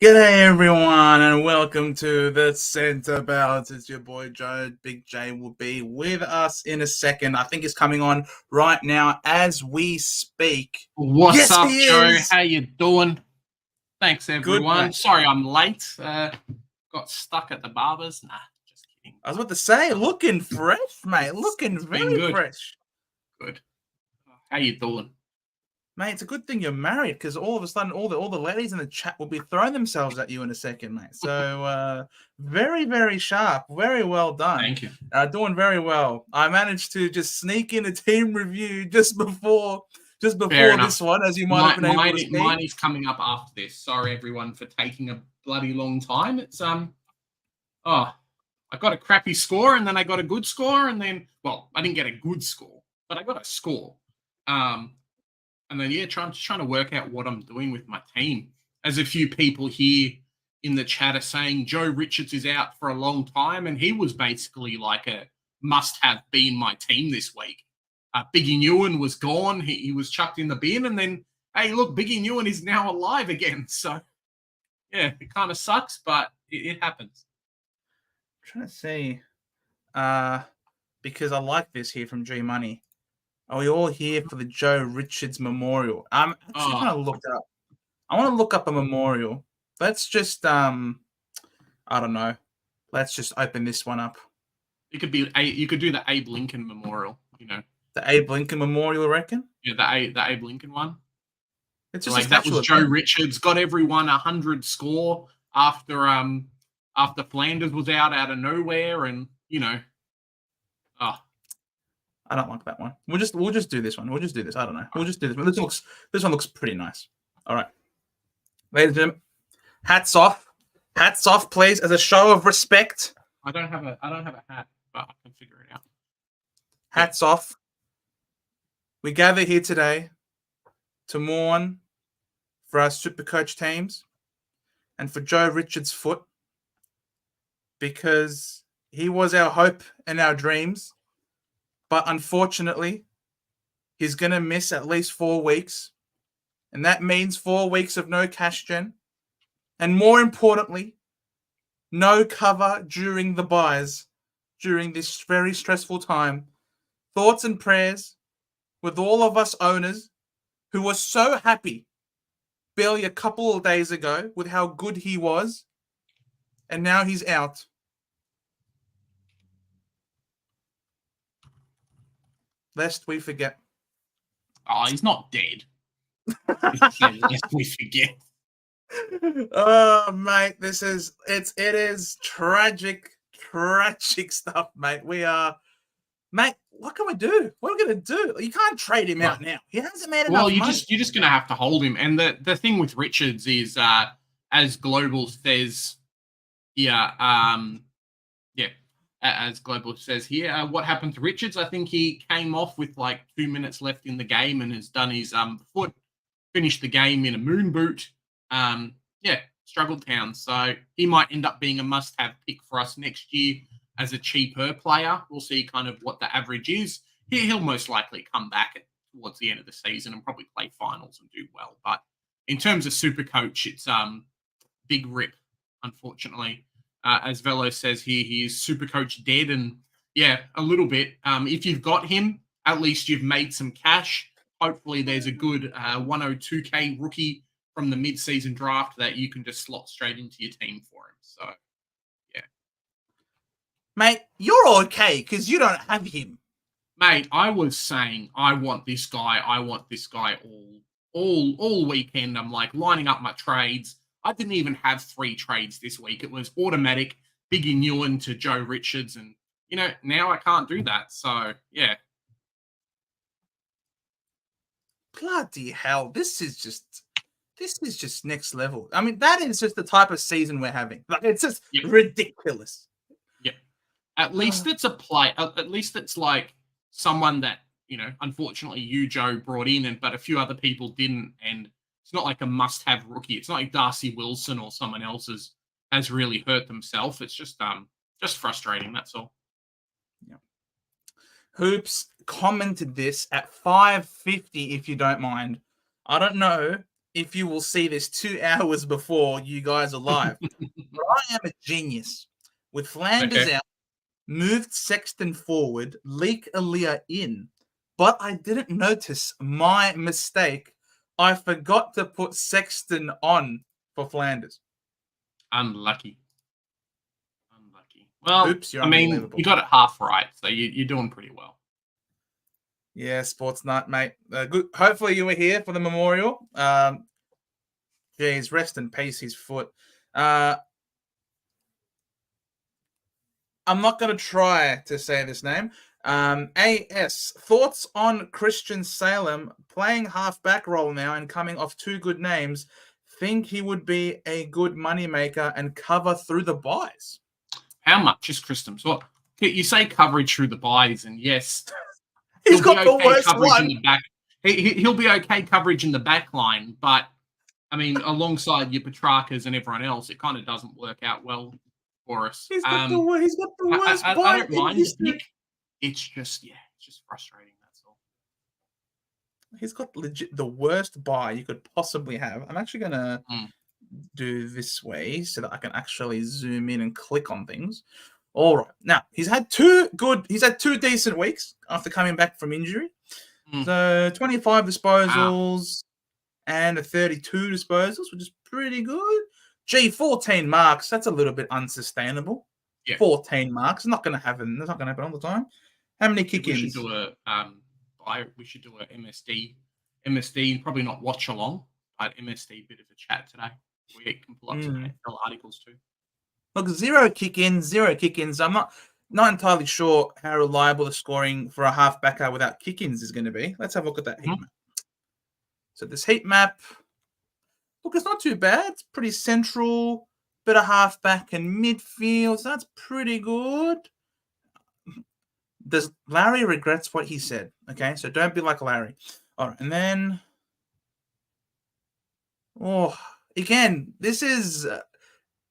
G'day everyone and welcome to the Centre Balance. It's your boy Joe. Big J will be with us in a second. I think he's coming on right now as we speak. What's Yes, up, he Joe? is. How you doing? Thanks, everyone. mate. Sorry I'm late. Got stuck at the barber's. Nah, just kidding. I was about to say, looking fresh, mate. Looking very good. fresh. Good. How you doing? Mate, it's a good thing you're married because all of a sudden all the ladies in the chat will be throwing themselves at you in a second, mate. So very, very sharp. Very well done. Thank you. Doing very well. I managed to just sneak in a team review just before this one, as you might have been able to see. Mine is coming up after this. Sorry, everyone, for taking a bloody long time. It's I got a crappy score, and then I got a good score, and then, well, I didn't get a good score, but I got a score. And then, yeah, trying to work out what I'm doing with my team. As a few people here in the chat are saying, Joe Richards is out for a long time, and he was basically like a must-have be in my team this week. Biggie Nguyen was gone. He was chucked in the bin, and then, hey, look, Biggie Nguyen is now alive again. So, yeah, it kind of sucks, but it happens. I'm trying to see, because I like this here from G Money. Are we all here for the Joe Richards Memorial? I'm actually trying to look it up. I want to look up a memorial. Let's just, I don't know. Let's just open this one up. You could do the Abe Lincoln Memorial, you know. The Abe Lincoln Memorial, I reckon? Yeah, the Abe Lincoln one. It's just like that was Joe Richards, got everyone 100 score after Flanders was out of nowhere, and you know. I don't like that one. We'll just do this one. We'll just do this. I don't know. We'll just do this one. This one looks pretty nice. All right. Ladies and gentlemen, hats off. Hats off, please, as a show of respect. I don't have a hat, but I can figure it out. Hats off. We gather here today to mourn for our SuperCoach teams and for Joe Richards' foot, because he was our hope and our dreams. But unfortunately, he's going to miss at least 4 weeks. And that means 4 weeks of no cash gen. And more importantly, no cover during the buys during this very stressful time. Thoughts and prayers with all of us owners who were so happy barely a couple of days ago with how good he was. And now he's out. Lest we forget. Oh, he's not dead. Lest we forget. Oh, mate, it is tragic stuff, mate. Mate, what can we do? What are we gonna do? You can't trade him out now. He hasn't made enough money. Well, you're just gonna have to hold him. And the thing with Richards is, as Global says, as Global says here, what happened to Richards? I think he came off with like 2 minutes left in the game and has done his foot, finished the game in a moon boot. Struggled town. So he might end up being a must-have pick for us next year as a cheaper player. We'll see kind of what the average is. He'll most likely come back towards the end of the season and probably play finals and do well. But in terms of SuperCoach, it's big rip, unfortunately. As Velo says here, he is SuperCoach dead, and yeah, a little bit. If you've got him, at least you've made some cash. Hopefully there's a good 102K rookie from the mid-season draft that you can just slot straight into your team for him. So, yeah. Mate, you're okay because you don't have him. Mate, I was saying I want this guy all weekend. I'm like lining up my trades. I didn't even have 3 trades this week. It was automatic, Biggie Nguyen to Joe Richards. And, you know, now I can't do that. So, yeah. Bloody hell. This is just next level. I mean, that is just the type of season we're having. Like, it's just ridiculous. Yeah. At least it's a play. At least it's like someone that, you know, unfortunately you, Joe, brought in, but a few other people didn't. And it's not like a must-have rookie. It's not like Darcy Wilson or someone else has really hurt themselves. It's just frustrating. That's all. Yeah. Hoops commented this at 5:50, if you don't mind. I don't know if you will see this 2 hours before you guys are live. But I am a genius. With Flanders Okay. out, moved Sexton forward, Leak Aaliyah in, but I didn't notice my mistake. I forgot to put Sexton on for Flanders. Unlucky. Well, Oops, you're I mean, unbelievable. you got it half right, so you're doing pretty well. Yeah, sports nut, mate. Good. Hopefully you were here for the memorial. Geez, rest in peace, his foot. I'm not going to try to say this name. AS, thoughts on Christian Salem playing half-back role now and coming off 2 good names? Think he would be a good moneymaker and cover through the buys? How much is Christian? So you say coverage through the buys, and yes, He's got the worst coverage one. in the back. He'll be okay coverage in the back line, but I mean, alongside your Petrarcas and everyone else, it kind of doesn't work out well for us. He's got the worst I buy don't in mind history. Nick. It's just frustrating. That's all. He's got legit the worst buy you could possibly have. I'm actually gonna do this way so that I can actually zoom in and click on things. All right. Now, he's had 2 decent weeks after coming back from injury. So 25 disposals and a 32 disposals, which is pretty good. 14 marks. That's a little bit unsustainable. Yeah. 14 marks. Not going to happen. That's not going to happen all the time. How many kick-ins? We should do a MSD, probably not watch along, but MSD bit of a chat today. We can pull up some NFL articles too. Look, 0 kick-ins. I'm not entirely sure how reliable the scoring for a half-backer without kick-ins is going to be. Let's have a look at that heat map. So this heat map, look, it's not too bad. It's pretty central, bit of half-back and midfield. So that's pretty good. Larry regrets what he said. Okay, so don't be like Larry. All right, and then, again, this is...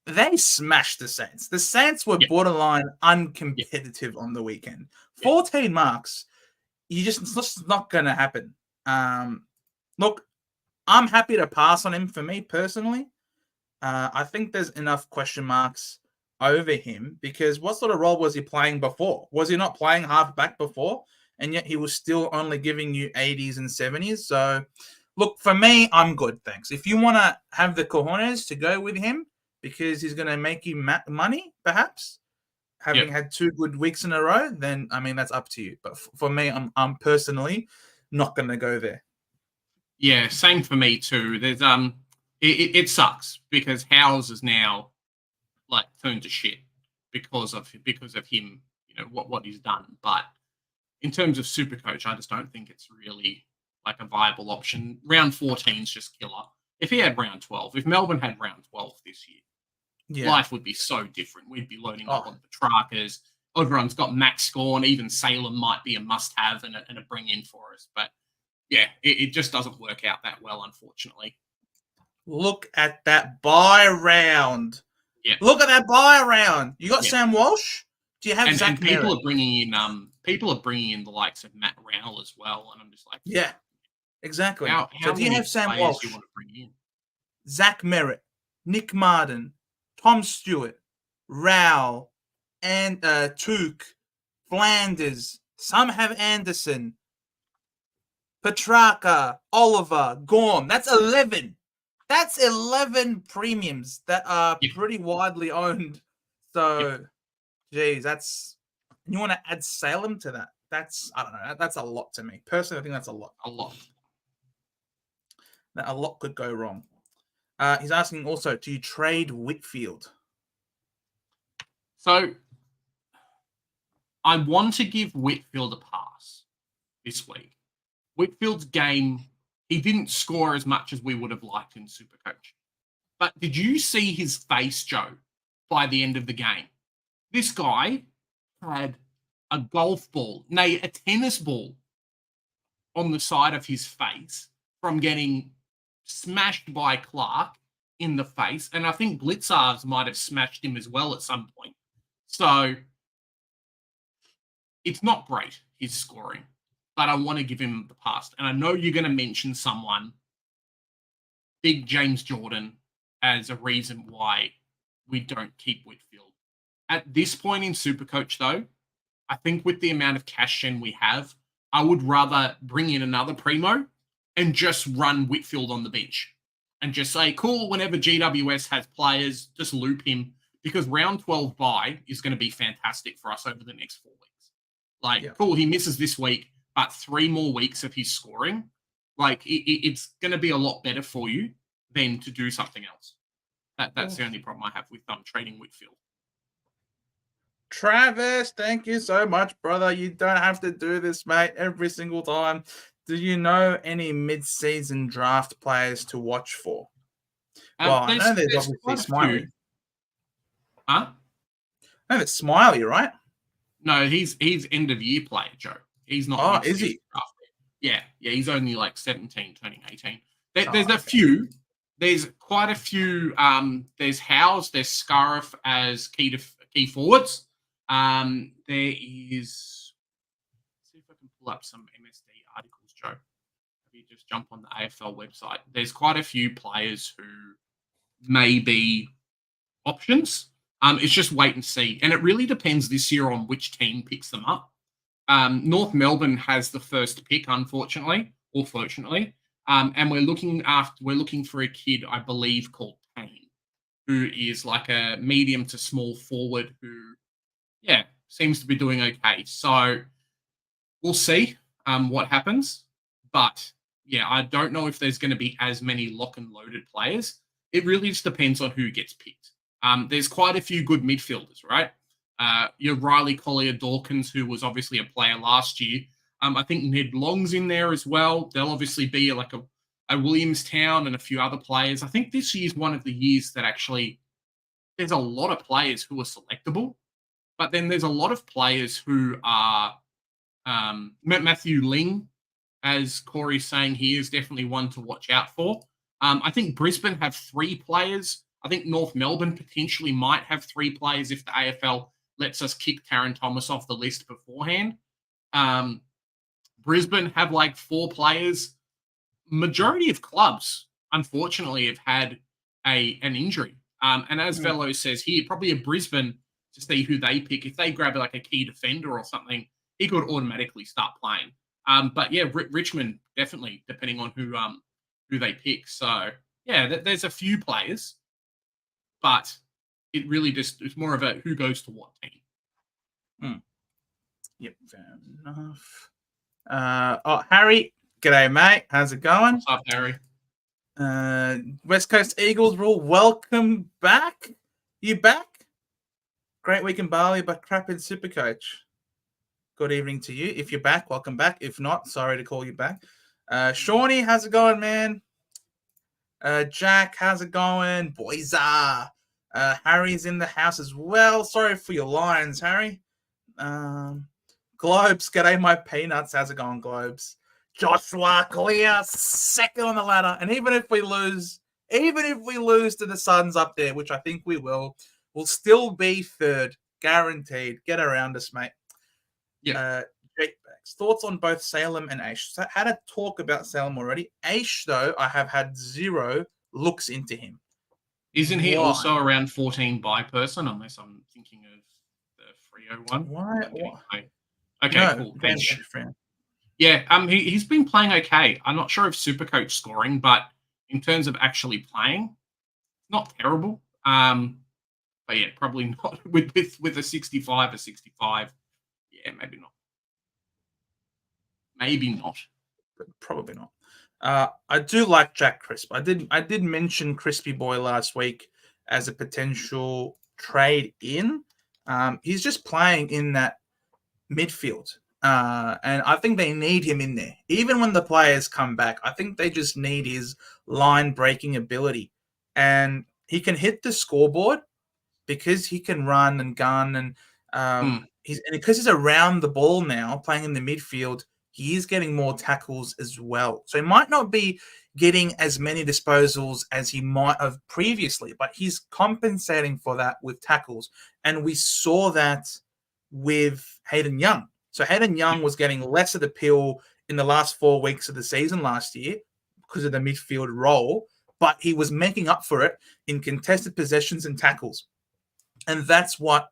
they smashed the Saints. The Saints were borderline uncompetitive on the weekend. 14 marks. It's just not going to happen. Look, I'm happy to pass on him for me personally. I think there's enough question marks over him because what sort of role was he playing before? Was he not playing half-back before? And yet he was still only giving you 80s and 70s. So, look, for me, I'm good, thanks. If you want to have the cojones to go with him, because he's going to make you money, perhaps, having had 2 good weeks in a row, then, I mean, that's up to you. But for me, I'm personally not going to go there. Yeah, same for me too. There's it sucks because Howes is now like turned to shit because of him, what he's done. But in terms of SuperCoach, I just don't think it's really like a viable option. Round 14 is just killer. If he had round 12, if Melbourne had round 12 this year, life would be so different. We'd be loading up on Petrarcas. Everyone's got max score, and even Salem might be a must-have and a bring-in for us. But, yeah, it just doesn't work out that well, unfortunately. Look at that buy round. Yeah. Look at that buy round. You got Sam Walsh? Do you have Zack Merrett? People are bringing in the likes of Matt Rowell as well, and I'm just like... Yeah, exactly. How so do you have Sam Walsh? Do you want to bring in? Zack Merrett, Nick Martin, Tom Stewart, Rowell, and Took, Flanders. Some have Anderson, Petrarca, Oliver, Gorm. That's 11. That's 11 premiums that are pretty widely owned. So, geez, that's... You want to add Salem to that? That's, I don't know, that's a lot to me. Personally, I think that's a lot. A lot. A lot could go wrong. He's asking also, do you trade Whitfield? So, I want to give Whitfield a pass this week. Whitfield's game, he didn't score as much as we would have liked in SuperCoach. But did you see his face, Joe, by the end of the game? This guy had a golf ball, nay, a tennis ball on the side of his face from getting smashed by Clark in the face. And I think Blitzarves might have smashed him as well at some point. So it's not great, his scoring, but I want to give him the pass. And I know you're going to mention someone big James Jordan as a reason why we don't keep Whitfield. At this point in SuperCoach, though, I think with the amount of cash gen we have, I would rather bring in another primo and just run Whitfield on the bench and just say, cool, whenever GWS has players, just loop him, because round 12 bye is going to be fantastic for us over the next 4 weeks. Like, cool, he misses this week, but 3 more weeks of his scoring, like, it's going to be a lot better for you than to do something else. That's the only problem I have with trading Whitfield. Travis, thank you so much, brother. You don't have to do this, mate, every single time. Do you know any mid-season draft players to watch for? Well, I know there's obviously Smiley. Huh? No, it's Smiley, right? No, he's end-of-year player, Joe. He's not. Oh, is he? Yeah, he's only like 17, turning 18. There's a few. There's quite a few. There's Howes, there's Scarif as key forwards. There is. Let's see if I can pull up some MSD articles, Joe. Maybe just jump on the AFL website. There's quite a few players who may be options. It's just wait and see, and it really depends this year on which team picks them up. North Melbourne has the first pick, unfortunately, or fortunately, and we're looking for a kid, I believe, called Payne, who is like a medium to small forward who, seems to be doing okay. So we'll see what happens, but I don't know if there's going to be as many lock and loaded players. It really just depends on who gets picked. There's quite a few good midfielders, right? Your Riley Collier-Dawkins, who was obviously a player last year. I think Ned Long's in there as well. There'll obviously be like a Williamstown and a few other players. I think this year's one of the years that actually there's a lot of players who are selectable, but then there's a lot of players who are Matthew Ling, as Corey's saying, he is definitely one to watch out for. I think Brisbane have 3 players. I think North Melbourne potentially might have 3 players if the AFL lets us kick Taron Thomas off the list beforehand. Brisbane have like 4 players. Majority of clubs, unfortunately, have had an injury. And as Velo says here, probably a Brisbane to see who they pick. If they grab like a key defender or something, he could automatically start playing. But Richmond definitely, depending on who they pick. So there's a few players, but it really just it's more of a who goes to what team. Yep, fair enough. Harry, g'day, mate. How's it going? What's up, Harry? West Coast Eagles rule. Welcome back. You back? Great week in Bali, but crap in SuperCoach. Good evening to you. If you're back, welcome back. If not, sorry to call you back. Shawnee, how's it going, man? Jack, how's it going? Boys, Harry's in the house as well. Sorry for your lines, Harry. Globes, g'day, my peanuts. How's it going, Globes? Joshua clear, second on the ladder. And even if we lose to the Suns up there, which I think we will, we'll still be third, guaranteed. Get around us, mate. Yeah. Jake Bags. Thoughts on both Salem and Aish? So I had a talk about Salem already. Aish, though, I have had 0 looks into him. Isn't he also around 14 by person, unless I'm thinking of the Freyer one? Why? Okay, no, cool. Yeah, he's been playing okay. I'm not sure if SuperCoach scoring, but in terms of actually playing, not terrible. But probably not with a 65 or 65. Yeah, maybe not. Maybe not. But probably not. I do like Jack Crisp. I did mention Crispy Boy last week as a potential trade in. He's just playing in that midfield. And I think they need him in there. Even when the players come back, I think they just need his line-breaking ability. And he can hit the scoreboard because he can run and gun. And because he's around the ball now, playing in the midfield, he is getting more tackles as well. So he might not be getting as many disposals as he might have previously, but he's compensating for that with tackles. And we saw that with Hayden Young. So Hayden Young was getting less of the pill in the last 4 weeks of the season last year because of the midfield role. but he was making up for it in contested possessions and tackles. And that's what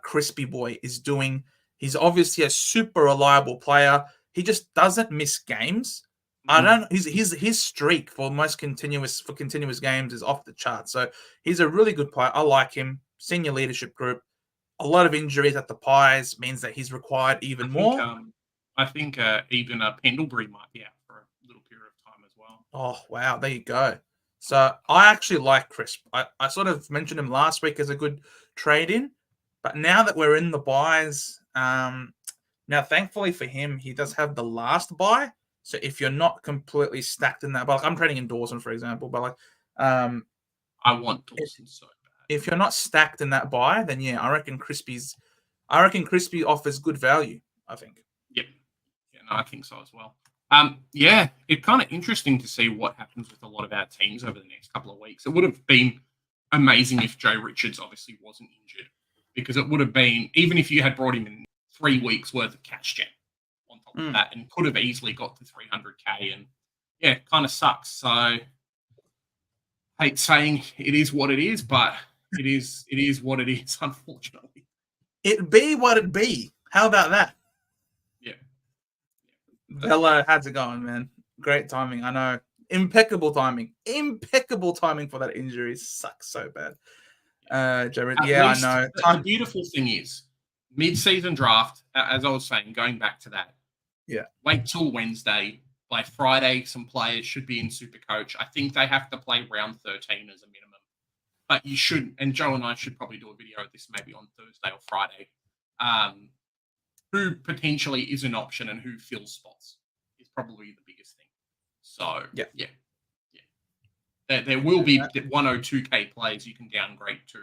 Crispy Boy is doing. He's obviously a super reliable player. He just doesn't miss games. I don't. His streak for continuous games is off the chart. So he's a really good player. I like him. Senior leadership group. A lot of injuries at the Pies means that he's required even more. I think even Pendlebury might be out for a little period of time as well. Oh wow, there you go. So I actually like Crisp. I sort of mentioned him last week as a good trade-in, but now that we're in the buys, now thankfully for him, he does have the last buy. So if you're not completely stacked in that, but like I'm trading in Dawson, for example, but like I want Dawson so bad. If you're not stacked in that buy, then yeah, I reckon Crispy offers good value, I think. Yep. Yeah, no, I think so as well. Yeah, it's kind of interesting to see what happens with a lot of our teams over the next couple of weeks. It would have been amazing if Joe Richards obviously wasn't injured, because it would have been, even if you had brought him in 3 weeks worth of cash gen on top of that, and could have easily got to 300k, and yeah, it kind of sucks. So I hate saying it is what it is, but it is what it is, unfortunately. It be what it be. How about that? Yeah. Velo, how's it going, man? Great timing. I know. Impeccable timing. Impeccable timing for that injury. Sucks so bad. Jared, I know. The beautiful thing is, mid-season draft, as I was saying, going back to that. Yeah. Wait till Wednesday. By Friday, some players should be in SuperCoach. I think they have to play round 13 as a minimum. But you should, and Joe and I should probably do a video of this maybe on Thursday or Friday. Who potentially is an option and who fills spots is probably the biggest thing. So, yeah. There will be 102k players you can downgrade to.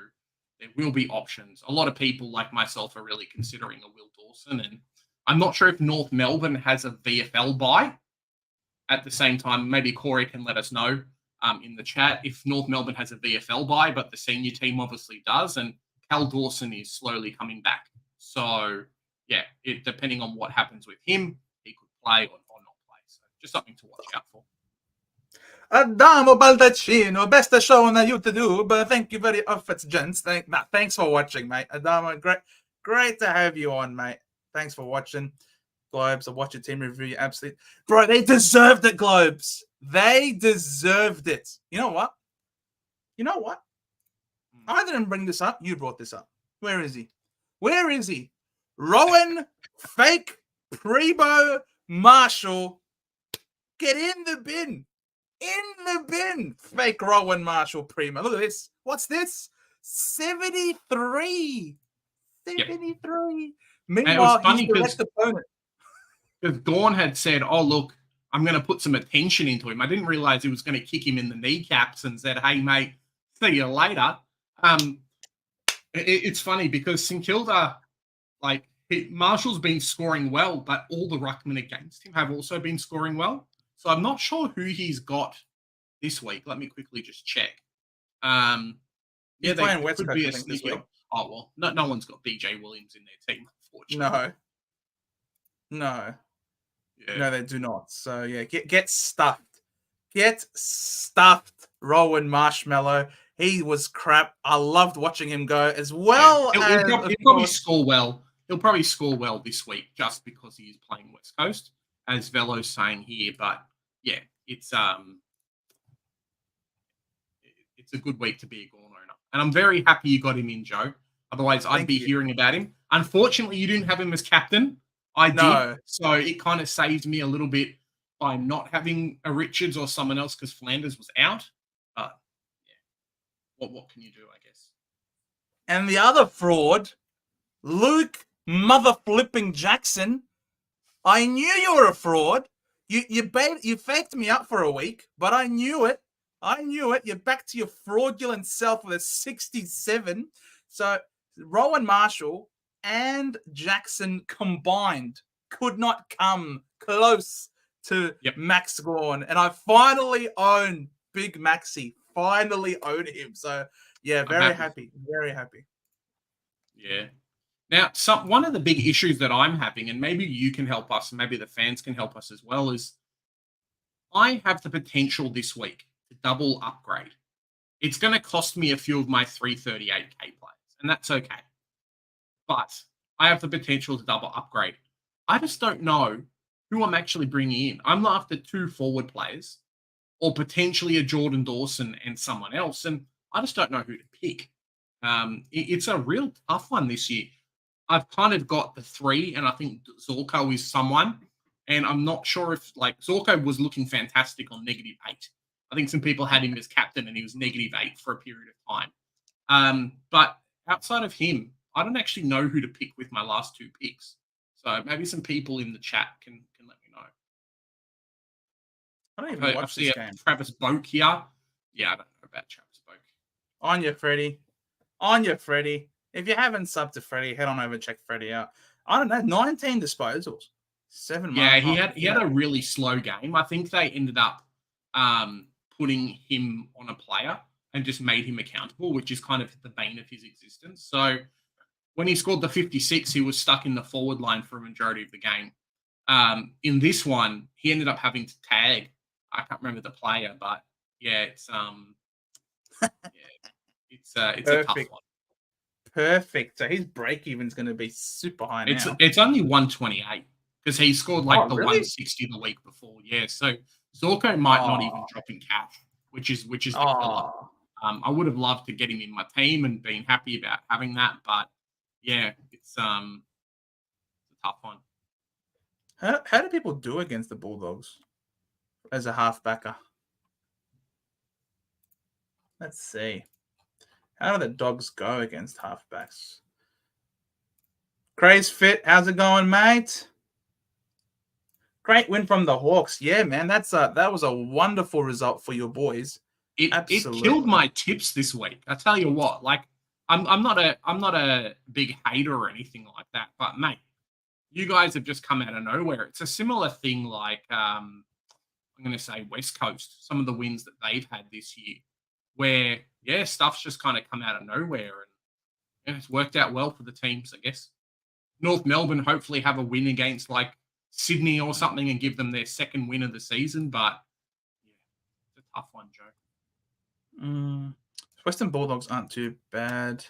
There will be options. A lot of people like myself are really considering a Will Dawson, and I'm not sure if North Melbourne has a VFL buy. At the same time, maybe Corey can let us know in the chat if North Melbourne has a VFL buy, but the senior team obviously does, and Cal Dawson is slowly coming back. So, yeah, depending on what happens with him, he could play or not play. So just something to watch out for. Adamo Baldacchino, best show on YouTube. Thank you very much, gents. Thanks for watching, mate. Adamo, great to have you on, mate. Thanks for watching. Globes, I watch your team review. Absolutely. Bro, they deserved it, Globes. They deserved it. You know what? I didn't bring this up. You brought this up. Where is he? Rowan, fake, Prebo, Marshall. Get in the bin. Fake Rowan, Marshall, Primo. Look at this. What's this? 73. 73. Yep. Meanwhile, he's the best opponent. Because Dawn had said, oh, look, I'm going to put some attention into him. I didn't realize he was going to kick him in the kneecaps and said, hey, mate, see you later. It's funny because St Kilda, Marshall's been scoring well, but all the ruckmen against him have also been scoring well. So I'm not sure who he's got this week. Let me quickly just check. He's playing West Coast, I think, this week. Oh, well, no one's got BJ Williams in their team, unfortunately. No. Yeah. No, they do not. So, yeah, get stuffed. Get stuffed, Rowan Marshmallow. He was crap. I loved watching him go as well. Yeah. He'll probably score well. He'll probably score well this week just because he is playing West Coast, as Velo's saying here. But, yeah, it's a good week to be a Gorn owner. And I'm very happy you got him in, Joe. Otherwise, I'd be hearing about him. Unfortunately, you didn't have him as captain. I did. So it kind of saved me a little bit by not having a Richards or someone else because Flanders was out. But, yeah, what can you do, I guess? And the other fraud, Luke mother flipping Jackson. I knew you were a fraud. You faked me up for a week, but I knew it. You're back to your fraudulent self with a 67. So Rowan Marshall and Jackson combined could not come close to Max Gorn. And I finally own Big Maxi. Finally own him. So, yeah, very happy. Very happy. Yeah. Now, one of the big issues that I'm having, and maybe you can help us, maybe the fans can help us as well, is I have the potential this week to double upgrade, it's going to cost me a few of my 338k players, and that's okay. But I have the potential to double upgrade. I just don't know who I'm actually bringing in. I'm after 2 forward players or potentially a Jordan Dawson and someone else, and I just don't know who to pick. It's a real tough one this year. I've kind of got the 3, and I think Zorko is someone, and I'm not sure if, like, Zorko was looking fantastic on -8. I think some people had him as captain, and he was -8 for a period of time. But outside of him, I don't actually know who to pick with my last 2 picks. So maybe some people in the chat can let me know. I don't even watch this game. Travis Boak here. Yeah, I don't know about Travis Boak. On you, Freddie. On you, Freddie. If you haven't subbed to Freddie, head on over and check Freddie out. I don't know, 19 disposals. 7 Yeah, mark. he had a really slow game. I think they ended up putting him on a player and just made him accountable, which is kind of the bane of his existence. So when he scored the 56, he was stuck in the forward line for a majority of the game. In this one, he ended up having to tag. I can't remember the player, but yeah, it's a tough one. Perfect. So his break even is going to be super high now. It's only 128 because he scored like really? 160 the week before. Yeah, so Zorko might not even drop in cash, which is the killer. I would have loved to get him in my team and been happy about having that, but yeah, it's a tough one. How do people do against the Bulldogs as a halfbacker? Let's see. How do the Dogs go against halfbacks? Craze Fit, how's it going, mate? Great win from the Hawks. Yeah, man, that was a wonderful result for your boys. It killed my tips this week. I tell you what, like I'm not a big hater or anything like that, but mate, you guys have just come out of nowhere. It's a similar thing like I'm going to say West Coast, some of the wins that they've had this year, where yeah, stuff's just kind of come out of nowhere, and it's worked out well for the teams, I guess. North Melbourne hopefully have a win against like Sydney or something and give them their 2nd win of the season, but yeah, it's a tough one, Joe. Western Bulldogs aren't too bad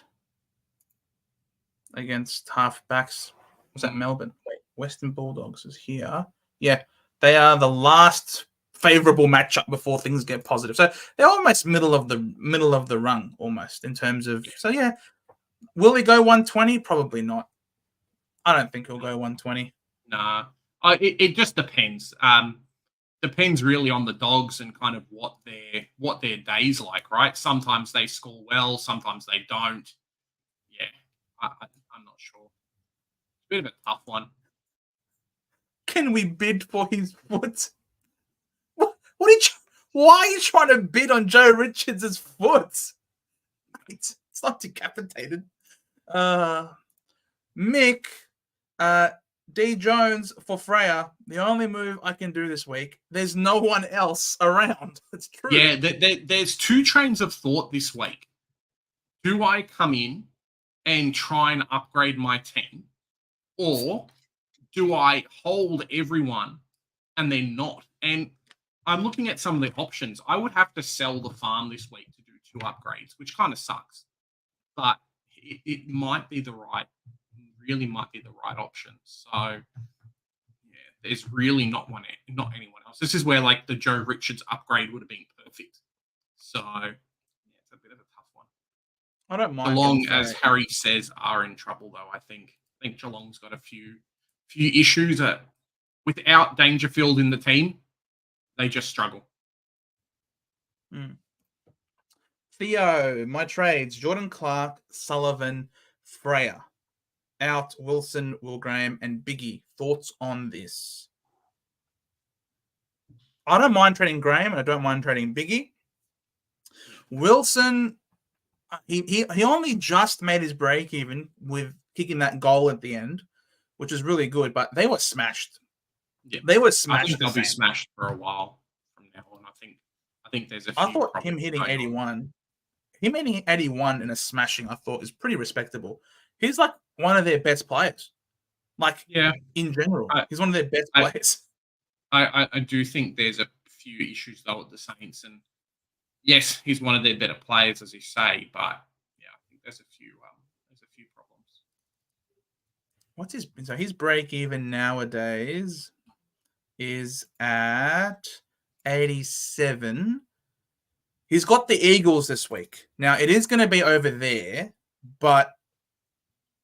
against halfbacks. Was that Melbourne? Wait, Western Bulldogs is here. Yeah, they are the last favorable matchup before things get positive. So they're almost middle of the rung, almost in terms of. So yeah, will he go 120? Probably not. I don't think he'll go 120. Nah, it just depends. Depends really on the Dogs and kind of what their day's like, right? Sometimes they score well, sometimes they don't. Yeah, I'm not sure. It's a bit of a tough one. Can we bid for his foot? Why are you trying to bid on Joe Richards' foot? It's not decapitated. Mick, D Jones for Freyer. The only move I can do this week. There's no one else around. It's true. Yeah, there's 2 trains of thought this week. Do I come in and try and upgrade my team, or do I hold everyone and then not? And I'm looking at some of the options. I would have to sell the farm this week to do 2 upgrades, which kind of sucks. But it might be really might be the right option. So yeah, there's really not anyone else. This is where like the Joe Richards upgrade would have been perfect. So yeah, it's a bit of a tough one. I don't mind. Geelong, as Harry says, are in trouble though. I think Geelong's got a few issues that without Dangerfield in the team, they just struggle. Theo, my trades: Jordan Clark, Sullivan, Freyer. Out Wilson, Will Graham, and Biggie. Thoughts on this? I don't mind trading Graham, and I don't mind trading Biggie. Wilson, he only just made his break even with kicking that goal at the end, which is really good. But they were smashed. Yeah. They were smashed. I think they'll be smashed for a while from now on. I think there's a few. I thought him hitting 81, him hitting 81 in a smashing, I thought is pretty respectable. He's like one of their best players. Like, yeah, in general, he's one of their best players. I do think there's a few issues though at the Saints, and Yes, he's one of their better players, as you say, but yeah, I think there's a few problems. What's his break even nowadays is at 87. He's got the Eagles this week. Now it is going to be over there, but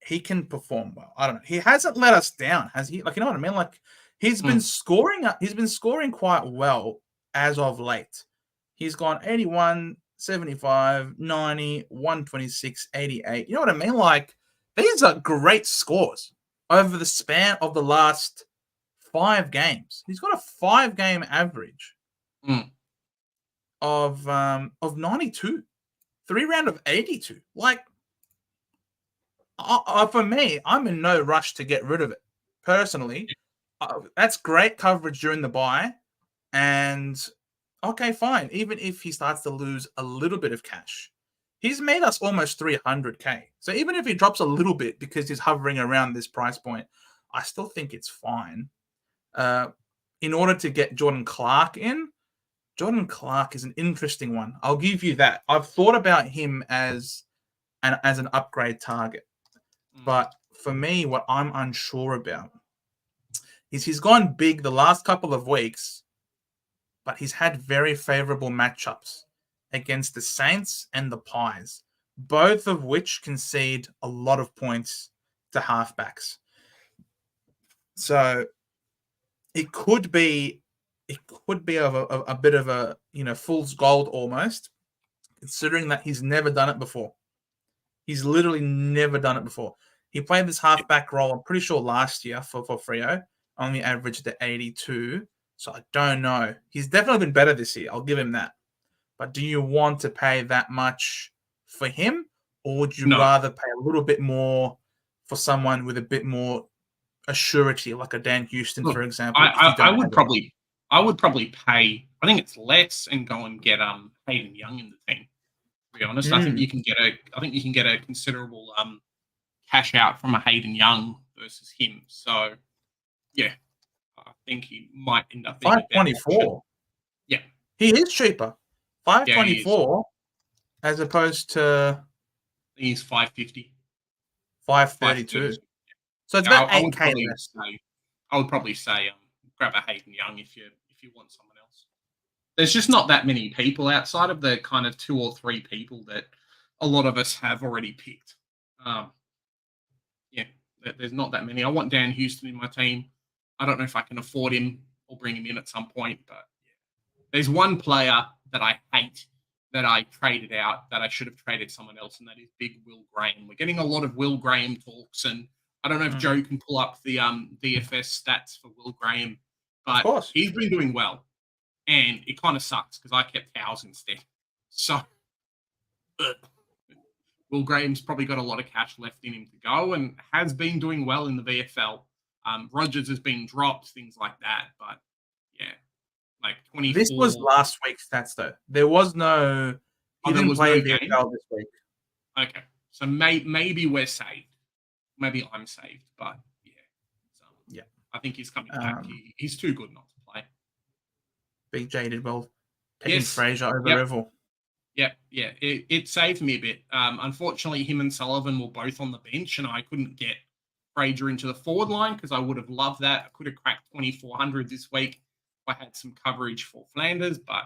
he can perform well. I don't know. He hasn't let us down, has he? Like, you know what I mean? Like, he's been scoring. He's been scoring quite well as of late. He's gone 81, 75, 90, 126, 88. You know what I mean? Like, these are great scores over the span of the last 5 games. He's got a 5-game average of 92, 3 round of 82. Like, for me, I'm in no rush to get rid of it. Personally, that's great coverage during the bye. And, okay, fine. Even if he starts to lose a little bit of cash, he's made us almost 300K. So even if he drops a little bit because he's hovering around this price point, I still think it's fine. In order to get Jordan Clark in, Jordan Clark is an interesting one. I'll give you that. I've thought about him as an upgrade target. But for me, what I'm unsure about is he's gone big the last couple of weeks, but he's had very favorable matchups against the Saints and the Pies, both of which concede a lot of points to halfbacks. So it could be a bit of a fool's gold almost, considering that he's never done it before. He's literally never done it before. He played this halfback role, I'm pretty sure, last year for Freo, only averaged at 82. So I don't know. He's definitely been better this year. I'll give him that. But do you want to pay that much for him? Or would you rather pay a little bit more for someone with a bit more assurity, like a Dan Houston, for example? I would probably pay, I think it's less, and go and get Hayden Young in the team. To be honest, I think you can get a considerable cash out from a Hayden Young versus him. So yeah, I think he might end up being 524. Yeah, he is cheaper. 524 as opposed to he's 550, 532. So it's about 8K less. I would probably say grab a Hayden Young if you want someone else. There's just not that many people outside of the kind of 2 or 3 people that a lot of us have already picked. Yeah, there's not that many. I want Dan Houston in my team. I don't know if I can afford him or bring him in at some point, but yeah. There's one player that I hate that I traded out that I should have traded someone else, and that is big Will Graham. We're getting a lot of Will Graham talks, and I don't know if Joe can pull up the DFS stats for Will Graham, but he's been doing well. And it kind of sucks because I kept Howes instead. So Will Graham's probably got a lot of cash left in him to go and has been doing well in the VFL. Rogers has been dropped, things like that. But yeah, like 24. This was last week's stats, though. There was no. He didn't play VFL this week. Okay, so maybe we're saved. Maybe I'm saved, but yeah. So, yeah, I think he's coming back. He's too good not to play. Big J did well, taking Fraser over Revel. Yeah. It saved me a bit. Unfortunately, him and Sullivan were both on the bench, and I couldn't get Fraser into the forward line because I would have loved that. I could have cracked 2,400 this week if I had some coverage for Flanders, but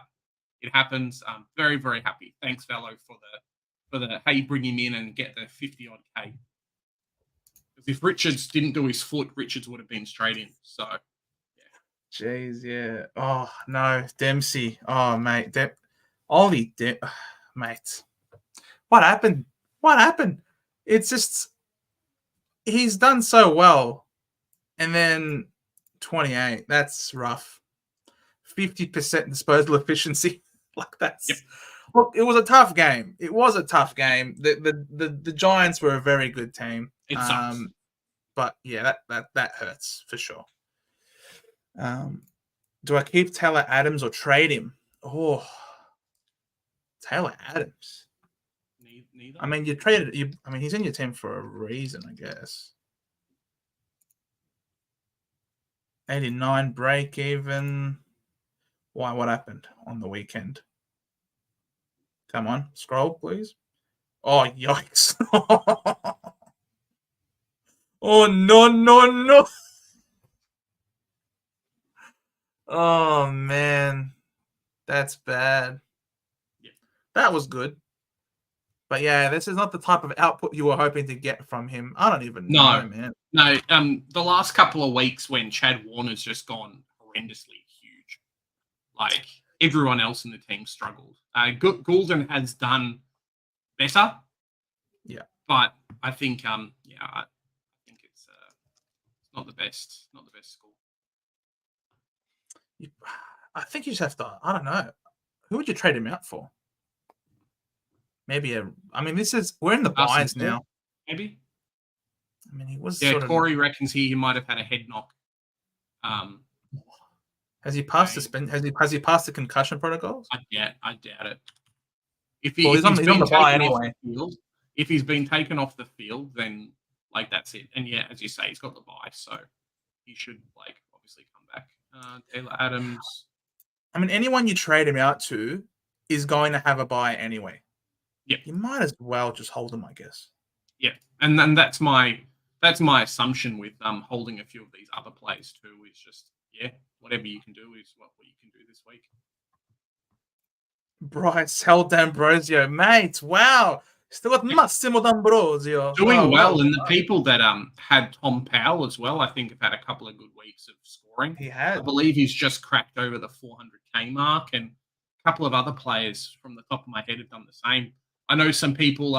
it happens. I'm very, very happy. Thanks, Velo, for the hey, bring him in and get the 50 odd K. Because if Richards didn't do his foot, Richards would have been straight in. So. Jeez, yeah. Oh, no. Dempsey. Oh, mate. Mate. What happened? What happened? It's just, he's done so well. And then 28. That's rough. 50% disposal efficiency. Like, that's... Yep. Look, it was a tough game. It was a tough game. The Giants were a very good team. It sucks. But, yeah, that hurts for sure. Do I keep Taylor Adams or trade him? Oh, Taylor Adams. Neither. I mean, you traded. He's in your team for a reason, I guess. 89 break even. Why? What happened on the weekend? Come on, scroll, please. Oh, yikes. Oh, no. Oh, man. That's bad. Yeah. That was good. But yeah, this is not the type of output you were hoping to get from him. I don't even know, man. No, the last couple of weeks when Chad Warner's just gone horrendously huge, like everyone else in the team struggled. Goulden has done better. Yeah. But I think, I think it's not the best score. I think you just have to, I don't know. Who would you trade him out for? Maybe we're in the buys now. Maybe. I mean, he was Corey reckons he might have had a head knock. Has he passed Has he passed the concussion protocols? I doubt it. If he's on the buy anyway. If he's been taken off the field, then like that's it. And yeah, as you say, he's got the buy, so he should like obviously come back. Taylor Adams. I mean, anyone you trade him out to is going to have a buy anyway. Yeah, you might as well just hold him, I guess. Yeah, and then that's my assumption with holding a few of these other players too. Is just whatever you can do is what you can do this week. Bryce D'Ambrosio, mate. Wow. Still got Massimo D'Ambrosio. Doing well, and the people that had Tom Powell as well, I think have had a couple of good weeks of scoring. He had. I believe he's just cracked over the 400k mark, and a couple of other players from the top of my head have done the same. I know some people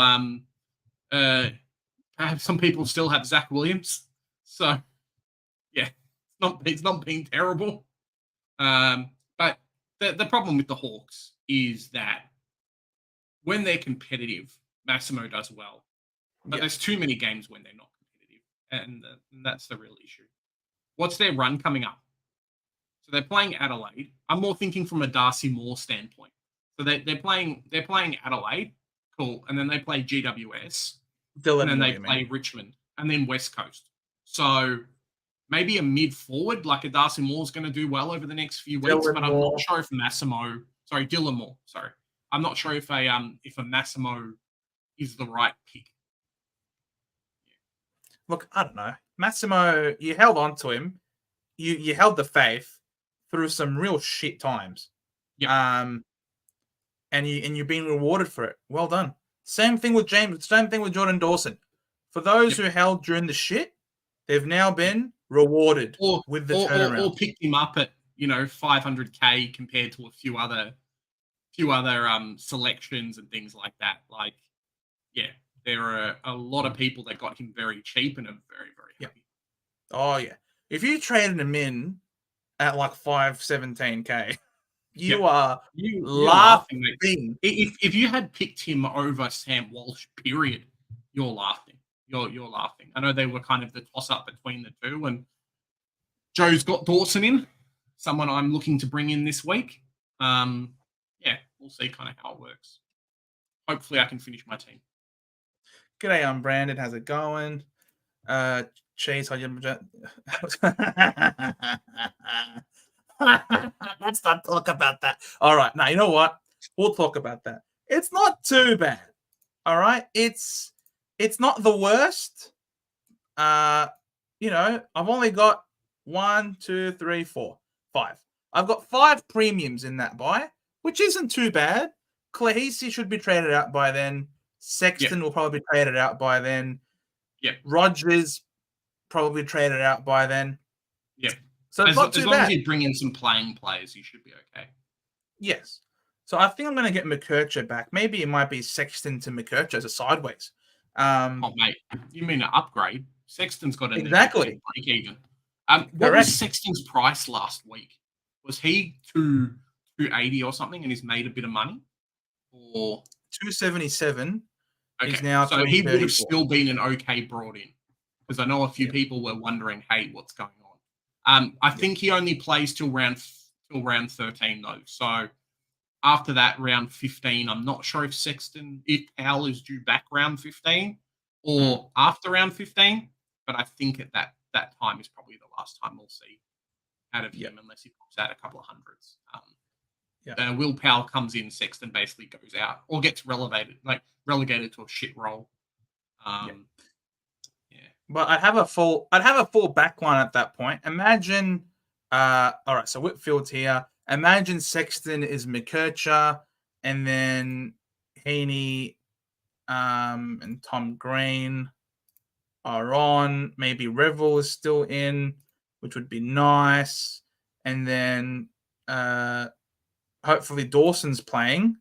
still have Zach Williams. So yeah, it's not been terrible. But the problem with the Hawks is that when they're competitive, Massimo does well. But there's too many games when they're not competitive. And that's the real issue. What's their run coming up? So they're playing Adelaide. I'm more thinking from a Darcy Moore standpoint. So they're playing Adelaide, cool, and then they play GWS, and then they play Richmond, and then West Coast. So maybe a mid forward like a Darcy Moore is going to do well over the next few weeks, but I'm not sure if Dylan Moore. Sorry, I'm not sure if a Massimo is the right pick. Look, I don't know. Massimo, you held on to him. You held the faith through some real shit times. Yeah. And you're being rewarded for it. Well done. Same thing with James. Same thing with Jordan Dawson. For those who held during the shit, they've now been rewarded with the turnaround. Or picked him up at 500k compared to a few other selections and things like that. Like, there are a lot of people that got him very cheap and are very, very happy. Oh yeah, if you traded him in at like 517k. You're laughing. If you had picked him over Sam Walsh, period, you're laughing. You're laughing. I know they were kind of the toss-up between the two, and Joe's got Dawson in, someone I'm looking to bring in this week. We'll see kind of how it works. Hopefully I can finish my team. G'day, I'm Brandon. How's it going? Cheese, let's not talk about that. All right. Now, you know what? We'll talk about that. It's not too bad. All right. It's not the worst. I've only got 1, 2, 3, 4, 5. I've got 5 premiums in that buy, which isn't too bad. Klahisi should be traded out by then. Sexton will probably be traded out by then. Yeah. Rogers probably traded out by then. Yeah. So it's not too bad. As long as you bring in some playing players, you should be okay. Yes. So I think I'm going to get McKercher back. Maybe it might be Sexton to McKercher as a sideways. Mate, you mean an upgrade? Sexton's got an exactly break even. What was Sexton's price last week? Was he 280 or something, and he's made a bit of money? Or 277? Okay, he's now so he would have still been an okay brought in, because I know a few people were wondering, hey, what's going on? I think he only plays till round 13 though. So after that, round 15, I'm not sure if Powell is due back round 15 or after round 15, but I think at that time is probably the last time we'll see out of him, unless he pops out a couple of hundreds. Will Powell comes in, Sexton basically goes out or gets relegated to a shit role. But I'd have a full back line at that point. Imagine, all right, so Whitfield's here. Imagine Sexton is McKercher, and then Heaney, and Tom Green are on. Maybe Revel is still in, which would be nice. And then hopefully Dawson's playing.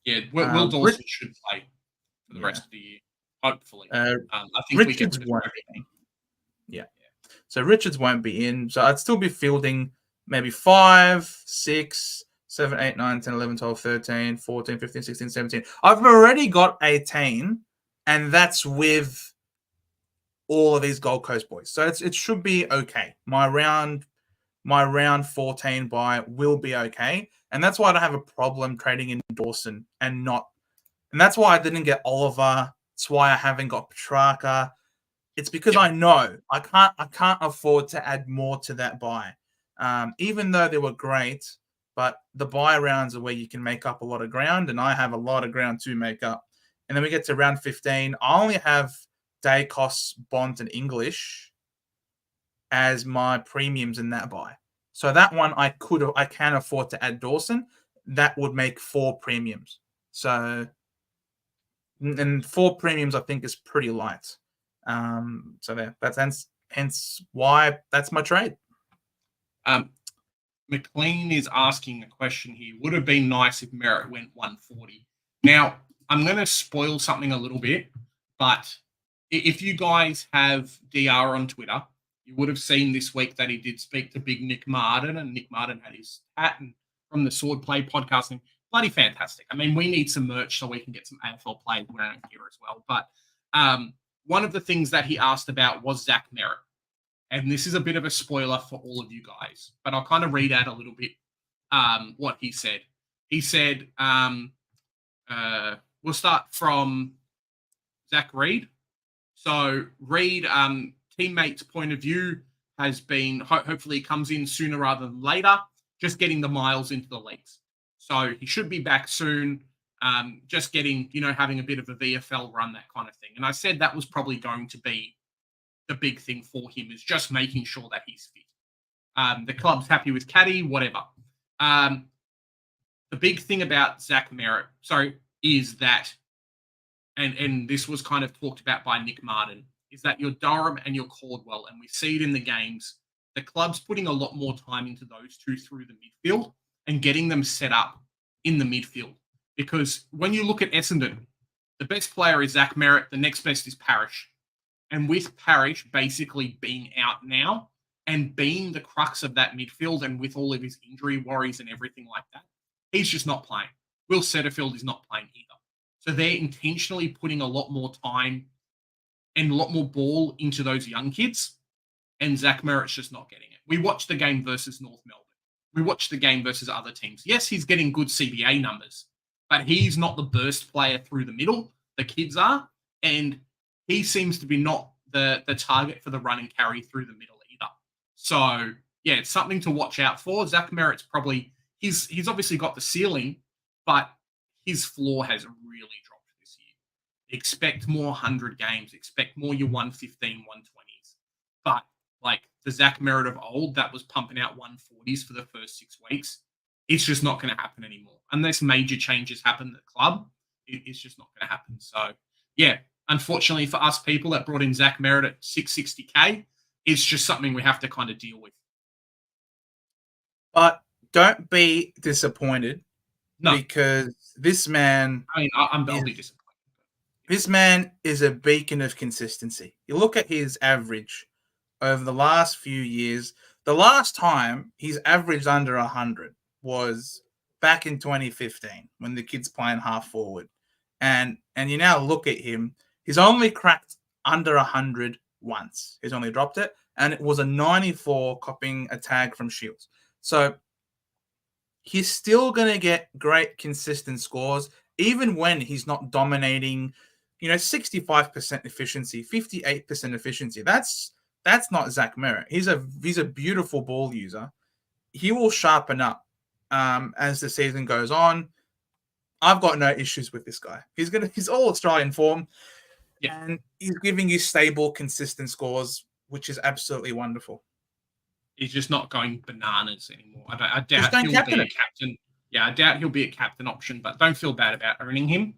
Yeah, Will Dawson should play for the rest of the year. Hopefully. I think Richards won't be in. Yeah. So Richards won't be in. So I'd still be fielding maybe 5, 6, 7, 8, 9, 10, 11, 12, 13, 14, 15, 16, 17. I've already got 18, and that's with all of these Gold Coast boys. So it should be okay. My round 14 buy will be okay. And that's why I don't have a problem trading in Dawson and that's why I didn't get Oliver. That's why I haven't got Petrarca. It's because I know I can't afford to add more to that buy. Even though they were great, but the buy rounds are where you can make up a lot of ground, and I have a lot of ground to make up. And then we get to round 15. I only have Dacos, Bont, and English as my premiums in that buy. So that one I can afford to add Dawson. That would make 4 premiums. So, and 4 premiums I think is pretty light. So there, that's hence why that's my trade. McLean is asking a question here. Would have been nice if Merrett went 140. Now, I'm going to spoil something a little bit, but if you guys have DR on Twitter, you would have seen this week that he did speak to big Nick Martin, and Nick Martin had his hat and from the Swordplay podcasting. Bloody fantastic. I mean, we need some merch so we can get some AFL players wearing here as well. But one of the things that he asked about was Zack Merrett. And this is a bit of a spoiler for all of you guys, but I'll kind of read out a little bit what he said. He said, we'll start from Zach Reed. So Reed, teammates' point of view has been, hopefully he comes in sooner rather than later, just getting the miles into the leagues. So he should be back soon, just getting, having a bit of a VFL run, that kind of thing. And I said that was probably going to be the big thing for him, is just making sure that he's fit. The club's happy with Caddy, whatever. The big thing about Zack Merrett, is that, and this was kind of talked about by Nick Martin, is that your Durham and your Caldwell, and we see it in the games, the club's putting a lot more time into those two through the midfield and getting them set up in the midfield. Because when you look at Essendon, the best player is Zack Merrett, the next best is Parrish. And with Parrish basically being out now and being the crux of that midfield, and with all of his injury worries and everything like that, he's just not playing. Will Setterfield is not playing either. So they're intentionally putting a lot more time and a lot more ball into those young kids, and Zack Merrett's just not getting it. We watched the game versus North Melbourne. We watched the game versus other teams. Yes, he's getting good CBA numbers, but he's not the burst player through the middle. The kids are, and he seems to be not the target for the run and carry through the middle either. So, yeah, it's something to watch out for. Zack Merrett's probably, he's obviously got the ceiling, but his floor has really dropped this year. Expect more 100 games. Expect more your 115, 120s. But, like, the Zack Merrett of old that was pumping out 140s for the first 6 weeks, it's just not going to happen anymore. Unless major changes happen at the club, it's just not going to happen. So, yeah, unfortunately for us people that brought in Zack Merrett at 660K, it's just something we have to kind of deal with. But don't be disappointed. No. Because this man... I'll be disappointed. This man is a beacon of consistency. You look at his average over the last few years. The last time he's averaged under 100 was back in 2015 when the kid's playing half forward. And you now look at him, he's only cracked under 100 once. He's only dropped it, and it was a 94 copying a tag from Shields. So he's still going to get great consistent scores, even when he's not dominating, 65% efficiency, 58% efficiency. That's not Zack Merrett. He's a beautiful ball user. He will sharpen up. as the season goes on. I've got no issues with this guy. He's all Australian form, and he's giving you stable, consistent scores, which is absolutely wonderful. He's just not going bananas anymore. I Just doubt don't he'll captain be a it. captain. Yeah, I doubt he'll be a captain option, but don't feel bad about earning him.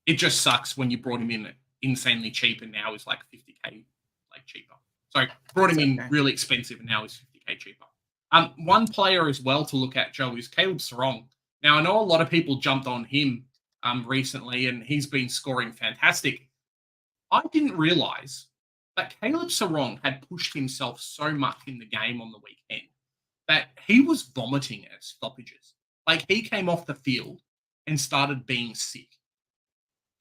It just sucks when you brought him in insanely cheap and now he's like 50K like cheaper. So brought him in really expensive and now he's 50K cheaper. One player as well to look at, Joe, is Caleb Serong. Now, I know a lot of people jumped on him recently and he's been scoring fantastic. I didn't realize that Caleb Serong had pushed himself so much in the game on the weekend that he was vomiting at stoppages. Like, he came off the field and started being sick.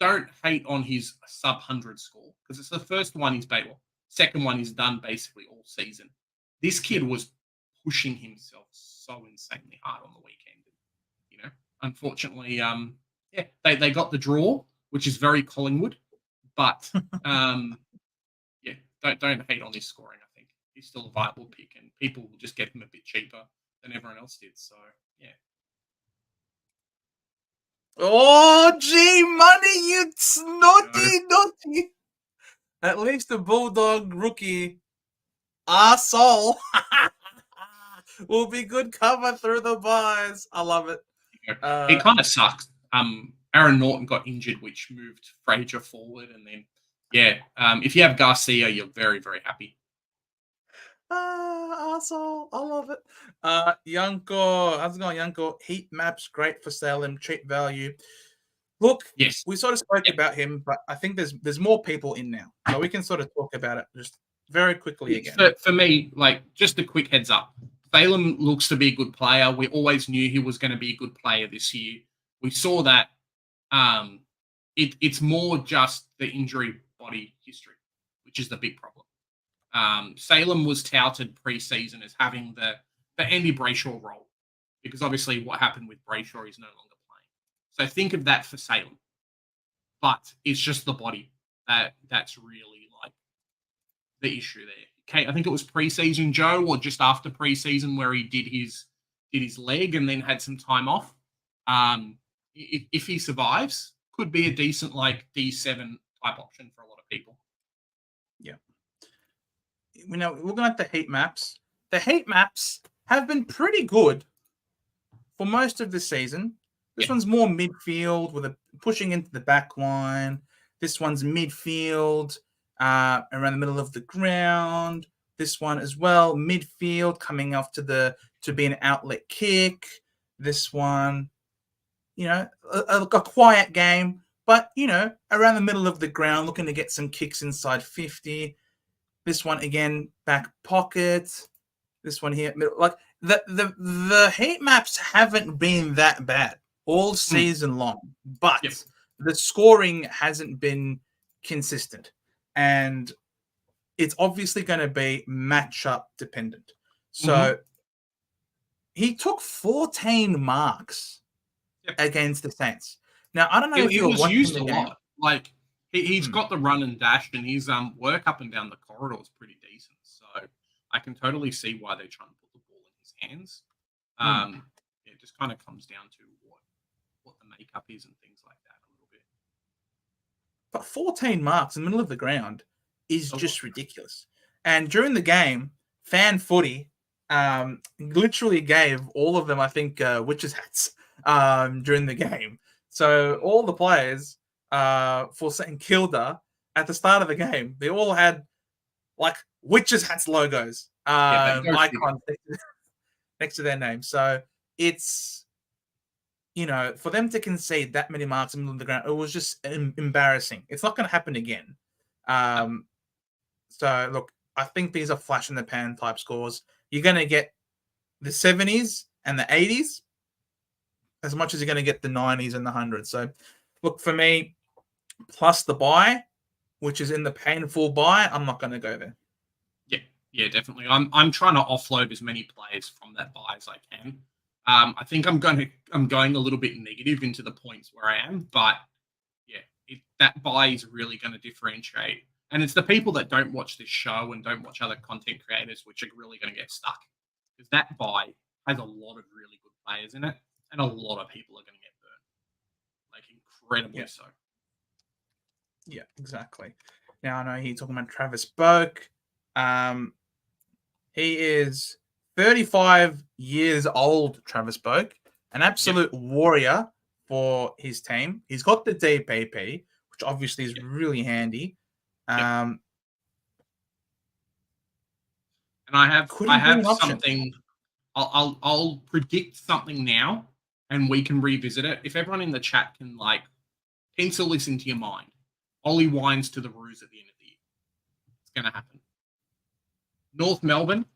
Don't hate on his sub-100 score because it's the first one he's made. Well, second one he's done basically all season. This kid was pushing himself so insanely hard on the weekend. You know, unfortunately, they got the draw, which is very Collingwood. But don't hate on his scoring. I think he's still a viable pick, and people will just get him a bit cheaper than everyone else did. So yeah. Oh, gee, money, you naughty. At least the Bulldog rookie arsehole will be good cover through the buys. I love it. It kind of sucks. Aaron Norton got injured, which moved Fraser forward, and then if you have Garcia, you're very, very happy. Arsehole, I love it. Yanko, how's it going, Yanko? Heat maps, great for Salem, cheap value. Look, yes, we sort of spoke about him, but I think there's more people in now, so we can sort of talk about it just very quickly again. For me, like, just a quick heads up. Salem looks to be a good player. We always knew he was going to be a good player this year. We saw that. It's more just the injury body history, which is the big problem. Salem was touted pre-season as having the Andy Brayshaw role because obviously what happened with Brayshaw is no longer playing. So think of that for Salem. But it's just the body that's really like the issue there. Okay, I think it was pre-season, Joe, or just after pre-season where he did his leg and then had some time off. If he survives, could be a decent like D7 type option for a lot of people. Yeah. You know, looking at the heat maps, the heat maps have been pretty good for most of the season. This one's more midfield with a pushing into the back line. This one's midfield around the middle of the ground. This one as well, midfield coming off to be an outlet kick. This one, you know, a quiet game, but, you know, around the middle of the ground, looking to get some kicks inside 50. This one, again, back pocket. This one here, like the heat maps haven't been that bad all season long, but the scoring hasn't been consistent. And it's obviously going to be matchup dependent. So he took 14 marks against the Saints. Now, I don't know if you were watching used the a game. lot. Like, he's got the run and dash, and his work up and down the corridor is pretty decent. So I can totally see why they're trying to put the ball in his hands. It just kind of comes down to what the makeup is and things like that a little bit. But 14 marks in the middle of the ground is just ridiculous. And during the game, Fan Footy literally gave all of them, I think, witches' hats during the game. So all the players for St Kilda at the start of the game, they all had like witches' hats logos, icons next to their name. So it's, you know, for them to concede that many marks in the middle of the ground, it was just embarrassing. It's not going to happen again. So, look, I think these are flash in the pan type scores. You're going to get the 70s and the 80s as much as you're going to get the 90s and the 100s. So, look, for me, plus the buy, which is in the painful buy, I'm not going to go there. Yeah, definitely. I'm trying to offload as many players from that buy as I can. I think I'm going a little bit negative into the points where I am, but that buy is really going to differentiate. And it's the people that don't watch this show and don't watch other content creators which are really going to get stuck. Because that buy has a lot of really good players in it, and a lot of people are going to get burned, like incredibly so. Yeah, exactly. Now I know he's talking about Travis Boak. He is 35 years old, Travis Boak, an absolute warrior for his team. He's got the DPP, which obviously is really handy. And I have something. I'll predict something now, and we can revisit it. If everyone in the chat can like pencil this into your mind, Ollie Wines to the Roos at the end of the year. It's going to happen. North Melbourne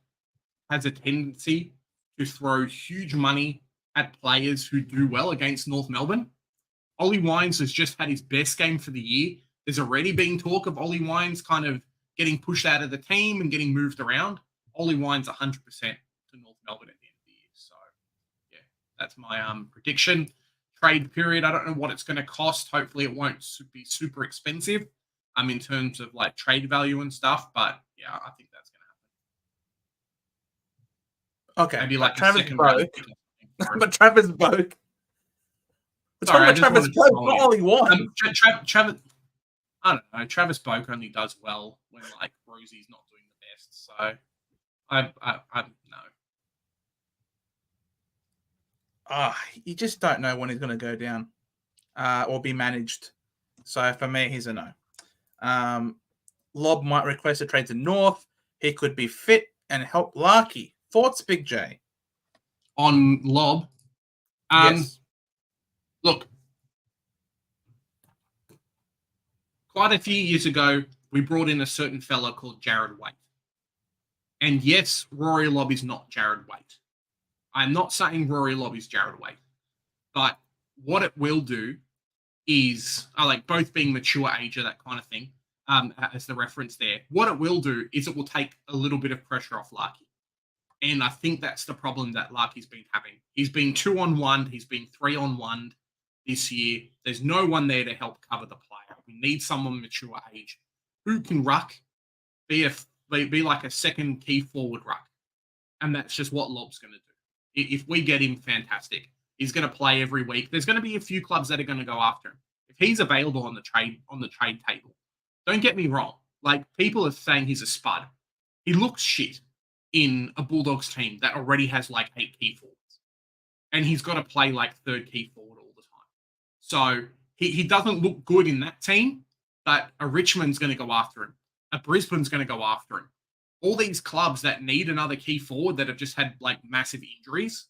has a tendency to throw huge money at players who do well against North Melbourne. Ollie Wines has just had his best game for the year. There's already been talk of Ollie Wines kind of getting pushed out of the team and getting moved around. Ollie Wines 100% to North Melbourne at the end of the year. So, yeah, that's my prediction. Trade period, I don't know what it's going to cost. Hopefully it won't be super expensive in terms of like trade value and stuff. But, yeah, I think that's going to happen. Okay. Maybe like Travis Boak. But Travis Boak. Sorry, I just Travis Boak, not Ollie Wines. Travis, I don't know. Travis Boak only does well when like Rosie's not doing the best. So I no. You just don't know when he's going to go down or be managed. So for me, he's a no. Lobb might request a trade to North. He could be fit and help Lachie. Thoughts, Big J? On Lobb? Yes. Look, quite a few years ago, we brought in a certain fella called Jared Waite. And yes, Rory Lobb is not Jared Waite. I'm not saying Rory Lobb is Jared Waite. But what it will do is, I like both being mature age or that kind of thing, as the reference there. What it will do is it will take a little bit of pressure off Lachie. And I think that's the problem that Lachie's been having. He's been 2-on-1. He's been 3-on-1 this year. There's no one there to help cover the player. We need someone mature age who can ruck, be like a second key forward ruck. And that's just what Lobb's going to do. If we get him, fantastic. He's going to play every week. There's going to be a few clubs that are going to go after him. If he's available on the trade table, don't get me wrong. Like, people are saying he's a spud. He looks shit in a Bulldogs team that already has like 8 key forwards. And he's got to play like third key forward all the time. So he doesn't look good in that team, but a Richmond's going to go after him. A Brisbane's going to go after him. All these clubs that need another key forward that have just had like massive injuries,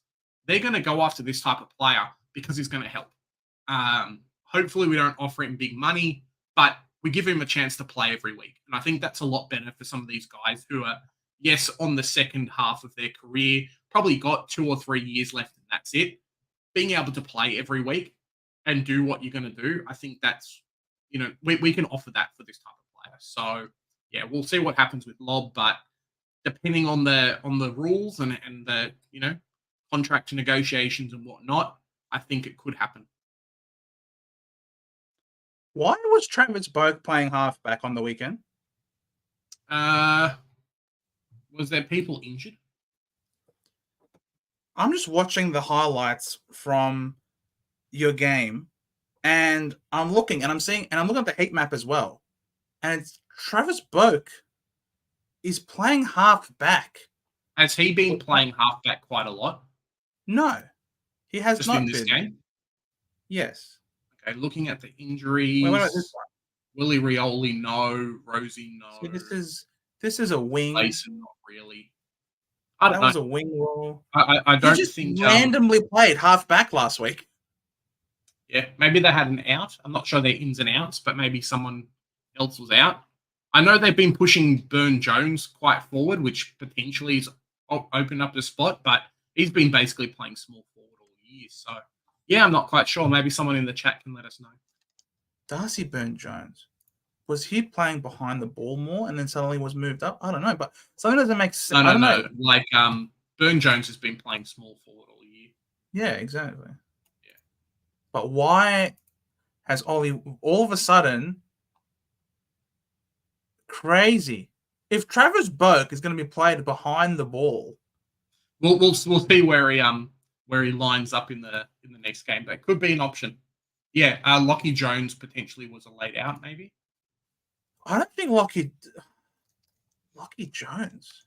they're going to go after this type of player because he's going to help. Hopefully we don't offer him big money, but we give him a chance to play every week. And I think that's a lot better for some of these guys who are, yes, on the second half of their career, probably got 2 or 3 years left and that's it. Being able to play every week and do what you're going to do, I think that's, we can offer that for this type of player. So, yeah, we'll see what happens with Lobb, but depending on the rules and the, contract negotiations and whatnot, I think it could happen. Why was Travis Boak playing halfback on the weekend? Was there people injured? I'm just watching the highlights from your game, and I'm looking at the heat map as well. And it's Travis Boak is playing halfback. Has he been playing halfback quite a lot? No, he has just not in this been. game. Yes. Okay, looking at the injuries. Wait, this one. Willie Rioli, no. Rosie, no. See, this is a wing. Mason, not really. I don't know. Was a wing role. I don't he just think randomly played halfback last week. Yeah, maybe they had an out. I'm not sure their ins and outs, but maybe someone else was out. I know they've been pushing Burn Jones quite forward, which potentially is opened up the spot, but he's been basically playing small forward all year. So, yeah, I'm not quite sure. Maybe someone in the chat can let us know. Darcy Burn Jones, was he playing behind the ball more and then suddenly was moved up? I don't know, but something doesn't make sense. No. Like, Burn Jones has been playing small forward all year. Yeah, exactly. Yeah. But why has Ollie all of a sudden crazy? If Travis Boak is going to be played behind the ball, we'll see where he lines up in the next game. But it could be an option. Yeah, Lachie Jones potentially was a laid out, maybe. I don't think Lachie Jones.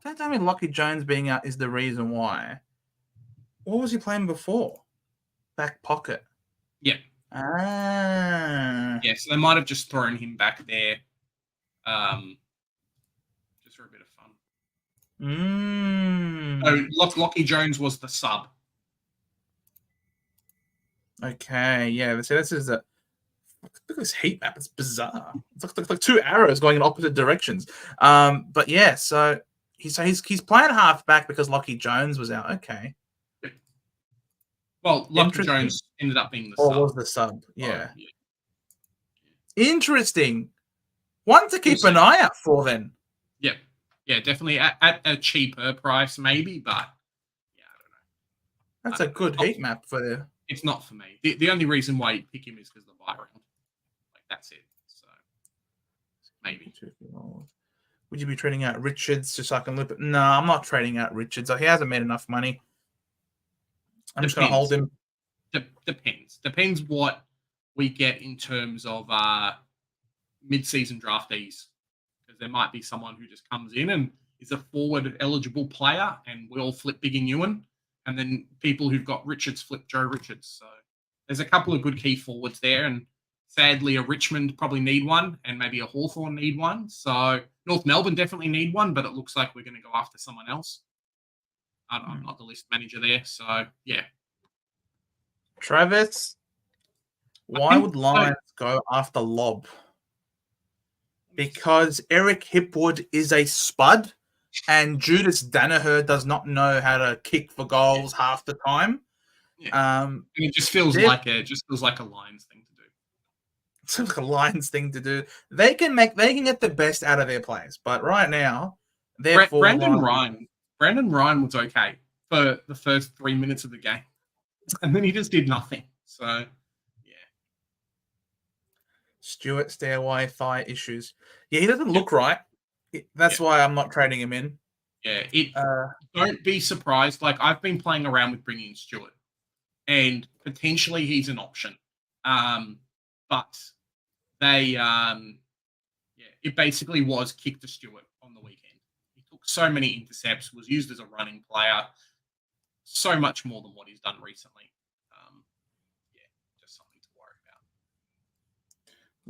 Don't tell me Lachie Jones being out is the reason why. What was he playing before? Back pocket. Yeah. Yeah, so they might have just thrown him back there, just for a bit of fun. So Lachie Jones was the sub. Okay, yeah. So this is look at this heat map. It's bizarre. It's like two arrows going in opposite directions. But yeah, so he's playing half back because Lachie Jones was out. Okay. Well, Lachie Jones ended up being the sub. Or was the sub? Yeah. Oh, yeah. Interesting. One to keep an eye out for then. Yeah. Yeah, definitely at a cheaper price, maybe, but yeah, I don't know. That's a good heat map for the. It's not for me. The only reason why you pick him is because of the buy round. Like, that's it. So maybe. Would you be trading out Richards just so I can loop it? No, I'm not trading out Richards. He hasn't made enough money. I'm just going to hold him. Depends what we get in terms of mid-season draftees. Because there might be someone who just comes in and is a forward-eligible player, and we all flip Big and Ewan. And then people who've got Richards flip Joe Richards. So there's a couple of good key forwards there. And sadly, a Richmond probably need one, and maybe a Hawthorn need one. So North Melbourne definitely need one, but it looks like we're going to go after someone else. I'm not the list manager there. So, yeah. Travis, why would Lions go after Lobb? Because Eric Hipwood is a spud. And Judas Danaher does not know how to kick for goals half the time. Yeah. It just feels like a Lions thing to do. It's like a Lions thing to do. They can get the best out of their players, but right now, Brandon Ryan was okay for the first 3 minutes of the game, and then he just did nothing. So, yeah. Stewart stairway thigh issues. Yeah, he doesn't look right. That's why I'm not trading him in. Yeah, don't be surprised. Like, I've been playing around with bringing in Stewart, and potentially he's an option. But they, it basically was kick to Stewart on the weekend. He took so many intercepts, was used as a running player, so much more than what he's done recently. Just something to worry about.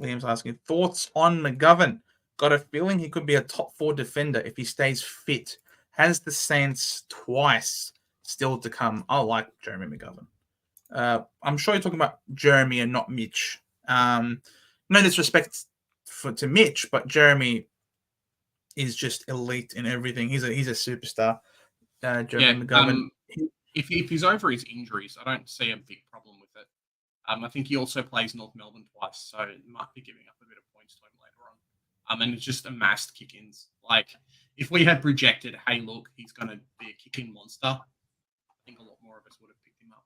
Liam's asking thoughts on McGovern. Got a feeling he could be a top 4 defender if he stays fit. Has the Saints twice still to come. I like Jeremy McGovern. I'm sure you're talking about Jeremy and not Mitch. No disrespect to Mitch, but Jeremy is just elite in everything. He's a superstar. Jeremy McGovern. If he's over his injuries, I don't see a big problem with it. I think he also plays North Melbourne twice, so it might be giving up a bit of points to him later on. And it's just amassed kick-ins. Like, if we had projected, hey, look, he's going to be a kick-in monster, I think a lot more of us would have picked him up.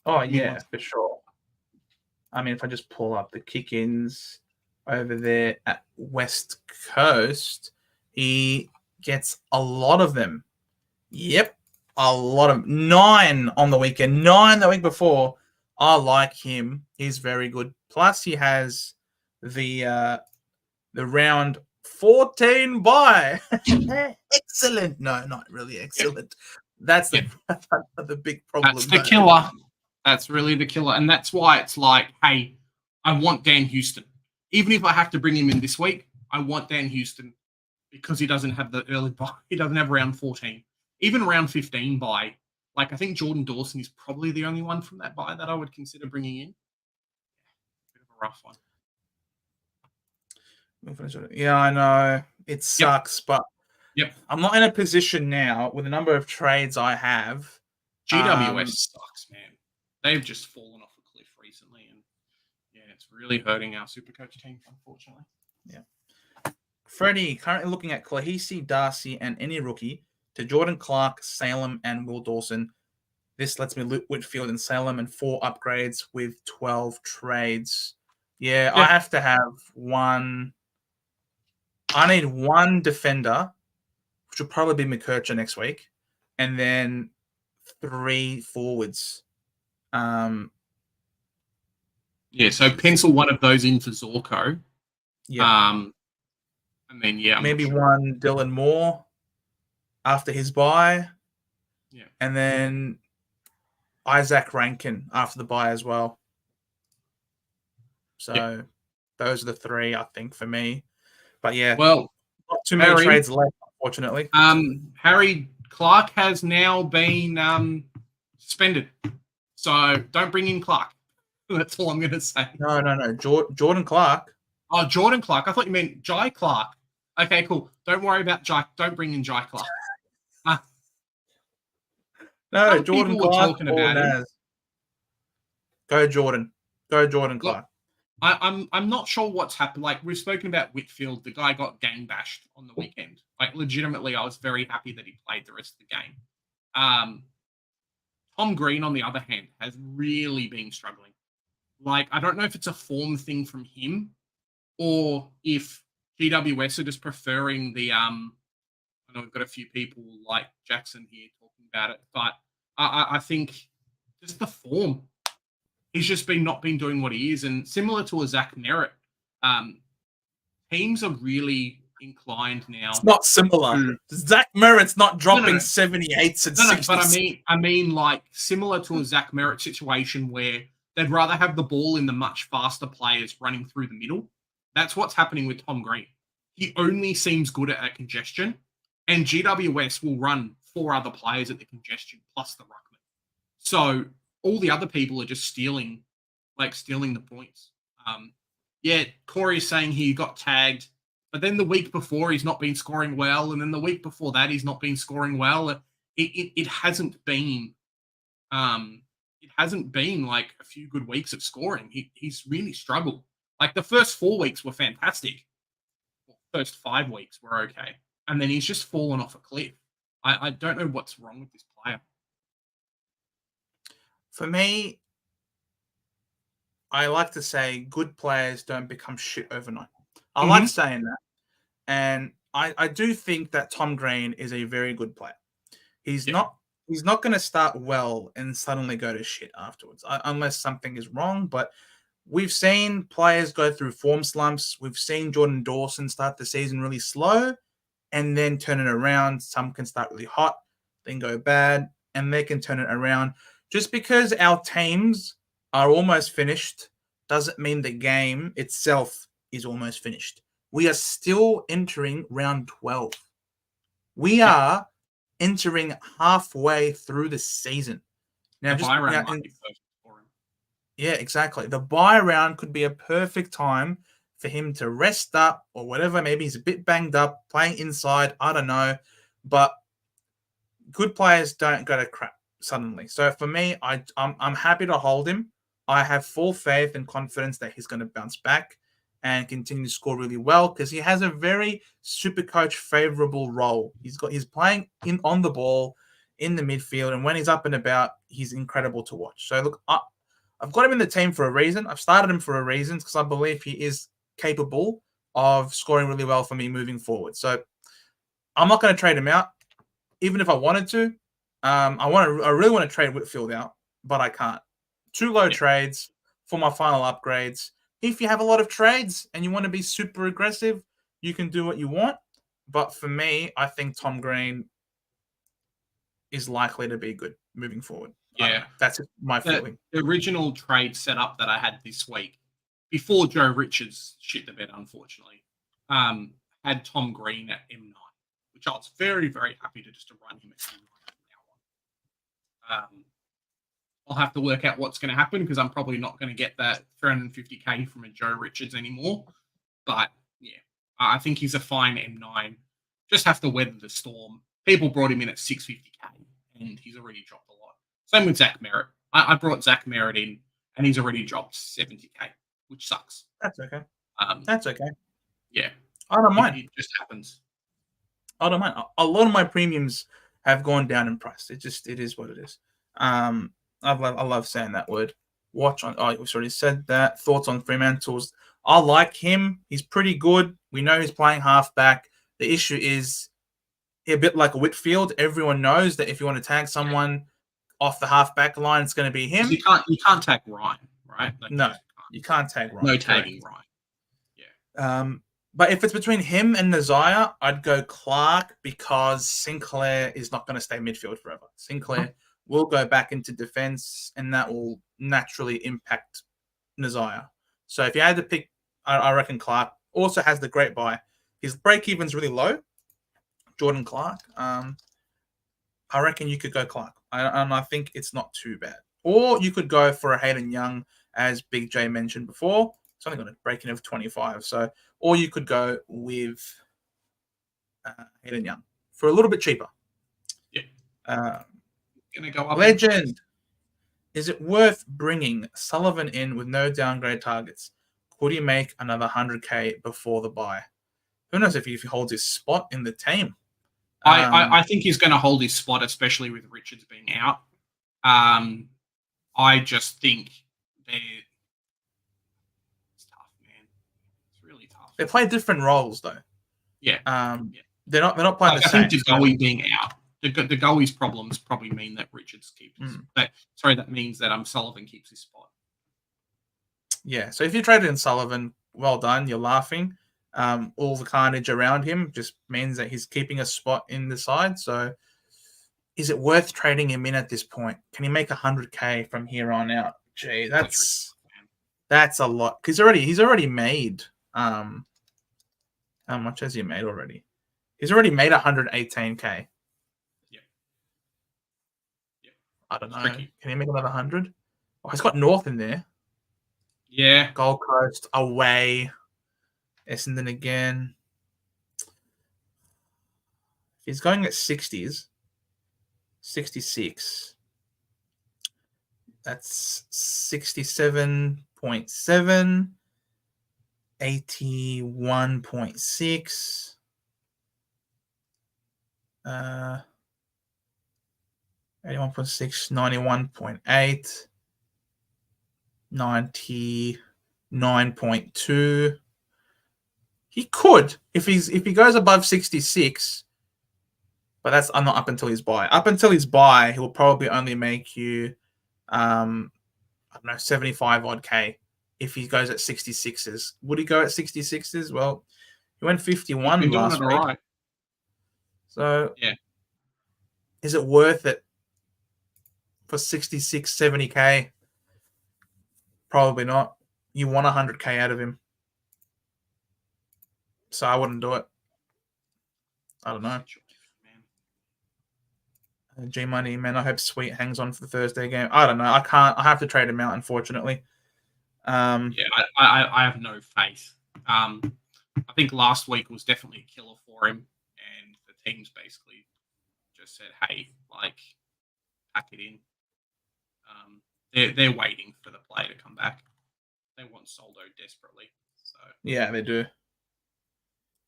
Oh, yeah, for sure. I mean, if I just pull up the kick-ins over there at West Coast, he gets a lot of them. Yep, a lot of 9 on the weekend, 9 the week before. I like him. He's very good. Plus, he has the round 14 bye. Excellent. No, not really excellent. That's the big problem. That's the killer. That's really the killer. And that's why it's like, hey, I want Dan Houston. Even if I have to bring him in this week, I want Dan Houston because he doesn't have the early bye. He doesn't have round 14. Even round 15 bye. Like, I think Jordan Dawson is probably the only one from that bye that I would consider bringing in. Bit of a rough one. Yeah, I know. It sucks, but I'm not in a position now with the number of trades I have. GWS sucks, man. They've just fallen off a cliff recently, and it's really hurting our SuperCoach team, unfortunately. Yeah. Freddie, currently looking at Klahisi, Darcy, and any rookie to Jordan Clark, Salem, and Will Dawson. This lets me loot Whitfield and Salem and 4 upgrades with 12 trades. Yeah, I have to have one. I need one defender which will probably be McKercher next week, and then 3 forwards. So pencil one of those in for Zorko. Yeah. And then, I'm maybe not sure. one Dylan Moore after his bye. Yeah. And then Isaac Rankin after the bye as well. So those are the 3, I think, for me. But yeah, well, not too many trades left, unfortunately. Harry Clark has now been suspended. So don't bring in Clark. That's all I'm going to say. No. Jordan Clark. Oh, Jordan Clark. I thought you meant Jai Clark. Okay, cool. Don't worry about Jai. Don't bring in Jai Clark. No, Jordan Clark. Talking about Naz. Go Jordan. Go Jordan Clark. Look, I'm not sure what's happened. Like, we've spoken about Whitfield. The guy got gang bashed on the weekend. Like, legitimately, I was very happy that he played the rest of the game. Tom Green, on the other hand, has really been struggling. Like, I don't know if it's a form thing from him or if GWS are just preferring the I know we've got a few people like Jackson here talking about it, but I think just the form. He's just not been doing what he is. And similar to a Zack Merrett, teams are really inclined now. It's not similar. Zack Merrett's not dropping 78s and 60s. But I mean, like, similar to a Zack Merrett situation where they'd rather have the ball in the much faster players running through the middle. That's what's happening with Tom Green. He only seems good at congestion, and GWS will run 4 other players at the congestion plus the ruckman. So all the other people are just stealing the points. Corey's saying he got tagged, but then the week before he's not been scoring well, and then the week before that he's not been scoring well. It hasn't been like a few good weeks of scoring. He's really struggled. Like, the first 4 weeks were fantastic. First 5 weeks were okay, and then he's just fallen off a cliff. I don't know what's wrong with this player. For me, I like to say good players don't become shit overnight. I like saying that. And I do think that Tom Green is a very good player. He's not going to start well and suddenly go to shit afterwards, unless something is wrong. But we've seen players go through form slumps. We've seen Jordan Dawson start the season really slow and then turn it around. Some can start really hot, then go bad, and they can turn it around. Just because our teams are almost finished doesn't mean the game itself is almost finished. We are still entering round 12. We are entering halfway through the season. Now, yeah, exactly. The bye round could be a perfect time for him to rest up or whatever. Maybe he's a bit banged up, playing inside. I don't know. But good players don't go to crap suddenly. So for me, I'm happy to hold him. I have full faith and confidence that he's going to bounce back and continue to score really well because he has a very SuperCoach favorable role. He's playing on the ball in the midfield, and when he's up and about, he's incredible to watch. So look, I've got him in the team for a reason. I've started him for a reason because I believe he is capable of scoring really well for me moving forward. So I'm not going to trade him out, even if I wanted to. I really want to trade Whitfield out, but I can't. 2 low trades for my final upgrades. If you have a lot of trades and you want to be super aggressive, you can do what you want. But for me, I think Tom Green is likely to be good moving forward. Yeah. That's my feeling. The original trade setup that I had this week, before Joe Richards shit the bed, unfortunately, had Tom Green at M9, which I was very, very happy to run him at M9 from now on. I'll have to work out what's going to happen because I'm probably not going to get that 350k from a Joe Richards anymore. But yeah, I think he's a fine M9. Just have to weather the storm. People brought him in at 650k and he's already dropped a lot. Same with Zack Merrett. I brought Zack Merrett in and he's already dropped 70k, which sucks. That's okay. That's okay. Yeah. I don't mind. It just happens. I don't mind. A lot of my premiums have gone down in price. It is what it is. I love saying that word. Watch on. Oh, we've already said that. Thoughts on Fremantle's? I like him. He's pretty good. We know he's playing halfback. The issue is a bit like Whitfield. Everyone knows that if you want to tag someone off the half-back line, it's going to be him. You can't tag Ryan, right? Like, no, you can't tag Ryan. No tagging Ryan. Yeah. But if it's between him and Nazaya, I'd go Clark because Sinclair is not going to stay midfield forever. Sinclair will go back into defense, and that will naturally impact Nazaya. So if you had to pick, I reckon Clark also has the great buy. His break-even's really low. Jordan Clark. I reckon you could go Clark. And I think it's not too bad. Or you could go for a Hayden Young, as Big J mentioned before. It's only got a break-in of 25. So, or you could go with Hayden Young for a little bit cheaper. Yeah. Gonna go up. Legend. Is it worth bringing Sullivan in with no downgrade targets? Could he make another 100K before the buy? Who knows if he holds his spot in the team? I think he's going to hold his spot, especially with Richards being out. I just think it's tough, man. It's really tough. They play different roles, though. Yeah. They're not playing the same. I think Degoe being out, Degoe's problems probably mean that Richards keeps. That means that Sullivan keeps his spot. Yeah. So if you traded in Sullivan, well done. You're laughing. All the carnage around him just means that he's keeping a spot in the side. So is it worth trading him in at this point? Can he make 100K from here on out? Gee, that's a lot. He's already made how much has he made already? He's already made 118K. Yeah. I don't know. Tricky. Can he make another 100? Oh, he's got North in there. Yeah. Gold Coast away. Essendon again. If he's going at 60s, 66. That's 67.7, 81.6. 81.6, 91.8, 99.2. He could if he goes above 66, but that's not up until his buy. Up until his buy, he'll probably only make you, I don't know, 75 odd K. If he goes at 66s, would he go at 66s? Well, he went 51 last week. Right. So yeah, is it worth it for 66, 70K? Probably not. You want 100K out of him. So I wouldn't do it. I don't know. G Money, man. I hope Sweet hangs on for the Thursday game. I don't know. I can't. I have to trade him out, unfortunately. I have no faith. I think last week was definitely a killer for him, and the team's basically just said, "Hey, like, pack it in." They're waiting for the play to come back. They want Soldo desperately. So yeah, they do.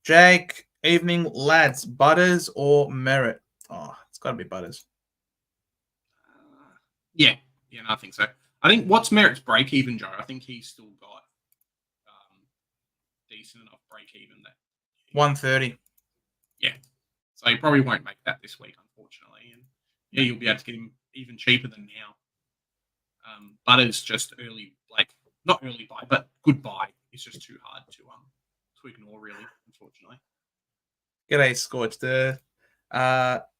Jake, evening lads, Butters or Merrett? Oh, it's got to be Butters. No, I think so. I think what's Merritt's break even, Joe? I think he's still got decent enough break even that 130. Yeah, so he probably won't make that this week, unfortunately. And yeah, you'll be able to get him even cheaper than now. Butters just early, like not early buy, but good buy. It's just too hard to ignore, really, unfortunately. G'day, Scorched.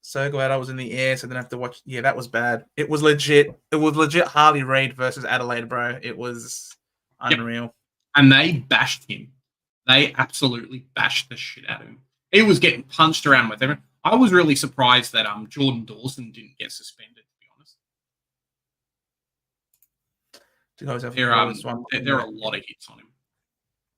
So glad I was in the air, so I didn't have to watch. Yeah, that was bad. It was legit. It was legit Harley Reid versus Adelaide, bro. It was unreal. Yep. And they bashed him. They absolutely bashed the shit out of him. He was getting punched around with everyone. I was really surprised that Jordan Dawson didn't get suspended, to be honest. There are a lot of hits on him.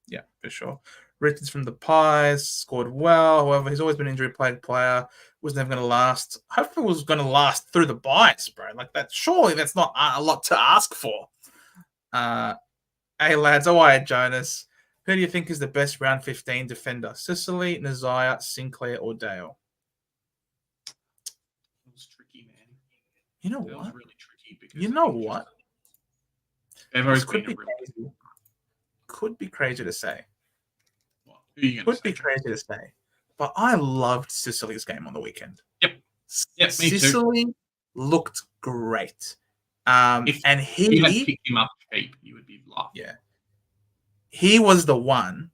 Yeah, for sure. Richards from the Pies scored well. However, he's always been an injury-plagued player. Was never going to last. Hopefully, it was going to last through the bias, bro. Like that. Surely that's not a lot to ask for. Hey lads, Jonas. Who do you think is the best round 15 defender? Sicily, Nazaya, Sinclair, or Dale? It was tricky, man. You know what? It was really tricky because you know what? This could be crazy to say. What? Who are you could be crazy to say. but I loved Sicily's game on the weekend. Yep, me too. Sicily looked great. If And you had picked him up cheap, you would be laughing. Yeah. He was the one.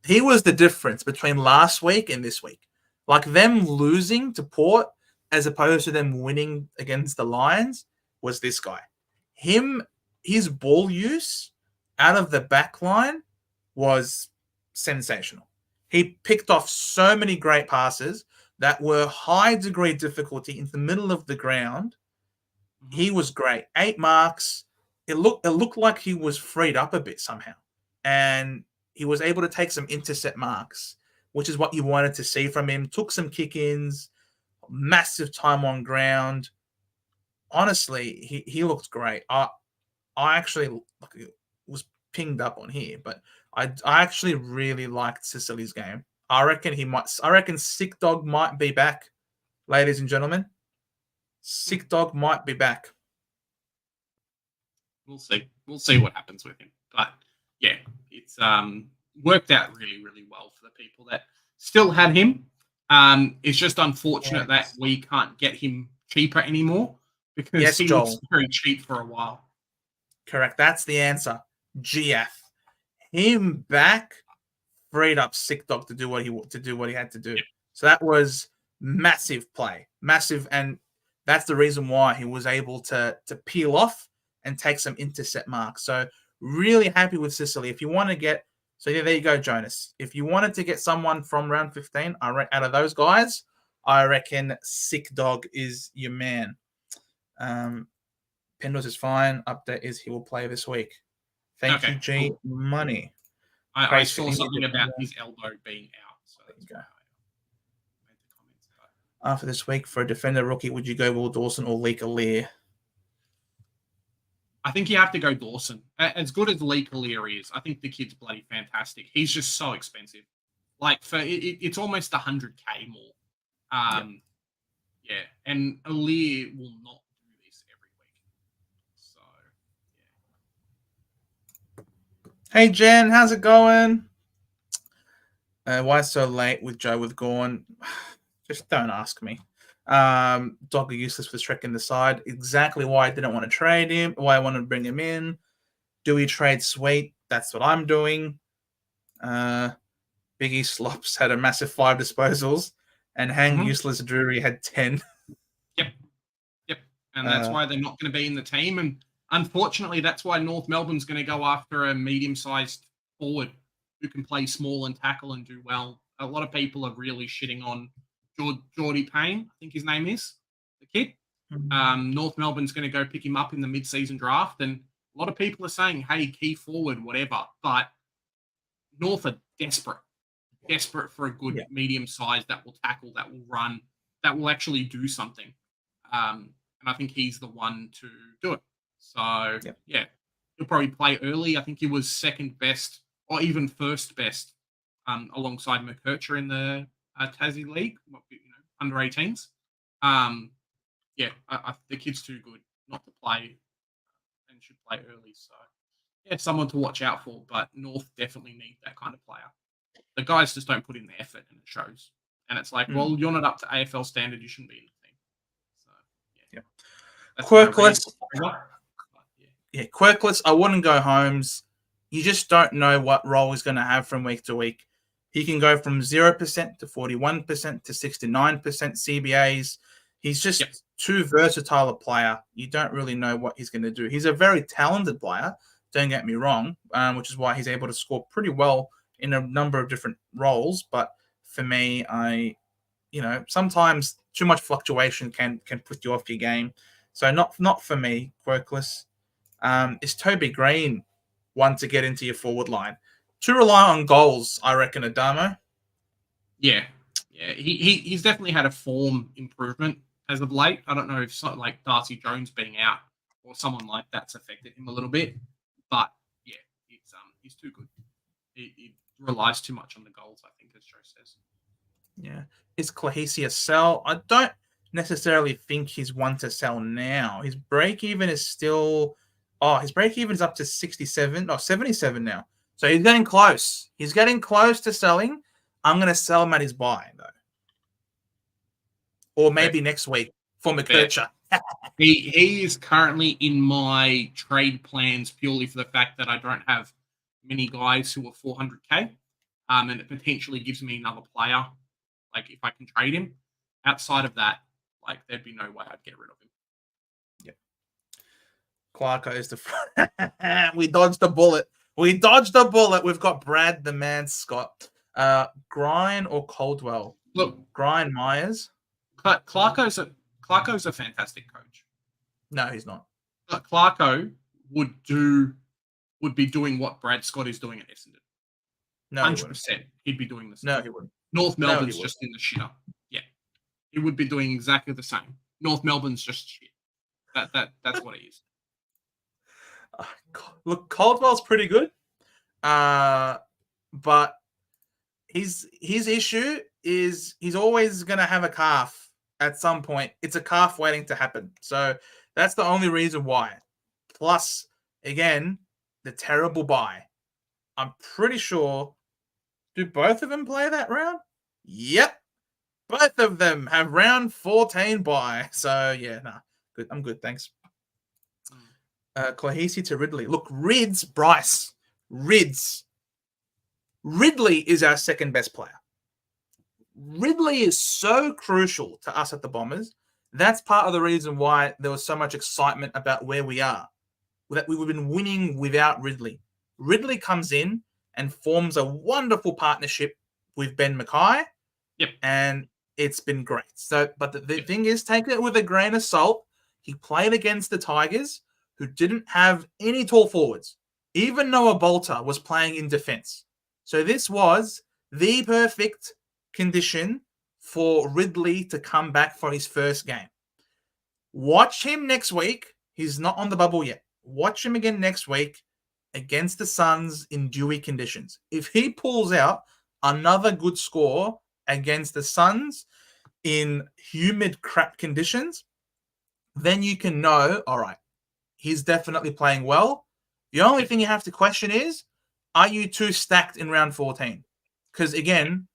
He was the difference between last week and this week. Like them losing to Port as opposed to them winning against the Lions was this guy. His ball use out of the back line was sensational. He picked off so many great passes that were high degree difficulty in the middle of the ground. He was great. 8 marks. It looked like he was freed up a bit somehow. And he was able to take some intercept marks, which is what you wanted to see from him. Took some kick-ins, massive time on ground. Honestly, he looked great. I actually was pinged up on here, but I actually really liked Sicily's game. I reckon Sick Dog might be back, ladies and gentlemen. Sick Dog might be back. We'll see. We'll see what happens with him. But yeah, it's worked out really, really well for the people that still had him. It's just unfortunate that we can't get him cheaper anymore because he was very cheap for a while. Correct. That's the answer. GF. Him back freed up Sick Dog to do what he had to do. Yep. So that was massive play. Massive, and that's the reason why he was able to peel off and take some intercept marks. So really happy with Sicily. If you want to get, so yeah, there you go, Jonas. If you wanted to get someone from round 15, out of those guys, I reckon Sick Dog is your man. Pendles is fine. Update is he will play this week. Thank you, G Money. I saw something about his elbow being out. So there you go. After this week, for a defender rookie, would you go Will Dawson or Leek Alear? I think you have to go Dawson. As good as Leek Alear is, I think the kid's bloody fantastic. He's just so expensive. Like it's almost 100K more. Yeah, and Alear will not do this every week. So yeah. Hey Jen, how's it going? Why so late with Joe with Gorn? Just don't ask me. Dog are useless for Shrek in the side. Exactly why I didn't want to trade him, why I wanted to bring him in. Do we trade Sweet? That's what I'm doing. Biggie Slops had a massive 5 disposals, and Hang Useless Drury had 10. Yep. And that's why they're not going to be in the team. And unfortunately, that's why North Melbourne's going to go after a medium-sized forward who can play small and tackle and do well. A lot of people are really shitting on Geordie Payne, I think his name is, the kid. North Melbourne's going to go pick him up in the mid-season draft, and a lot of people are saying, hey, key forward, whatever. But North are desperate for a good medium size that will tackle, that will run, that will actually do something. And I think he's the one to do it. So, yeah, he'll probably play early. I think he was second best or even first best alongside McKercher in the Tassie League, under 18s. The kid's too good not to play and should play early. So, yeah, someone to watch out for. But North definitely need that kind of player. The guys just don't put in the effort, and it shows. And it's like, well, you're not up to AFL standard. You shouldn't be in the team. So, Quirkless. Quirkless. I wouldn't go Holmes. You just don't know what role he's going to have from week to week. He can go from 0% to 41% to 69% CBAs. He's just too versatile a player. You don't really know what he's going to do. He's a very talented player, don't get me wrong, which is why he's able to score pretty well in a number of different roles. But for me, sometimes too much fluctuation can put you off your game. So not for me, Quirkless. Is Toby Green one to get into your forward line? To rely on goals, I reckon, Adamo. Yeah. He's definitely had a form improvement as of late. I don't know if something like Darcy Jones being out or someone like that's affected him a little bit, but yeah, he's too good. He relies too much on the goals, I think, as Joe says. Yeah, is Clahesia sell? I don't necessarily think he's one to sell now. His break even is still. His break even is up to 77 now. So he's getting close. He's getting close to selling. I'm going to sell him at his buy, though. Or maybe next week for McGovern. He is currently in my trade plans purely for the fact that I don't have many guys who are 400k, and it potentially gives me another player, like if I can trade him. Outside of that, like there'd be no way I'd get rid of him. Yep. Clarko is the front. We dodged a bullet. We've got Brad the Man Scott. Grind or Caldwell? Look, Grind Myers. Clarko's a fantastic coach. No, he's not. But Clarko would be doing what Brad Scott is doing at Essendon. No, 100%. He'd be doing the same. No, he wouldn't. North Melbourne's just in the shitter. Yeah. He would be doing exactly the same. North Melbourne's just shit. That's what he is. Look, Caldwell's pretty good. But his issue is he's always gonna have a calf at some point. It's a calf waiting to happen. So that's the only reason why. Plus, again, the terrible bye. I'm pretty sure. Do both of them play that round? Yep. Both of them have round 14 bye. So, yeah, good. I'm good. Thanks. Klahisi to Ridley. Look, Bryce. Ridley is our second best player. Ridley is so crucial to us at the Bombers. That's part of the reason why there was so much excitement about where we are. That we've been winning without Ridley. Ridley comes in and forms a wonderful partnership with Ben Mackay. Yep. And it's been great. So, but the thing is, take it with a grain of salt. He played against the Tigers, who didn't have any tall forwards. Even Noah Bolter was playing in defense. So this was the perfect condition for Ridley to come back for his first game. Watch him next week. He's not on the bubble yet. Watch him again next week against the Suns in dewy conditions. If he pulls out another good score against the Suns in humid crap conditions, then you can know, all right, he's definitely playing well. The only thing you have to question is, are you too stacked in round 14? Because again,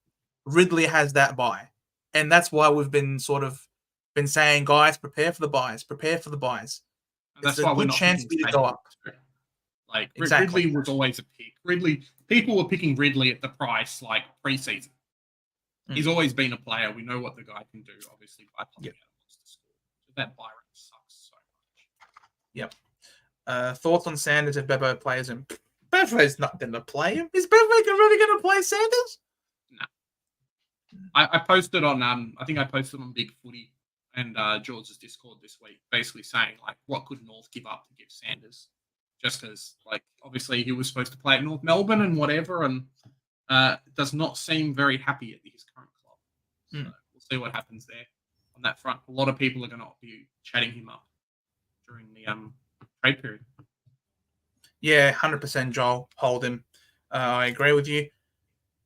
Ridley has that bye. And that's why we've been saying, guys, prepare for the buys. That's it's why a we're good not chance for you to go up. Like Exactly. Ridley was always a pick. People were picking Ridley at the price like pre-season. He's always been a player. We know what the guy can do, obviously, by popping out wants to score. So that buy rate sucks so much. Yep. Thoughts on Sanders if Bebo plays him? Bevo's not going to play him. Is Bevo really going to play Sanders? No. I posted on I think I posted on Big Footy and George's Discord this week, basically saying like, what could North give up to give Sanders? Just because, like, obviously he was supposed to play at North Melbourne and whatever, and does not seem very happy at his current club. So we'll see what happens there on that front. A lot of people are going to be chatting him up during the trade period. Yeah, 100% Joel. Hold him. I agree with you.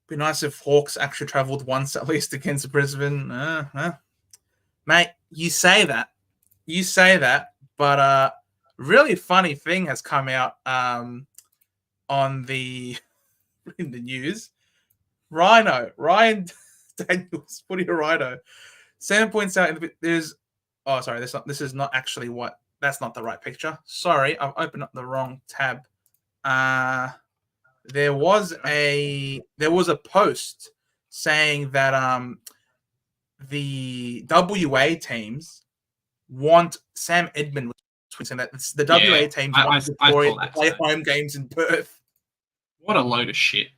Be nice if Hawks actually travelled once at least against Brisbane. Mate, you say that, but really funny thing has come out on in the news. Ryan Daniels, Footy Rhino. Sam points out this is not actually what. That's not the right picture. Sorry, I've opened up the wrong tab. There was a post saying that the WA teams want Sam Edmund, saying that the WA teams want Victoria to play home games in Perth. What a load of shit.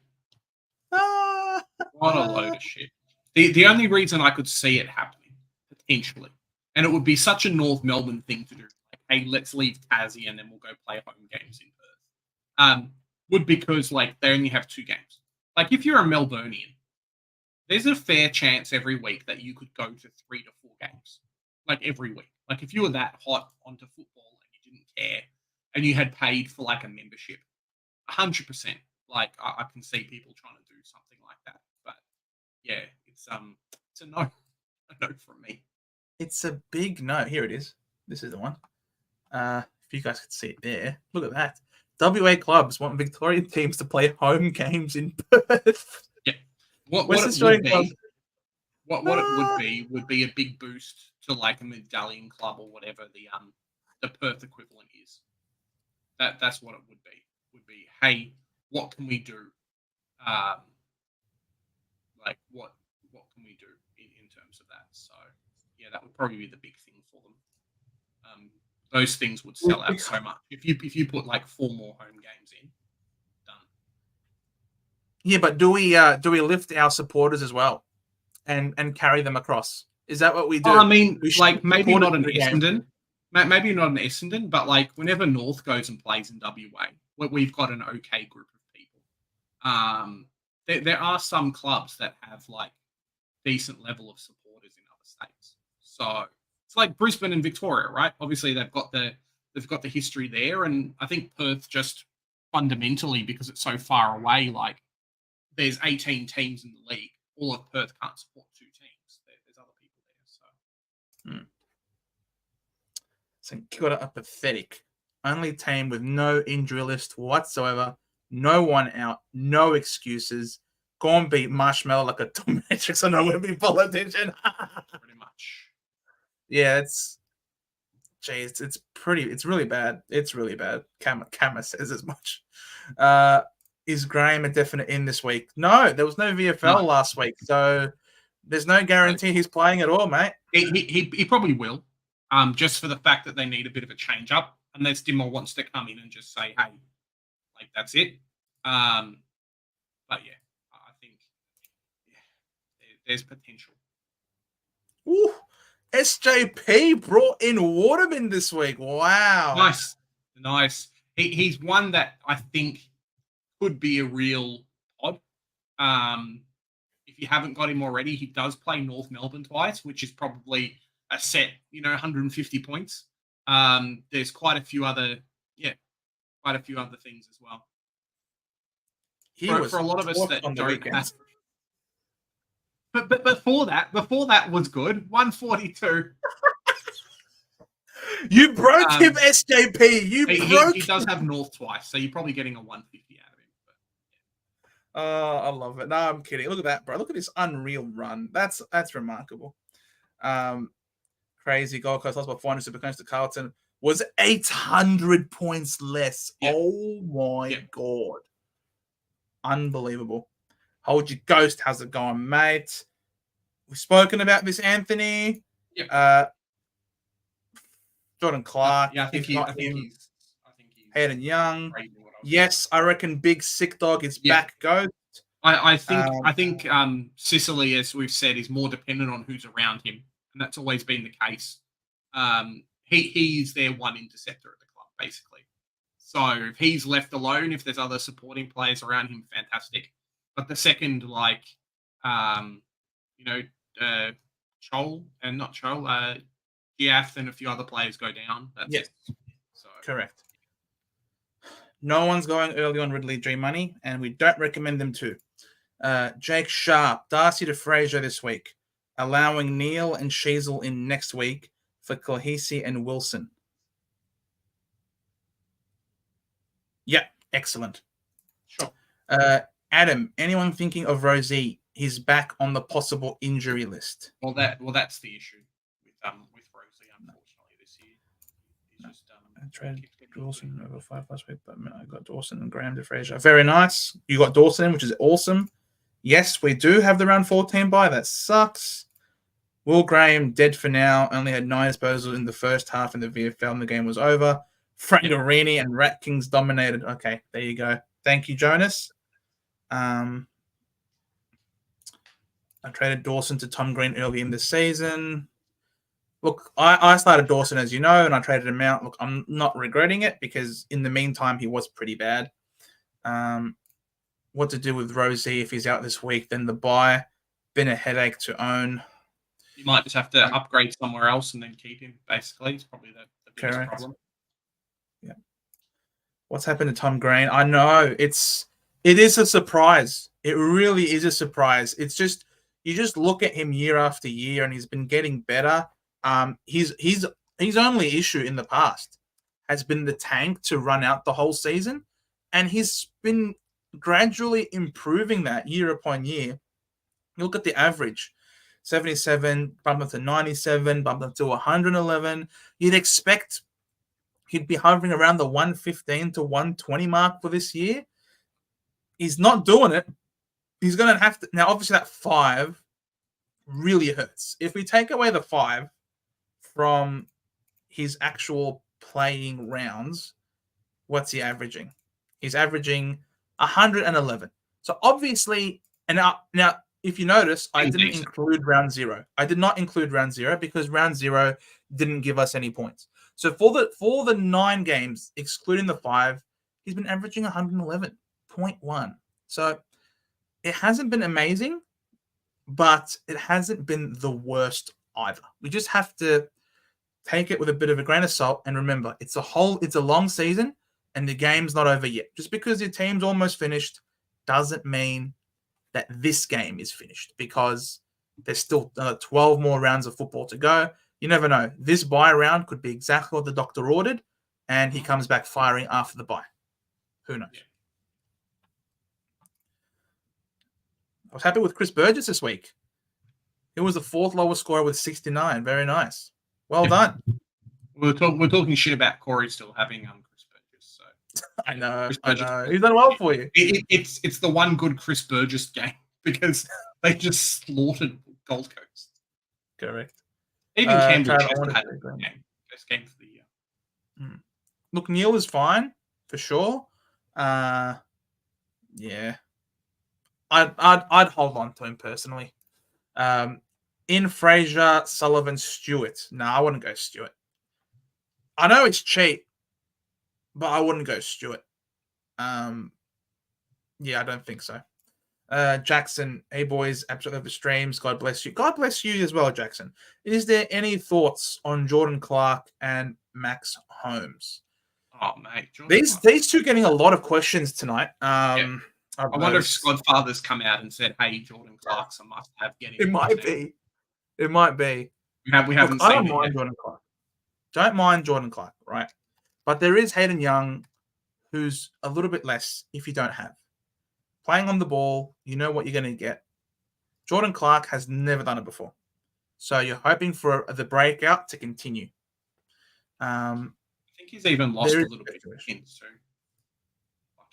What a load of shit. The only reason I could see it happening, potentially, and it would be such a North Melbourne thing to do, like, hey, let's leave Tassie and then we'll go play home games in Perth, would because, like, they only have 2 games. Like, if you're a Melburnian, there's a fair chance every week that you could go to 3 to 4 games. Like, every week. Like, if you were that hot onto football and you didn't care and you had paid for, like, a membership, 100%. Like, I can see people trying to do something like that. But, yeah, it's a no. A no from me. It's a big no. Here it is. This is the one. If you guys could see it there. Look at that. WA clubs want Victorian teams to play home games in Perth. Yeah. What Western it Australian would clubs. be, what it would be a big boost to like a medallion club or whatever the Perth equivalent is. That's what it would be. Would be, hey, what can we do? Like what can we do in terms of that? So yeah, that would probably be the big thing for them. Those things would sell out so much if you put like 4 more home games in. Done. Yeah, but do we lift our supporters as well, and carry them across? Is that what we do? Oh, I mean, We like maybe support not an every game. Essendon, maybe not an Essendon, but like whenever North goes and plays in WA, we've got an okay group of people. There are some clubs that have like decent level of supporters in other states. So it's like Brisbane and Victoria, right? Obviously they've got the history there, and I think Perth just fundamentally, because it's so far away, like there's 18 teams in the league. All of Perth can't support 2 teams. There's other people there. So St Kilda are pathetic. Only team with no injury list whatsoever. No one out. No excuses. Go and beat Marshmallow like a dominatrix. I know we're being politician. pretty much. Yeah, it's really bad. It's really bad. Kama says as much. Is Graham a definite in this week? No, there was no VFL last week, so there's no guarantee he's playing at all, mate. He probably will, just for the fact that they need a bit of a change up, unless Dimmer wants to come in and just say, hey, like that's it. But yeah, I think there's potential. Ooh, SJP brought in Waterman this week. Wow. Nice. He's one that I think could be a real pod. If you haven't got him already, he does play North Melbourne twice, which is probably a set, 150 points. There's quite a few other things as well. For a lot of us that don't have. But before that was good. 142. You broke him, SJP. He does have North twice, so you're probably getting a 150 out of him. But, yeah. Oh, I love it. No, I'm kidding. Look at that, bro. Look at this unreal run. That's remarkable. Crazy. Gold Coast lost by 400 SuperCoach to Carlton. Was 800 points less. Yep. Oh my God. Unbelievable. Hold your ghost. How's it going, mate? We've spoken about this, Anthony. Yep. Jordan Clark. I think he's Hayden Young. Yes, I reckon Big Sick Dog is back. Ghost. I think Sicily, as we've said, is more dependent on who's around him, and that's always been the case. He's their one interceptor at the club, basically. So if he's left alone, if there's other supporting players around him, fantastic. But the second, Giath and a few other players go down. That's it. So. Correct. No one's going early on Ridley Dream Money, and we don't recommend them to. Jake Sharp, Darcy to Fraser this week, allowing Neil and Sheasel in next week for Kohesi and Wilson. Yeah, excellent. Sure. Adam, anyone thinking of Rosie? He's back on the possible injury list. Well, that's the issue with Rosie, unfortunately, this year. He's just I traded Dawson over 5 last week, but I got Dawson and Graham to Fraser. Very nice. You got Dawson in, which is awesome. Yes, we do have the round 14 bye. That sucks. Will Graham dead for now. Only had 9 disposals in the first half in the VFL, and the game was over. Frangarini and Rat Kings dominated. Okay, there you go. Thank you, Jonas. I traded Dawson to Tom Green early in the season. Look, I started Dawson, as you know, and I traded him out. Look, I'm not regretting it because in the meantime, he was pretty bad. What to do with Rosie if he's out this week? Then the bye. Been a headache to own. You might just have to upgrade somewhere else and then keep him, basically. It's probably the biggest problem. Yeah. What's happened to Tom Green? I know. It is a surprise. It really is a surprise. It's just, you just look at him year after year and he's been getting better. His only issue in the past has been the tank to run out the whole season. And he's been gradually improving that year upon year. You look at the average, 77, bumped up to 97, bumped up to 111. You'd expect he'd be hovering around the 115 to 120 mark for this year. He's not doing it. He's going to have to. Now, obviously, that 5 really hurts. If we take away the 5 from his actual playing rounds, what's he averaging? He's averaging 111. So obviously, and now if you notice, I didn't include round 0. I did not include round 0 because round 0 didn't give us any points. So for the 9 games, excluding the 5, he's been averaging 111.1. So it hasn't been amazing, but it hasn't been the worst either. We just have to take it with a bit of a grain of salt and remember it's a long season and the game's not over yet. Just because your team's almost finished doesn't mean that this game is finished, because there's still 12 more rounds of football to go. You never know. This bye round could be exactly what the doctor ordered and he comes back firing after the bye. Who knows? Yeah. I was happy with Chris Burgess this week. He was the 4th lowest scorer with 69. Very nice. Well done. We're talking shit about Corey still having Chris Burgess. So I know. He's done well for you. It's the one good Chris Burgess game because they just slaughtered Gold Coast. Correct. Even Campbell had a good game. Best game for the year. Look, Neil is fine for sure. Yeah. I'd hold on to him personally. In Fraser, Sullivan, Stewart. No, I wouldn't go Stewart. I know it's cheap, but I wouldn't go Stewart. Yeah, I don't think so. Jackson, hey boys, absolutely love the streams. God bless you. God bless you as well, Jackson. Is there any thoughts on Jordan Clark and Max Holmes? Oh, mate. These two getting a lot of questions tonight. I wonder if Godfather's come out and said, hey, Jordan Clark's a must-have. It might be. It might be. We haven't seen I don't mind Jordan Clark. Don't mind Jordan Clark, right? But there is Hayden Young, who's a little bit less if you don't have. Playing on the ball, you know what you're going to get. Jordan Clark has never done it before. So you're hoping for the breakout to continue. I think he's even lost a little bit of kick-ins too. Like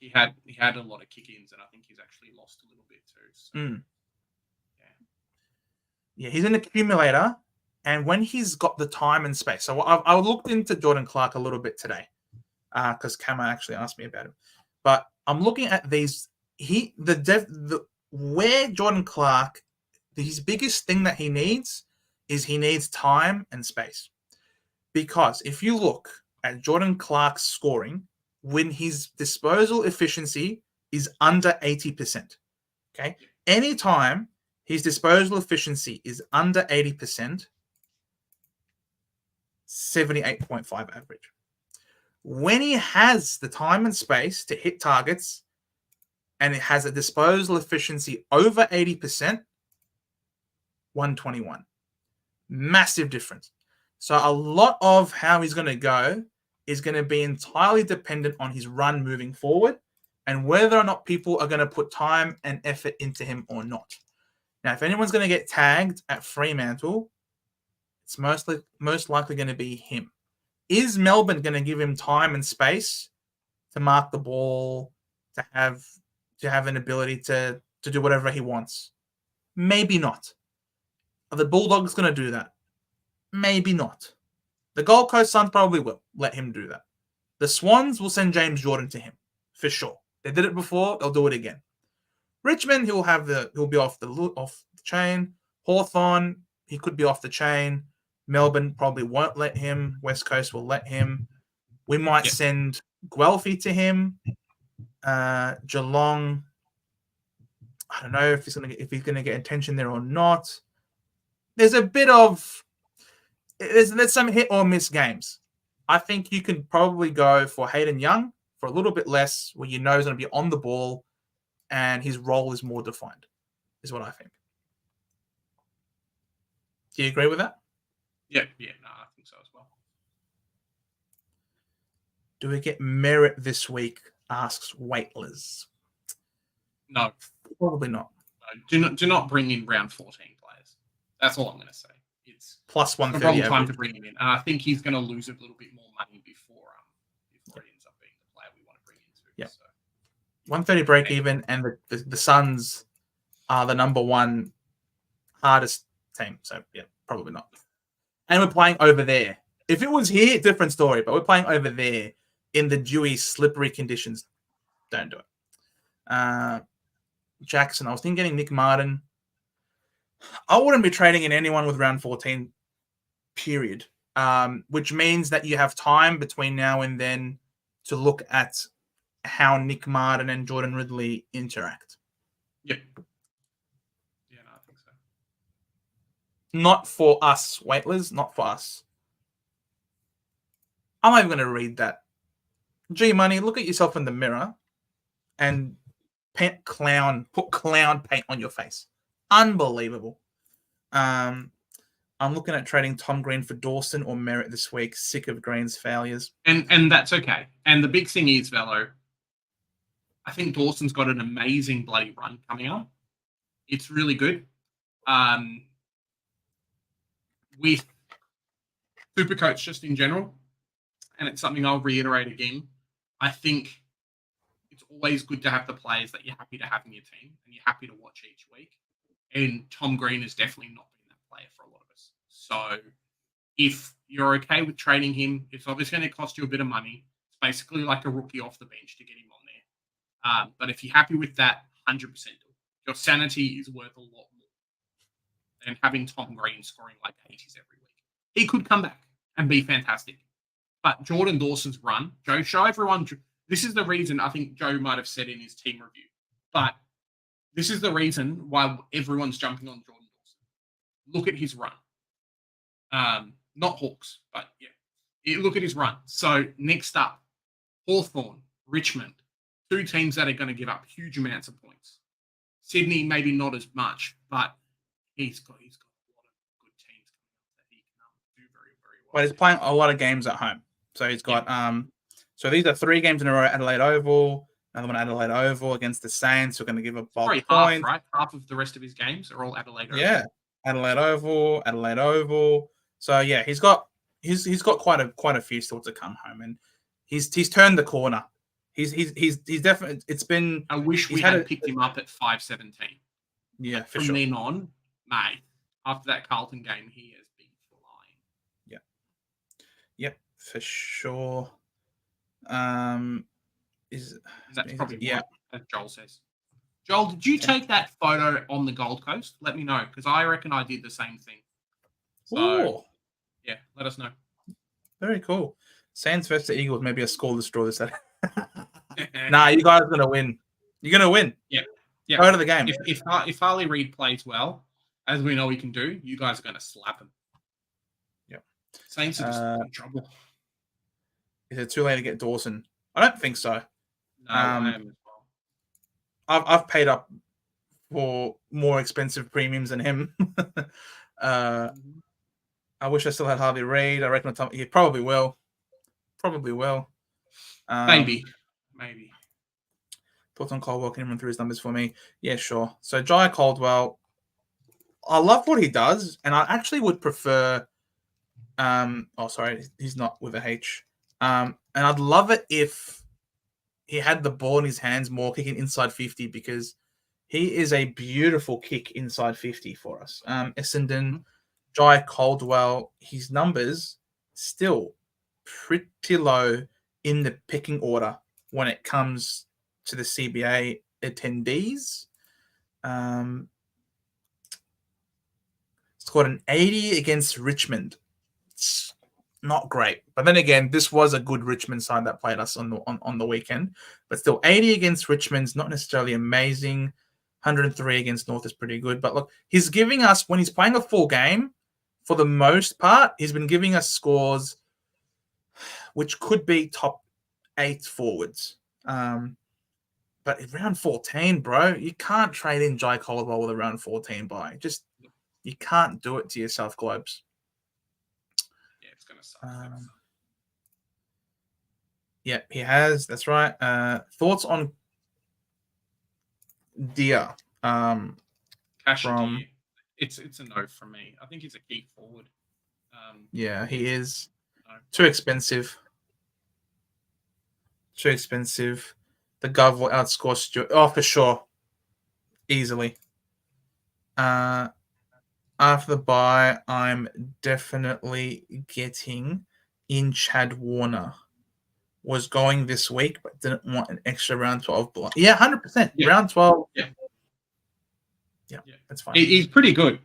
he had a lot of kick-ins, and I think he's actually lost a little bit too. So, yeah, he's an accumulator, and when he's got the time and space. So I looked into Jordan Clark a little bit today because Kama actually asked me about him. But I'm looking at these. Where Jordan Clark, his biggest thing that he needs is he needs time and space. Because if you look at Jordan Clark's scoring, when his disposal efficiency is under 80%, okay? Anytime his disposal efficiency is under 80%, 78.5 average. When he has the time and space to hit targets and it has a disposal efficiency over 80%, 121. Massive difference. So a lot of how he's going to go is going to be entirely dependent on his run moving forward and whether or not people are going to put time and effort into him or not. Now, if anyone's going to get tagged at Fremantle, it's most likely going to be him. Is Melbourne going to give him time and space to mark the ball, to have an ability to do whatever he wants? Maybe not. Are the Bulldogs going to do that? Maybe not. The Gold Coast Suns probably will let him do that. The Swans will send James Jordan to him for sure. They did it before; they'll do it again. Richmond, he'll be off the chain. Hawthorn, he could be off the chain. Melbourne probably won't let him. West Coast will let him. We might send Guelphy to him. Geelong, I don't know if he's gonna get attention there or not. There's a bit of there's some hit or miss games. I think you can probably go for Hayden Young for a little bit less, where you know he's going to be on the ball and his role is more defined, is what I think. Do you agree with that? Yeah, no, I think so as well. Do we get Merrett this week? Asks Waitlers. No. Probably not. No, Do not bring in round 14 players. That's all I'm going to say. It's Plus the 130 wrong time average. to bring him in. And I think he's going to lose a little bit more money before he ends up being the player we want to bring into. Yeah. So. 130 break even, and the Suns are the number one hardest team. So yeah, probably not. And we're playing over there. If it was here, different story. But we're playing over there in the dewy, slippery conditions. Don't do it. Jackson, I was thinking getting Nick Martin. I wouldn't be trading in anyone with round 14, period. Which means that you have time between now and then to look at how Nick Martin and Jordan Ridley interact. Yep. Yeah, no, I think so. Not for us, Waitlers, not for us. I'm not even going to read that. G Money, look at yourself in the mirror and put clown paint on your face. Unbelievable. I'm looking at trading Tom Green for Dawson or Merrett this week. Sick of Green's failures. And that's okay. And the big thing is, Velo, I think Dawson's got an amazing bloody run coming up. It's really good. With SuperCoach just in general, and it's something I'll reiterate again, I think it's always good to have the players that you're happy to have in your team and you're happy to watch each week. And Tom Green has definitely not been that player for a lot of us. So if you're okay with trading him, it's obviously going to cost you a bit of money. It's basically like a rookie off the bench to get him on there. But if you're happy with that, 100% do it. Your sanity is worth a lot more than having Tom Green scoring like 80s every week. He could come back and be fantastic. But Jordan Dawson's run, Joe, show everyone. This is the reason I think Joe might have said in his team review. But this is the reason why everyone's jumping on Jordan Dawson. Look at his run. Not Hawks, but yeah. Look at his run. So next up, Hawthorn, Richmond, two teams that are going to give up huge amounts of points. Sydney, maybe not as much, but he's got a lot of good teams coming up that he can do very, very well. But he's playing a lot of games at home. So he's got so these are 3 games in a row, Adelaide Oval, another one Adelaide Oval against the Saints. We're going to give a bulk point. Half, right? Half of the rest of his games are all Adelaide Oval. Yeah. Adelaide Oval. So yeah, he's got quite a few still to come home, and he's turned the corner. He's definitely. It's been. I wish we had picked him up at 5.17. Yeah, for sure. Then on, mate, after that Carlton game, he has been flying. Yeah. Yep, for sure. That's probably what, as Joel says. Joel, did you take that photo on the Gold Coast? Let me know, because I reckon I did the same thing. So, yeah, let us know. Very cool. Saints versus the Eagles, maybe a scoreless draw this Saturday. Nah, you guys are going to win. You're going to win. Yeah. Yeah. Go to the game. If Harley Reid plays well, as we know he can do, you guys are going to slap him. Yeah. Saints are just in trouble. Is it too late to get Dawson? I don't think so. No, I am as well. I've paid up for more expensive premiums than him. I wish I still had Harley Reid. I reckon he probably will. Maybe. Thoughts on Caldwell? Can you run through his numbers for me? Yeah, sure. So Jai Caldwell, I love what he does, and I actually would prefer. Sorry, he's not with a H. And I'd love it if he had the ball in his hands more, kicking inside 50, because he is a beautiful kick inside 50 for us. Essendon, Jai Caldwell, his numbers still pretty low in the pecking order when it comes to the CBA attendees. Scored an 80 against Richmond. It's not great. But then again, this was a good Richmond side that played us on the weekend. But still, 80 against Richmond's not necessarily amazing. 103 against North is pretty good. But look, he's giving us, when he's playing a full game, for the most part, he's been giving us scores which could be top 8 forwards. But in round 14, bro, you can't trade in Jai Caldwell with a round 14 buy. Just, you can't do it to yourself, Globes. Yeah, it's going to suck. Yeah, he has. That's right. Thoughts on Dia? Cashier, it's a no from me. I think he's a key forward. Yeah, he is. No. Too expensive. Too expensive. The Gov will outscore Stewart. Oh, for sure. Easily. After the bye, I'm definitely getting in Chad Warner. Was going this week, but didn't want an extra round 12 block. Yeah, 100%. Yeah. Round 12. Yeah, that's fine. He's pretty good.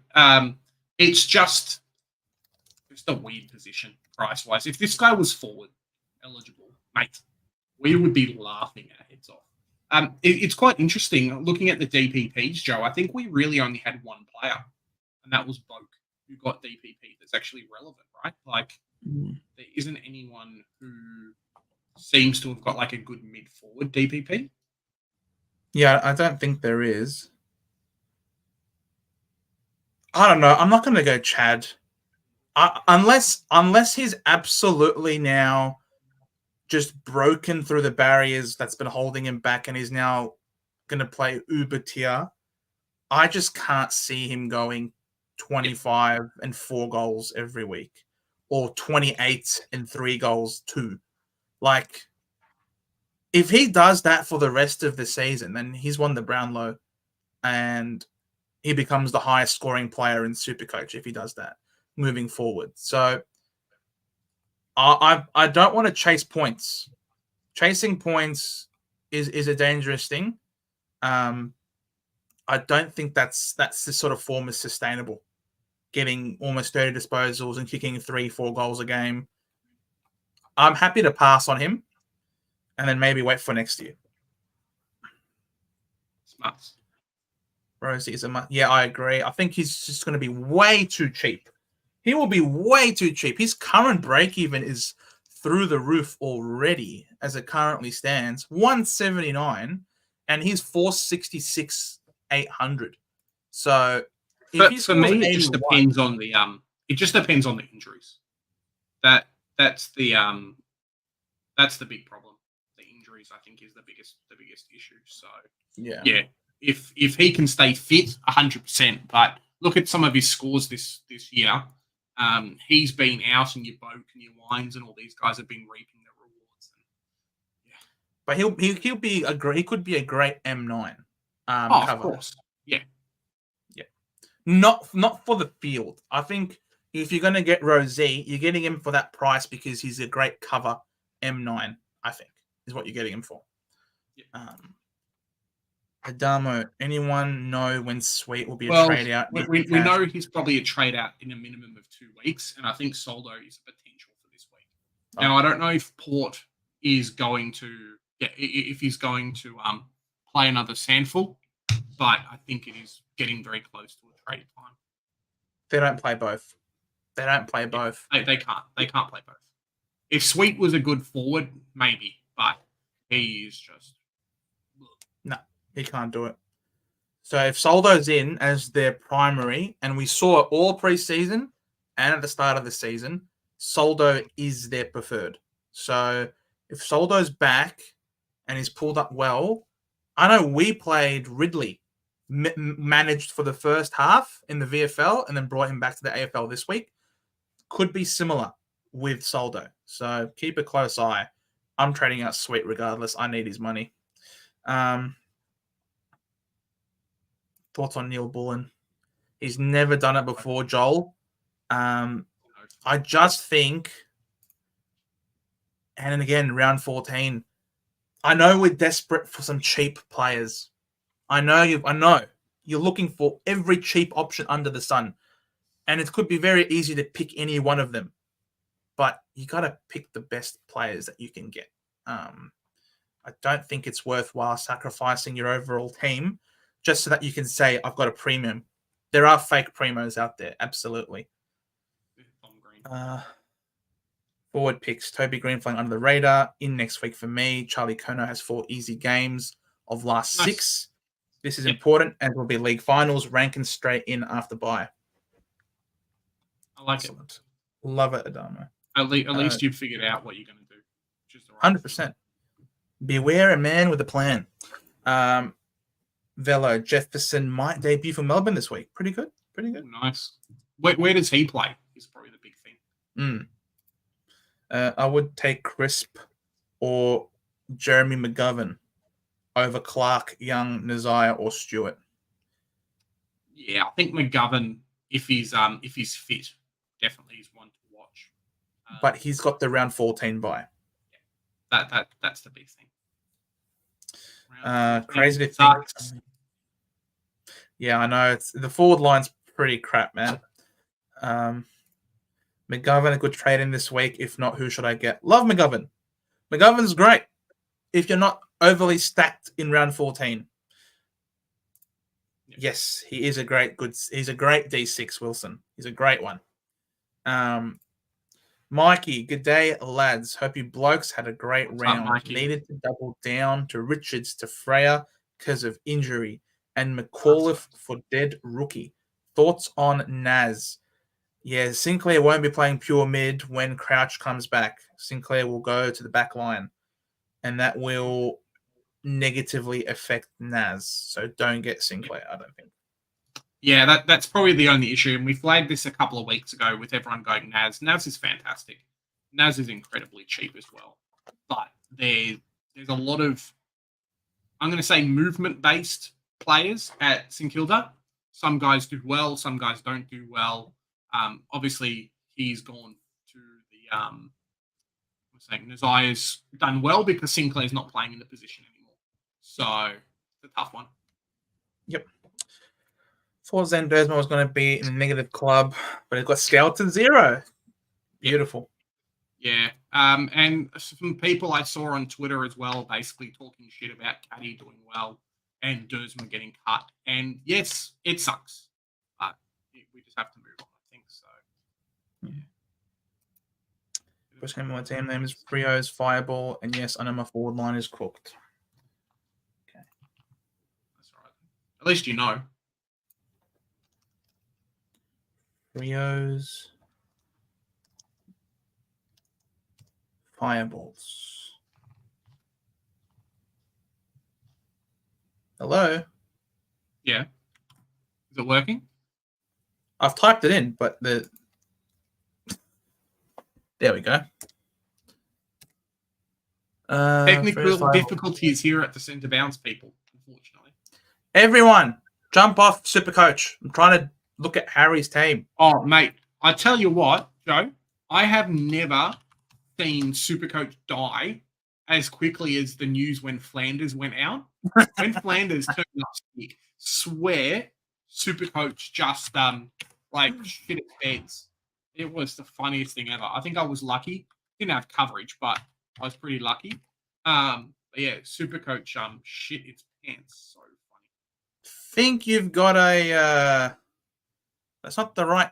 It's just a weird position price-wise. If this guy was forward eligible, mate, we would be laughing our heads off. It's quite interesting looking at the DPPs, Joe. I think we really only had one player, and that was Boak, who got DPP that's actually relevant, right? Like, there isn't anyone who seems to have got like a good mid-forward DPP. Yeah, I don't think there is. I don't know. I'm not going to go Chad. Unless he's absolutely now just broken through the barriers that's been holding him back and he's now going to play Uber tier, I just can't see him going 25 and 4 goals every week or 28 and 3 goals too. Like, if he does that for the rest of the season, then he's won the Brownlow and he becomes the highest scoring player in SuperCoach if he does that moving forward. So I don't want to chase points. Chasing points is a dangerous thing. I don't think that's the sort of form is sustainable. Getting almost 30 disposals and kicking 3-4 goals a game. I'm happy to pass on him and then maybe wait for next year. Smarts. Rosie is a must. Yeah, I agree. I think he's just going to be way too cheap. He will be way too cheap. His current break even is through the roof already as it currently stands. 179 and he's 466 800. So but for me, it just depends on the injuries. That's the big problem. The injuries, I think, is the biggest issue. So yeah. If he can stay fit, 100%. But look at some of his scores this year. He's been out, and your Boak and your Wines and all these guys have been reaping the rewards. But he'll be he could be a great M9 cover. Of course. Yeah. Not for the field. I think if you're going to get Rosie, you're getting him for that price because he's a great cover M9, I think, is what you're getting him for. Yeah. Adamo, anyone know when Sweet will be a trade out? We know he's probably a trade out in a minimum of 2 weeks, and I think Soldo is a potential for this week. Now, I don't know if Port is going to, if he's going to play another Sandful, but I think it is getting very close to a trade time. They don't play both. They can't. They can't play both. If Sweet was a good forward, maybe, but he is just... No, he can't do it. So if Soldo's in as their primary, and we saw it all preseason and at the start of the season, Soldo is their preferred. So if Soldo's back and he's pulled up well, I know we played Ridley, managed for the first half in the VFL and then brought him back to the AFL this week. Could be similar with Soldo. So keep a close eye. I'm trading out Sweet regardless. I need his money. Thoughts on Neil Bullen? He's never done it before, Joel. I just think, and again, round 14, I know we're desperate for some cheap players. I know you're looking for every cheap option under the sun, and it could be very easy to pick any one of them, but you got to pick the best players that you can get. I don't think it's worthwhile sacrificing your overall team just so that you can say, I've got a premium. There are fake primos out there, absolutely. Forward picks, Toby Green flying under the radar. In next week for me, Charlie Kono has 4 easy games of last 6. This is important, and will be league finals, ranking straight in after bye. I like it. Love it, Adamo. At least you've figured out what you're going to do. Which is the right 100%. Beware a man with a plan. Velo Jefferson might debut for Melbourne this week. Pretty good. Pretty good. Nice. Where does he play? Is probably the big thing. I would take Crisp or Jeremy McGovern over Clark, Young, Nazire, or Stewart. Yeah, I think McGovern, if he's fit, definitely is one to watch. But he's got the round 14 bye. That's the big thing. Crazy to sucks. think. Yeah, I know. The forward line's pretty crap, man. McGovern, a good trade in this week. If not, who should I get? Love McGovern. McGovern's great if you're not overly stacked in round 14. Yes, he is he's a great D6, Wilson. He's a great one. Mikey, good day, lads. Hope you blokes had a great round. Mikey? Needed to double down to Richards to Freyer because of injury and McAuliffe for dead rookie. Thoughts on Naz? Yeah, Sinclair won't be playing pure mid when Crouch comes back. Sinclair will go to the back line, and that will negatively affect Naz. So don't get Sinclair, I don't think. Yeah, that's probably the only issue. And we flagged this a couple of weeks ago with everyone going Naz. Naz is fantastic. Naz is incredibly cheap as well. But there's a lot of, I'm going to say, movement-based players at St Kilda. Some guys do well, some guys don't do well. Obviously, he's gone to the, I'm saying Nazire's done well because Sinclair's not playing in the position anymore. So, it's a tough one. Yep. Thought Zendersma was going to be in a negative club, but it got scaled to 0. Beautiful. Yeah. And some people I saw on Twitter as well, basically talking shit about Caddy doing well and Dersma getting cut. And yes, it sucks, but we just have to move on, I think. So, yeah. First name of my team name is Frio's Fireball, and yes, I know my forward line is cooked. Okay. That's right. At least you know. Frio's Fireballs. Hello? Yeah. Is it working? I've typed it in, but there we go. Technical difficulties here at the centre bounce, people, unfortunately. Everyone, jump off SuperCoach. I'm trying to look at Harry's team. Oh, mate, I tell you what, Joe, I have never seen SuperCoach die as quickly as the news when Flanders went out. When Flanders turned up sick, swear SuperCoach just shit its pants. It was the funniest thing ever. I think I was lucky. Didn't have coverage, but I was pretty lucky. But yeah, SuperCoach shit its pants. So funny. Think you've got a that's not the right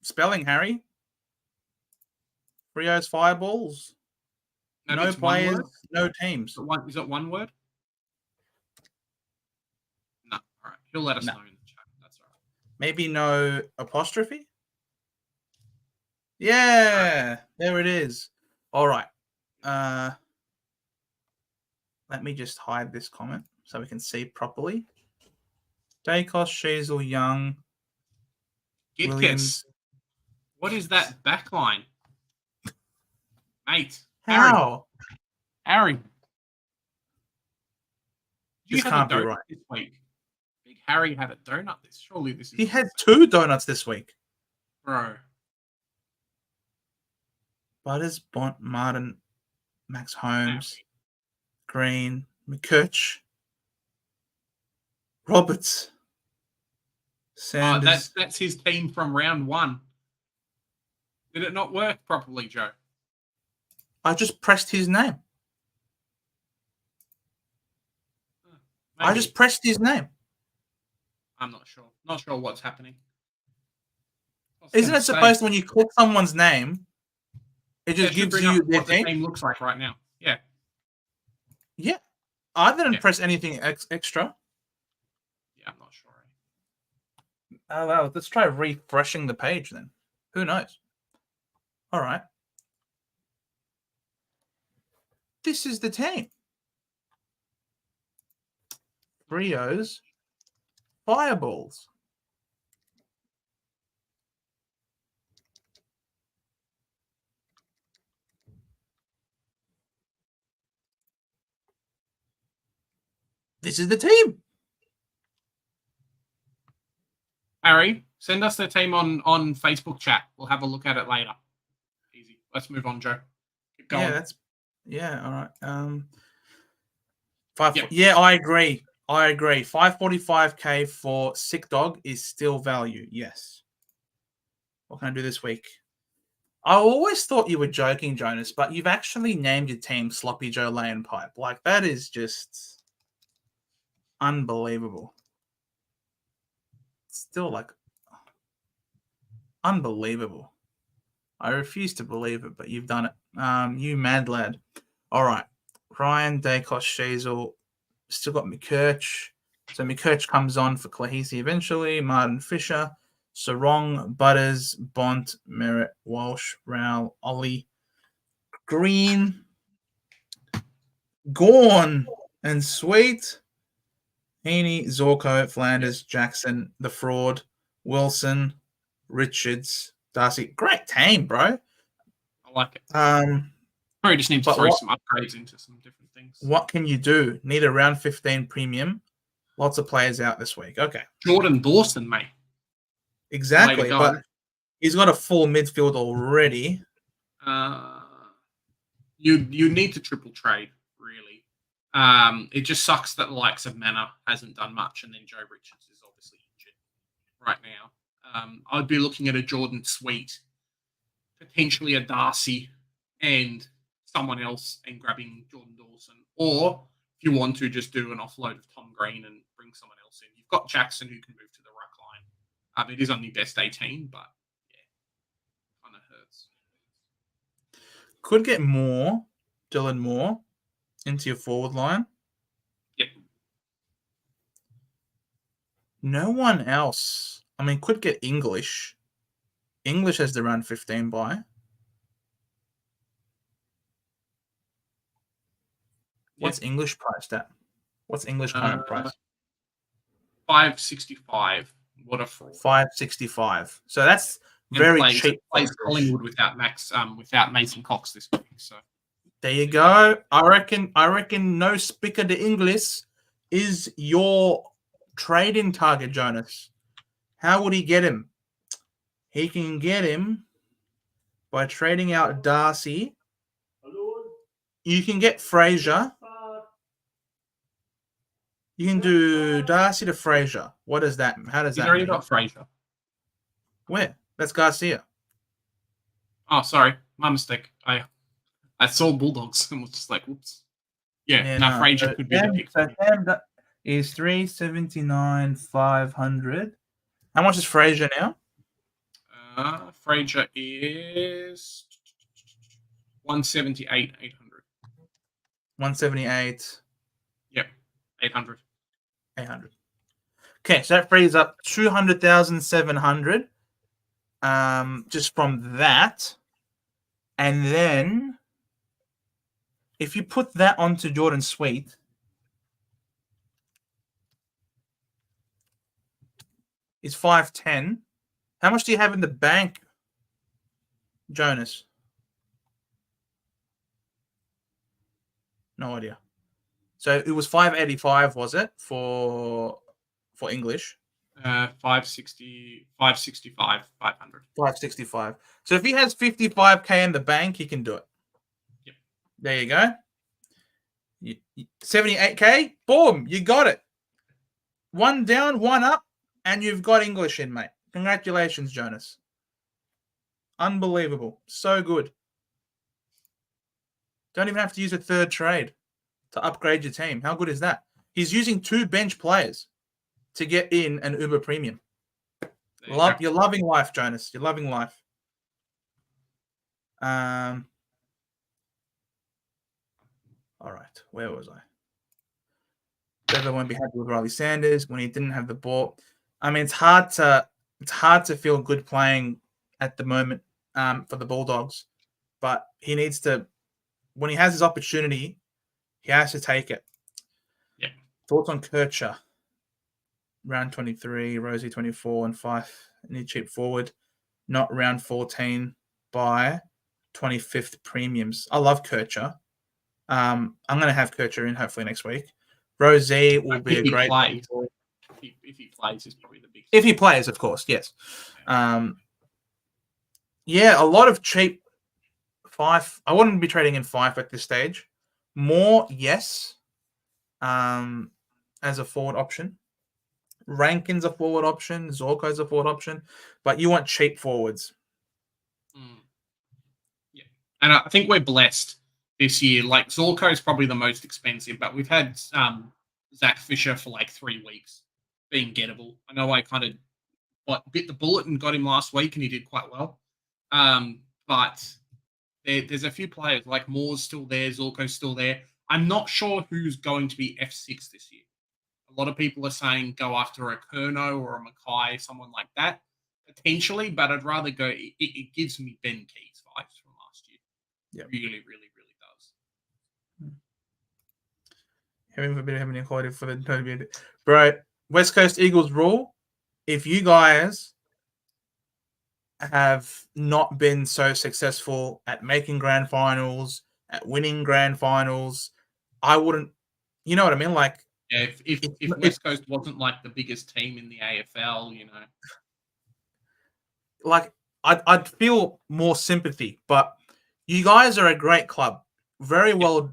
spelling, Harry. Frio's Fireballs. Maybe no players, no teams. Is it one word? No. All right. He'll let us know in the chat. That's all right. Maybe no apostrophe? Yeah, there it is. All right. Let me just hide this comment so we can see properly. Dacos, Sheasel, Young, Williams. What is that backline? Mate. How? Harry. This can't be right. This week? Big Harry had a donut this. Surely this is. He had 2 donuts this week. Bro. Butters, Bont, Martin, Max Holmes, Green, McCurch, Roberts, Sanders. That's his team from round 1. Did it not work properly, Joe? I just pressed his name. Maybe. I just pressed his name. I'm not sure. Not sure what's happening. Isn't it supposed to, when you click someone's name, it just gives you their what the team looks like right now? Yeah. Yeah. I didn't press anything extra. Yeah, I'm not sure. Oh, well, let's try refreshing the page then. Who knows? All right. This is the team. Trios Fireballs. This is the team. Harry, send us the team on Facebook chat. We'll have a look at it later. Easy. Let's move on, Joe. Keep going. All right. I agree. 545k for Sick Dog is still value. Yes. What can I do this week? I always thought you were joking, Jonas, but you've actually named your team Sloppy Joe Lay and Pipe. Like, that is just unbelievable. Still, like, unbelievable. I refuse to believe it, but you've done it. You mad lad. All right. Ryan, Dacos, Shazel. Still got McKirch. So McKirch comes on for Claheasy eventually. Martin Fisher. Serong, Butters, Bont, Merrett, Walsh, Rowell, Ollie, Green, Gorn, and Sweet. Heaney, Zorko, Flanders, Jackson, The Fraud, Wilson, Richards, Darcy. Great team, bro. I like it. Probably just need to throw some upgrades into some different things. What can you do? Need a round 15 premium. Lots of players out this week. Okay. Jordan Dawson, mate. Exactly, but he's got a full midfield already. You need to triple trade, really. It just sucks that the likes of Manor hasn't done much, and then Joe Richards is obviously injured right now. I'd be looking at a Jordan Sweet, potentially a Darcy, and someone else, and grabbing Jordan Dawson. Or if you want to, just do an offload of Tom Green and bring someone else in. You've got Jackson who can move to the ruck line. It is only best 18, but yeah, kind of hurts. Could get Dylan Moore into your forward line. Yep. No one else. I mean, could get English. English has the round 15 buy. What's English priced at? What's English current price? 565. What a fraud. 565. So that's very cheap. Plays Collingwood without Mason Cox this week. So there you go. I reckon no Spicker de Inglis is your trade-in target, Jonas. How would he get him? He can get him by trading out Darcy. You can get Fraser. You can do Darcy to Fraser. What is that? How does that? He's already got Fraser. Where? That's Garcia. Oh, sorry, my mistake. I saw Bulldogs and was just like, whoops. Yeah, Fraser could be the pick. So that is 379 500. How much is Fraser now? Fraser is 178 800. 178. Yep, 800. 800. Okay, so that frees up 200,700 just from that. And then if you put that onto Jordan Sweet, it's 510. How much do you have in the bank, Jonas? No idea. So it was 585, was it, for English? 560, 565, 500. 565. So if he has 55k in the bank, he can do it. Yep. There you go. 78k, boom, you got it. One down, one up, and you've got English in, mate. Congratulations, Jonas. Unbelievable. So good. Don't even have to use a third trade to upgrade your team. How good is that? He's using 2 bench players to get in an Uber Premium. You're loving life, Jonas. You're loving life. All right. Where was I? Trevor won't be happy with Riley Sanders when he didn't have the ball. I mean, it's hard to feel good playing at the moment for the Bulldogs, but he needs to, when he has his opportunity, he has to take it. Yeah. Thoughts on Kircher? Round 23, Rosie 24, and 5. Need cheap forward. Not round 14 by 25th premiums. I love Kircher. I'm going to have Kircher in hopefully next week. Rosie will be a great. If he plays, is probably the big. If he plays, of course, yes. Yeah, a lot of cheap 5. I wouldn't be trading in 5 at this stage. More, yes. As a forward option. Rankin's a forward option. Zorko's a forward option. But you want cheap forwards. Yeah. And I think we're blessed this year. Like, Zorko is probably the most expensive, but we've had Zach Fisher for like 3 weeks being gettable. I know I kind of bit the bullet and got him last week, and he did quite well. But there's a few players, like Moore's still there, Zorko's still there. I'm not sure who's going to be F6 this year. A lot of people are saying go after a Kerno or a Mackay, someone like that, potentially, but I'd rather go. It gives me Ben Keys vibes from last year. Yeah. Really, really, really does. Having a bit of any quality for the bro. West Coast Eagles rule: if you guys have not been so successful at making grand finals, at winning grand finals, I wouldn't. You know what I mean? Like, yeah, if West Coast wasn't like the biggest team in the AFL, you know, like I'd feel more sympathy. But you guys are a great club, very well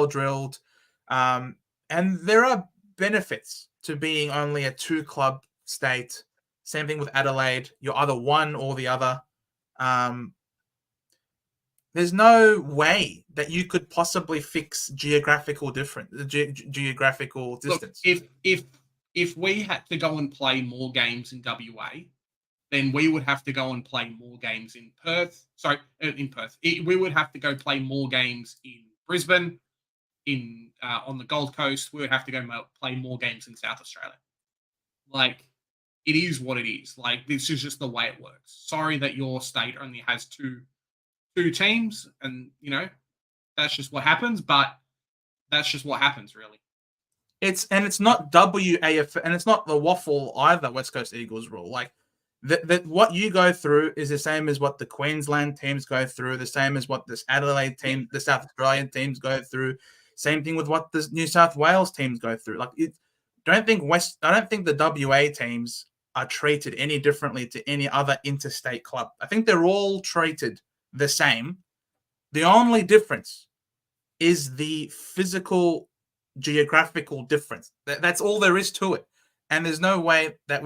drilled, and there are benefits to being only a 2-club state. Same thing with Adelaide. You're either one or the other. There's no way that you could possibly fix geographical geographical distance. Look, if we had to go and play more games in WA, then we would have to go and play more games in Perth. Sorry, in Perth. We would have to go play more games in Brisbane, on the Gold Coast. We would have to go play more games in South Australia. Like, it is what it is. Like, this is just the way it works. Sorry that your state only has two teams, and you know that's just what happens. But that's just what happens, really. It's not WAF, and it's not the waffle either. West Coast Eagles rule, like that. What you go through is the same as what the Queensland teams go through, the same as what this Adelaide team, the South Australian teams go through. Same thing with what the New South Wales teams go through. Like, I don't think the WA teams are treated any differently to any other interstate club. I think they're all treated the same. The only difference is the physical, geographical difference. That's all there is to it. And there's no way that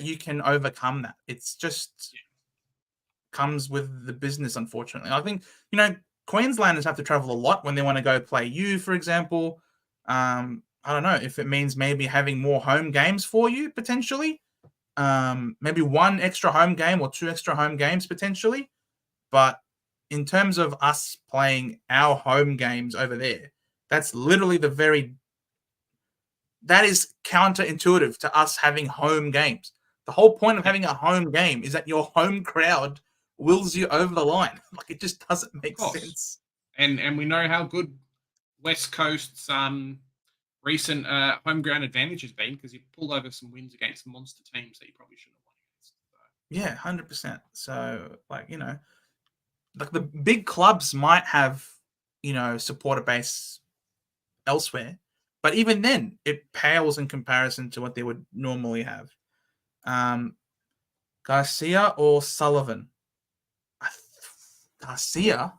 you can overcome that. It's just comes with the business, unfortunately. I think, Queenslanders have to travel a lot when they want to go play you, for example. I don't know if it means maybe having more home games for you, potentially. Maybe 1 extra home game or 2 extra home games, potentially. But in terms of us playing our home games over there, that's literally that is counterintuitive to us having home games. The whole point of having a home game is that your home crowd wills you over the line. Like, it just doesn't make sense. And we know how good West Coast's recent home ground advantage has been, because he pulled over some wins against monster teams that he probably shouldn't have won against. So. Yeah, 100%. So, like the big clubs might have, supporter base elsewhere, but even then, it pales in comparison to what they would normally have. Garcia or Sullivan? Garcia.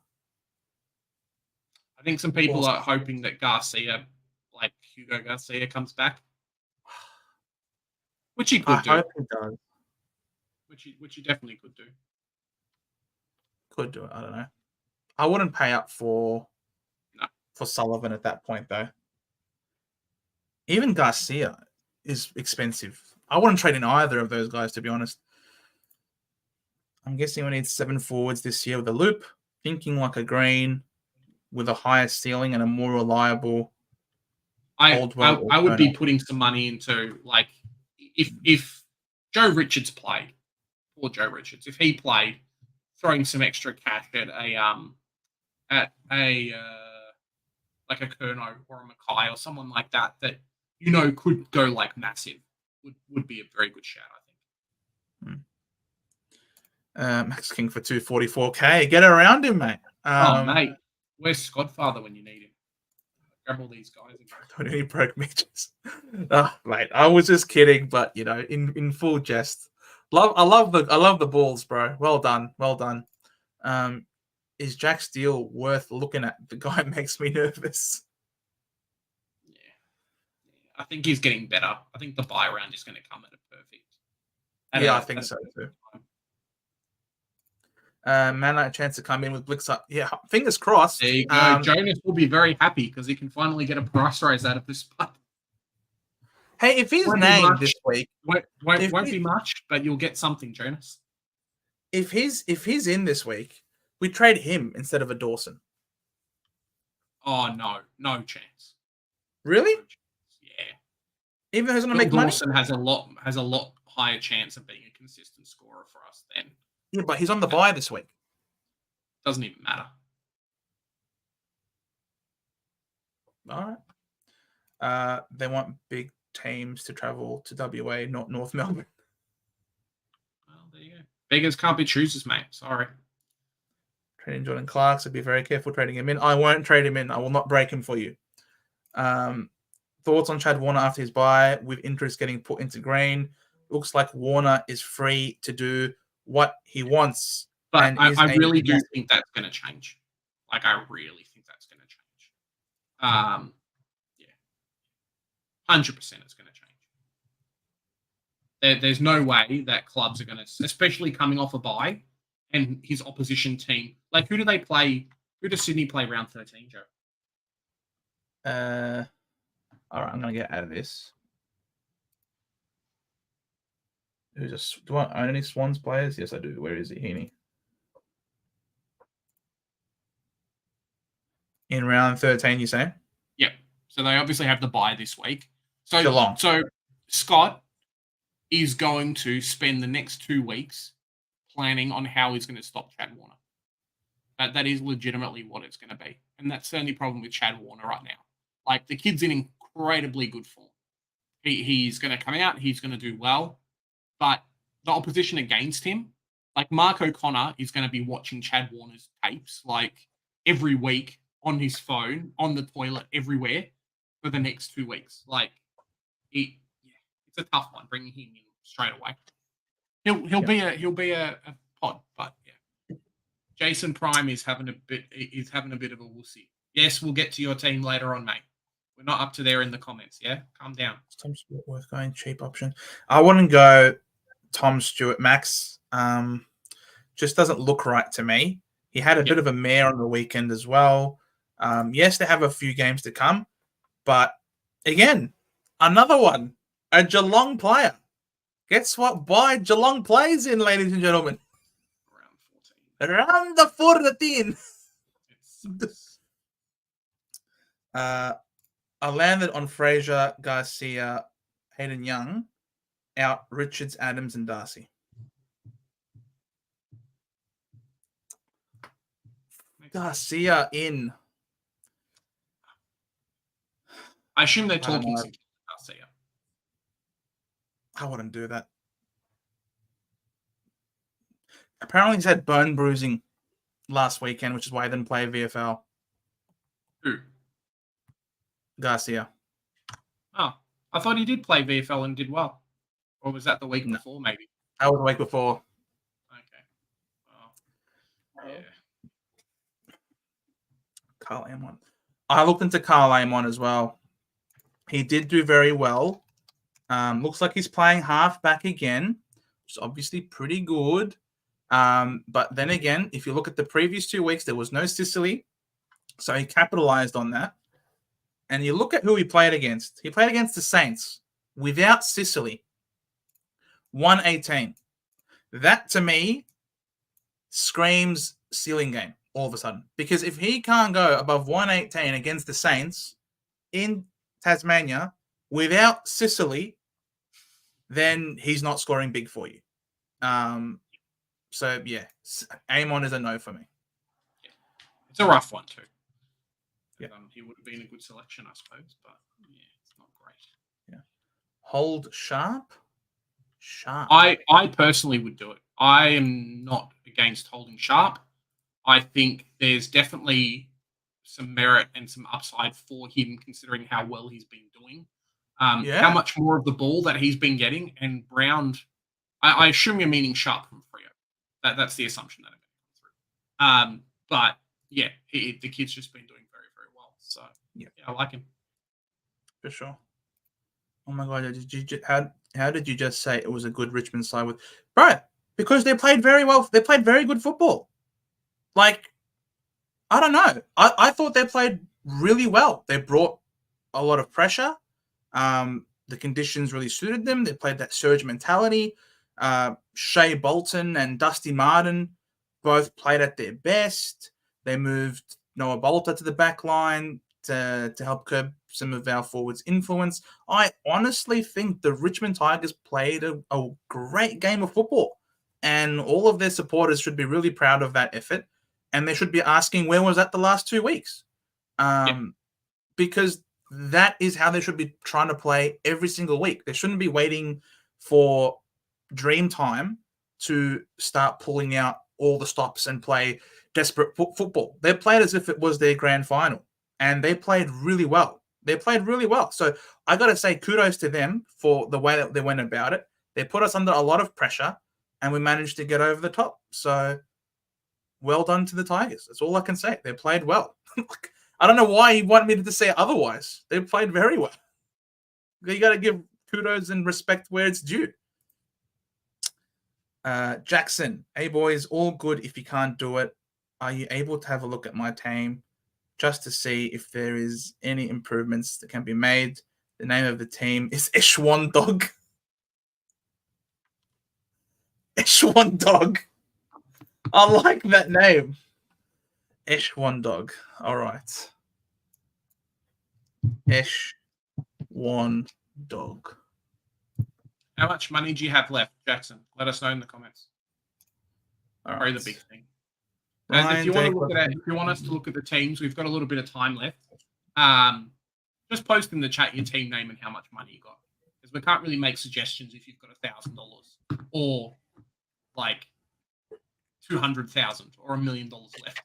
I think some people are hoping that Garcia, like Hugo Garcia, comes back, which he could do. I hope he does. Which he definitely could do. Could do it. I don't know. I wouldn't pay up for Sullivan at that point, though. Even Garcia is expensive. I wouldn't trade in either of those guys, to be honest. I'm guessing we need 7 forwards this year with a loop. Thinking like a Green with a higher ceiling and a more reliable. I would be putting some money into, like, if Joe Richards played, or Joe Richards, if he played, throwing some extra cash at like a Curnow or a Mackay or someone like that could go like massive would be a very good shout, I think. Max King for 244k. Get around him, mate. Mate, where's Godfather when you need him? Grab all these guys again. Don't any broke midgets. Mate, I was just kidding, but in full jest. I love the balls, bro. Well done. Is Jack Steele worth looking at? The guy makes me nervous. Yeah. I think he's getting better. I think the buy round is going to come at a perfect. I think so too. Man, a chance to come in with Blixer. Yeah, fingers crossed. There you go. Jonas will be very happy because he can finally get a price rise out of this pup. Hey, if he's named this week, won't be much, but you'll get something, Jonas. If he's in this week, we trade him instead of a Dawson. Oh no chance. Really? No chance. Yeah. Even though he's going to make money. Dawson has a lot higher chance of being a consistent scorer for us then. Yeah, but he's on the bye this week. Doesn't even matter. All right. They want big teams to travel to WA, not North Melbourne. Well, there you go. Beggars can't be choosers, mate. Sorry. Trading Jordan Clark, so be very careful trading him in. I won't trade him in. I will not break him for you. Thoughts on Chad Warner after his bye, with interest getting put into green. Looks like Warner is free to do what he wants. But I really do think that's going to change. Like, I really think that's going to change. Yeah. 100% it's going to change. There's no way that clubs are going to, especially coming off a bye, and his opposition team. Like, who do they play? Who does Sydney play round 13, Joe? All right, I'm going to get out of this. Do I own any Swans players? Yes, I do. Where is he, Heaney? In round 13, you say? Yep. So they obviously have the bye this week. So Geelong. So Scott is going to spend the next 2 weeks planning on how he's going to stop Chad Warner. That is legitimately what it's going to be. And that's the only problem with Chad Warner right now. Like, the kid's in incredibly good form. He's going to come out. He's going to do well. But the opposition against him, like Mark O'Connor, is going to be watching Chad Warner's tapes like every week on his phone, on the toilet, everywhere for the next 2 weeks. Like, it's a tough one bringing him in straight away. He'll be a pod, but yeah. Jason Prime is having a bit of a wussy. Yes, we'll get to your team later on, mate. We're not up to there in the comments. Yeah, calm down. Tom Stewart worth going cheap option. I wouldn't go Tom Stewart Max. Just doesn't look right to me. He had a bit of a mare on the weekend as well. Yes, they have a few games to come, but again, another one, a Geelong player. Guess what? Why Geelong plays in, ladies and gentlemen? Around the 14. I landed on Fraser, Garcia, Hayden Young, out Richards, Adams, and Darcy. Garcia in. I assume they're talking to Garcia. I wouldn't do that. Apparently he's had bone bruising last weekend, which is why he didn't play VFL. Who? Garcia. Oh, I thought he did play VFL and did well. Or was that the week before, maybe? That was the week before. Okay. Yeah. Carl Amon. I looked into Carl Amon as well. He did do very well. Looks like he's playing half back again, which is obviously pretty good. But then again, if you look at the previous 2 weeks, there was no Sicily. So he capitalized on that. And you look at who he played against. He played against the Saints without Sicily. 118. That, to me, screams ceiling game all of a sudden. Because if he can't go above 118 against the Saints in Tasmania without Sicily, then he's not scoring big for you. So, yeah, Amon is a no for me. Yeah. It's a rough one, too. He would have been a good selection, I suppose. But yeah, it's not great. Yeah. Hold Sharp. I personally would do it. I am not against holding Sharp. I think there's definitely some merit and some upside for him, considering how well he's been doing. How much more of the ball that he's been getting, and Brown. I assume you're meaning Sharp from Freyer. That's the assumption that I'm getting through. But yeah, the kid's just been doing very, very well. So yeah, I like him for sure. Oh my god! How did you just say it was a good Richmond side with, bro? Because they played very well. They played very good football. Like, I don't know. I thought they played really well. They brought a lot of pressure. The conditions really suited them. They played that surge mentality. Shea Bolton and Dusty Martin both played at their best. They moved Noah Bolter to the back line to help curb some of our forwards' influence. I honestly think the Richmond Tigers played a great game of football, and all of their supporters should be really proud of that effort, and they should be asking where was that the last 2 weeks, because that is how they should be trying to play every single week. They shouldn't be waiting for dream time to start pulling out all the stops and play desperate football. They played as if it was their grand final, and they played really well. So I got to say kudos to them for the way that they went about it. They put us under a lot of pressure, and we managed to get over the top. So well done to the Tigers. That's all I can say. They played well. I don't know why you want me to say otherwise. They played very well. You got to give kudos and respect where it's due. Jackson, hey boys, all good if you can't do it. Are you able to have a look at my team just to see if there is any improvements that can be made? The name of the team is Eshwan Dog. Eshwan Dog. I like that name. Eshwan Dog. All right. Eshwan Dog. How much money do you have left, Jackson? Let us know in the comments. All Probably right. the big thing. As if you want to look at it, if you want us to look at the teams, we've got a little bit of time left. Just post in the chat your team name and how much money you got, because we can't really make suggestions if you've got $1,000 or like 200,000 or $1 million left.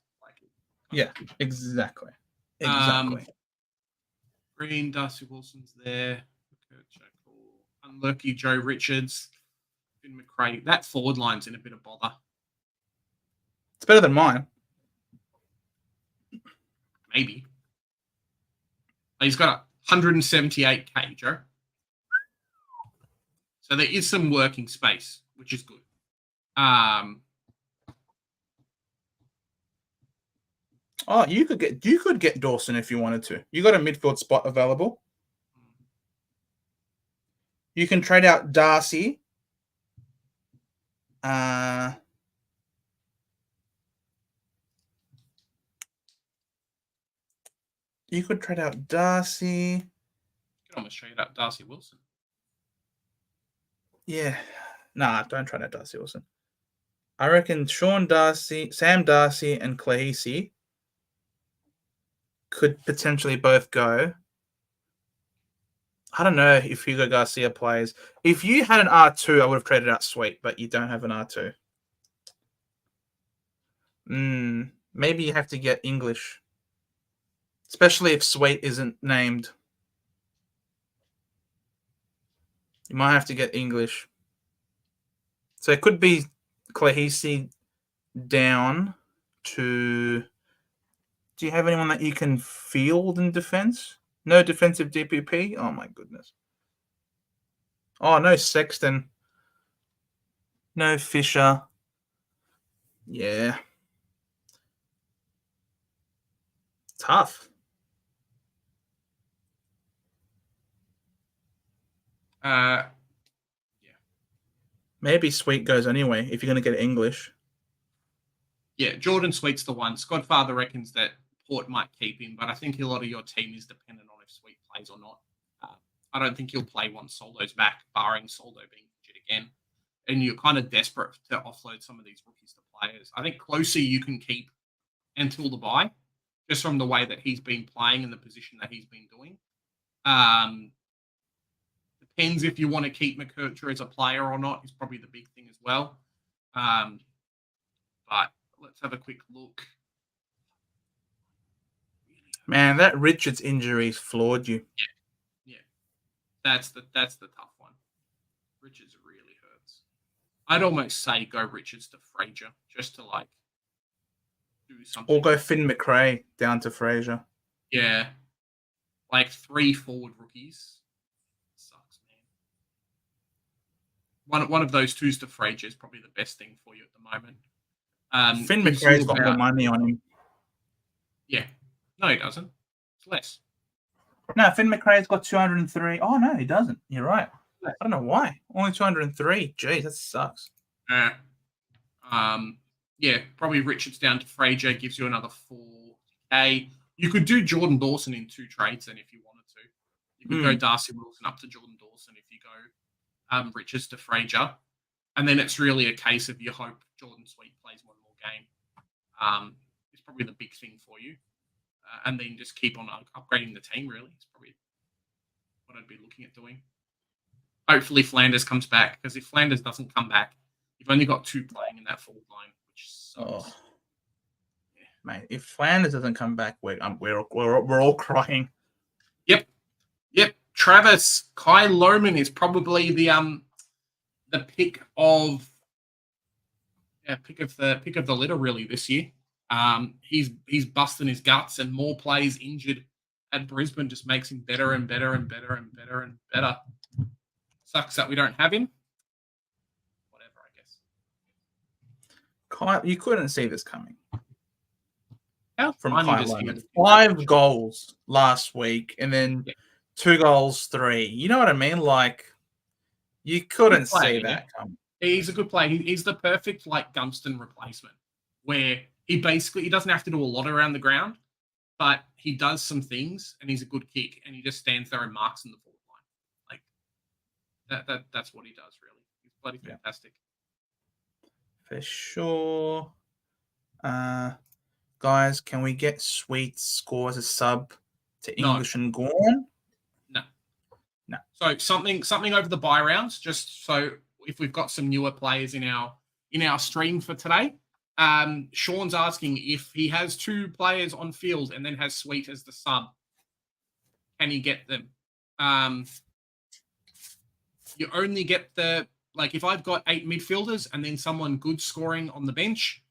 Yeah, exactly. Green, Darcy Wilson's there. Unlucky Joe Richards, Finn McRae. That forward line's in a bit of bother. It's better than mine. Maybe. He's got 178k, Joe. So there is some working space, which is good. Oh, you could get Dawson if you wanted to. You got a midfield spot available. You can trade out Darcy. You could trade out Darcy. You could almost trade out Darcy Wilson. Yeah. Nah, don't trade out Darcy Wilson. I reckon Sean Darcy, Sam Darcy, and Clahisi could potentially both go. I don't know if Hugo Garcia plays. If you had an R2, I would have traded out Sweet, but you don't have an R2. Maybe you have to get English. Especially if Sweet isn't named. You might have to get English. So it could be Clahisi down to... Do you have anyone that you can field in defense? No defensive DPP? Oh, my goodness. Oh, no Sexton. No Fisher. Yeah. Tough. Yeah. Maybe Sweet goes anyway, if you're going to get English. Yeah, Jordan Sweet's the one. Scottfather reckons that Port might keep him, but I think a lot of your team is dependent on if Sweet plays or not. I don't think he'll play once Soldo's back, barring Soldo being injured again. And you're kind of desperate to offload some of these rookies to players. I think Closey you can keep until the bye. just from the way that he's been playing and the position that he's been doing. Depends if you want to keep McKercher as a player or not, is probably the big thing as well. But let's have a quick look. Man, that Richards injury floored you. Yeah. That's the tough one. Richards really hurts. I'd almost say go Richards to Fraser just to like do something. Or go Finn McRae down to Fraser. Yeah. Like 3 forward rookies. Sucks, man. One of those twos to Fraser is probably the best thing for you at the moment. Finn McRae's got more money on him. Yeah. No, he doesn't. It's less. No, Finn McRae's got 203. Oh, no, he doesn't. You're right. I don't know why. Only 203. Jeez, that sucks. Yeah, probably Richards down to Fraser gives you another 4K. You could do Jordan Dawson in 2 trades then if you wanted to. You could go Darcy Wilson up to Jordan Dawson if you go Richards to Fraser. And then it's really a case of you hope Jordan Sweet plays one more game. It's probably the big thing for you. And then just keep on upgrading the team, really. It's probably what I'd be looking at doing. Hopefully Flanders comes back, because if Flanders doesn't come back, you've only got 2 playing in that forward line, which sucks. Oh. Yeah. Mate, if Flanders doesn't come back, we're all crying. Yep. Travis Kai Lohman is probably the pick of the litter really this year. He's busting his guts, and more plays injured at Brisbane just makes him better and better and better and better and better. Sucks that we don't have him. Whatever, I guess. Kyle, you couldn't see this coming. How from funny Kyle 5 goals last week, and then 2 goals, 3. You know what I mean? Like, you couldn't see that coming. He's a good player. He's the perfect like Gunston replacement, where he doesn't have to do a lot around the ground, but he does some things, and he's a good kick, and he just stands there and marks in the forward line. Like that's what he does, really. He's bloody fantastic. For sure. Guys, can we get Sweet score as a sub to English and Gorn? No. So something over the bye rounds, just so if we've got some newer players in our stream for today. Sean's asking if he has 2 players on field and then has Sweet as the sub, can he get them? You only get if I've got 8 midfielders and then someone good scoring on the bench,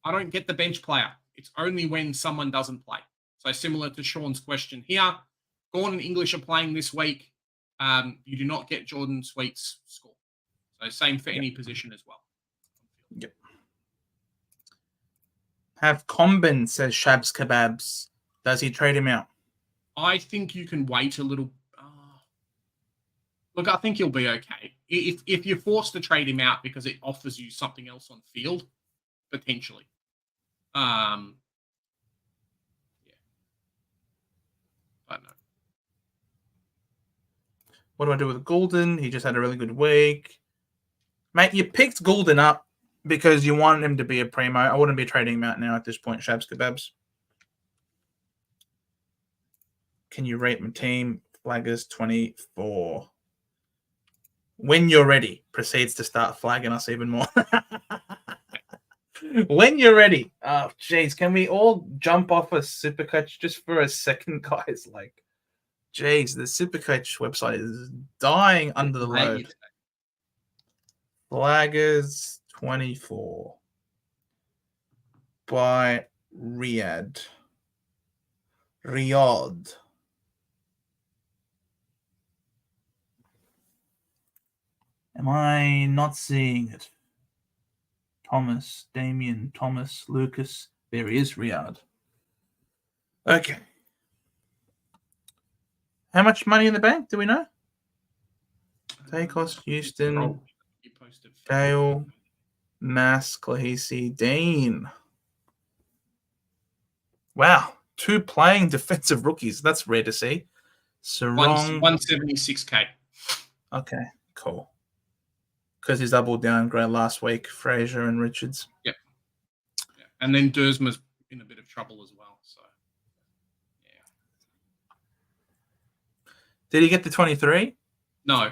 I don't get the bench player. It's only when someone doesn't play. So similar to Sean's question here, Gorn and English are playing this week. You do not get Jordan Sweet's score. So same for any position as well. Yep. Have Combin, says Shabs Kebabs. Does he trade him out? I think you can wait a little. Look, I think he'll be okay. If you're forced to trade him out because it offers you something else on field, potentially. Yeah. I don't know. What do I do with Goulden? He just had a really good week. Mate, you picked Goulden up because you wanted him to be a primo. I wouldn't be trading him out now at this point, Shabs Kebabs. Can you rate my team? Flaggers 24. When you're ready, proceeds to start flagging us even more. When you're ready. Oh, jeez. Can we all jump off a SuperCoach just for a second, guys? Like, jeez, the SuperCoach website is dying under the load. Flaggers 24 by Riyadh. Am I not seeing it? Thomas, Damien, Thomas, Lucas. There he is, Riyadh. Okay. How much money in the bank? Do we know? Takos, Houston, Dale, Mass, Klahisi, Dean. Wow. 2 playing defensive rookies. That's rare to see. Serong. 176K. Okay, cool. Because he's double downgrade last week, Fraser and Richards. Yep. Yeah. And then Dersma's in a bit of trouble as well. So Did he get the 23? No.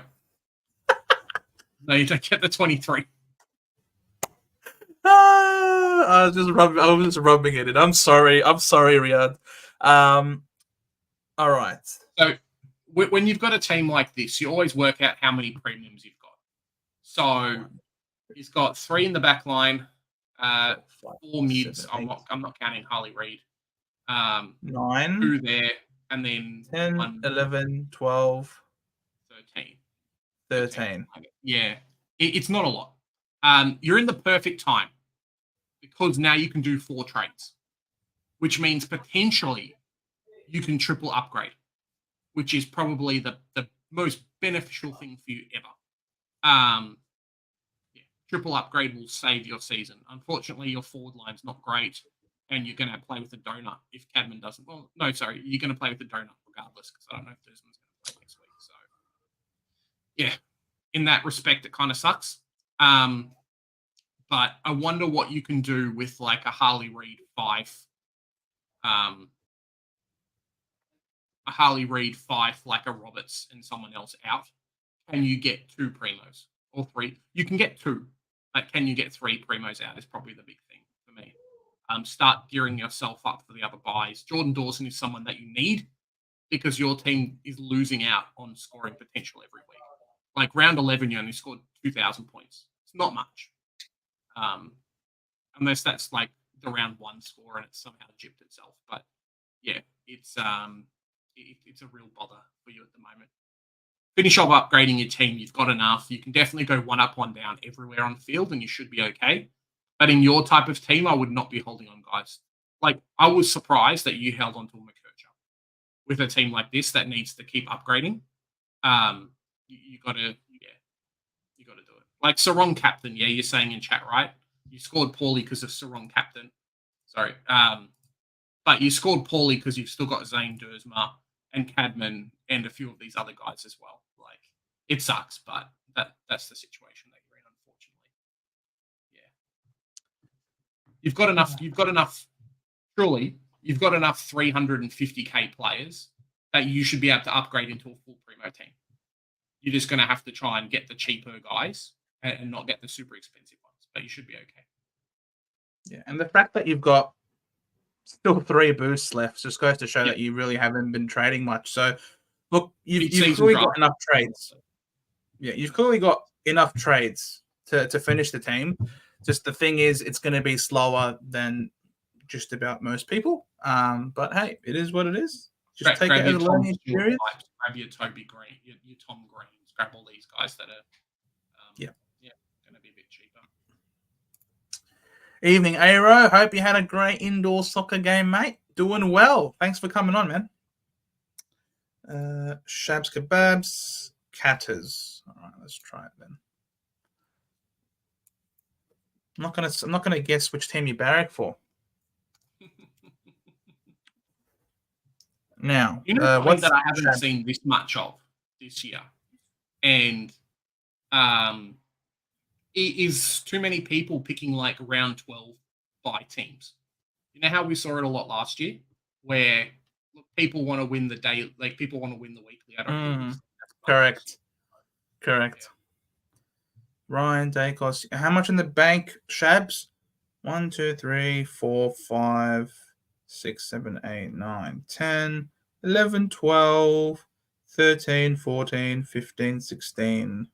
No, you don't get the 23. I was just rubbing it in. I'm sorry, Riyadh. All right. So when you've got a team like this, you always work out how many premiums you've got. So he's got 3 in the back line, 4 mids. 7, 8, I'm not counting Harley Reid. 9, 2 there, and then 10, 1, 11, 12, 13. 13. Yeah, it's not a lot. You're in the perfect time because now you can do 4 trades, which means potentially you can triple upgrade, which is probably the most beneficial thing for you ever. Triple upgrade will save your season. Unfortunately, your forward line's not great, and you're going to play with a donut if Cadman doesn't. Well, no, sorry, you're going to play with a donut regardless because I don't know if Desmond's going to play next week. So, yeah, in that respect, it kind of sucks. But I wonder what you can do with like a Harley Reid 5. A Harley Reid 5, like a Roberts and someone else out. Can you get 2 primos or 3? You can get 2. But can you get 3 primos out is probably the big thing for me. Start gearing yourself up for the other buys. Jordan Dawson is someone that you need because your team is losing out on scoring potential every week. Like round 11, you only scored 2,000 points. It's not much. Unless that's like the round 1 score and it's somehow gypped itself. But yeah, it's a real bother for you at the moment. Finish off upgrading your team. You've got enough. You can definitely go 1 up, 1 down everywhere on the field, and you should be okay. But in your type of team, I would not be holding on, guys. Like, I was surprised that you held on to a McKercher. With a team like this that needs to keep upgrading, you got to do it. Like Serong captain, yeah, you're saying in chat, right? You scored poorly because of Serong captain. Sorry. But you scored poorly because you've still got Zane Dersma and Cadman and a few of these other guys as well. Like, it sucks, but that's the situation that you're in, unfortunately. Yeah. You've got enough. Surely, you've got enough 350k players that you should be able to upgrade into a full primo team. You're just going to have to try and get the cheaper guys and not get the super expensive ones, but you should be okay. Yeah, and the fact that you've got still 3 boosts left just goes to show that you really haven't been trading much. So, look, you've clearly got enough trades. Yeah, you've clearly got enough trades to finish the team. Just the thing is, it's going to be slower than just about most people. But hey, it is what it is. Just take it as a learning experience. Grab your Toby Green, your Tom Greens, grab all these guys that are going to be a bit cheaper. Evening, Aero. Hope you had a great indoor soccer game, mate. Doing well. Thanks for coming on, man. Shabs Kebabs, Catters. All right, let's try it then. I'm not gonna guess which team you barrack for. Now, you know something that I haven't seen this much of this year, and it is too many people picking like round 12 by teams. You know how we saw it a lot last year, where people want to win the day, like people want to win the weekly. I don't think correct. Yeah. Ryan Dacos, how much in the bank, Shabs? 1, 2, 3, 4, 5, 6, 7, 8, 9, 10, 11, 12, 13, 14, 15, 16,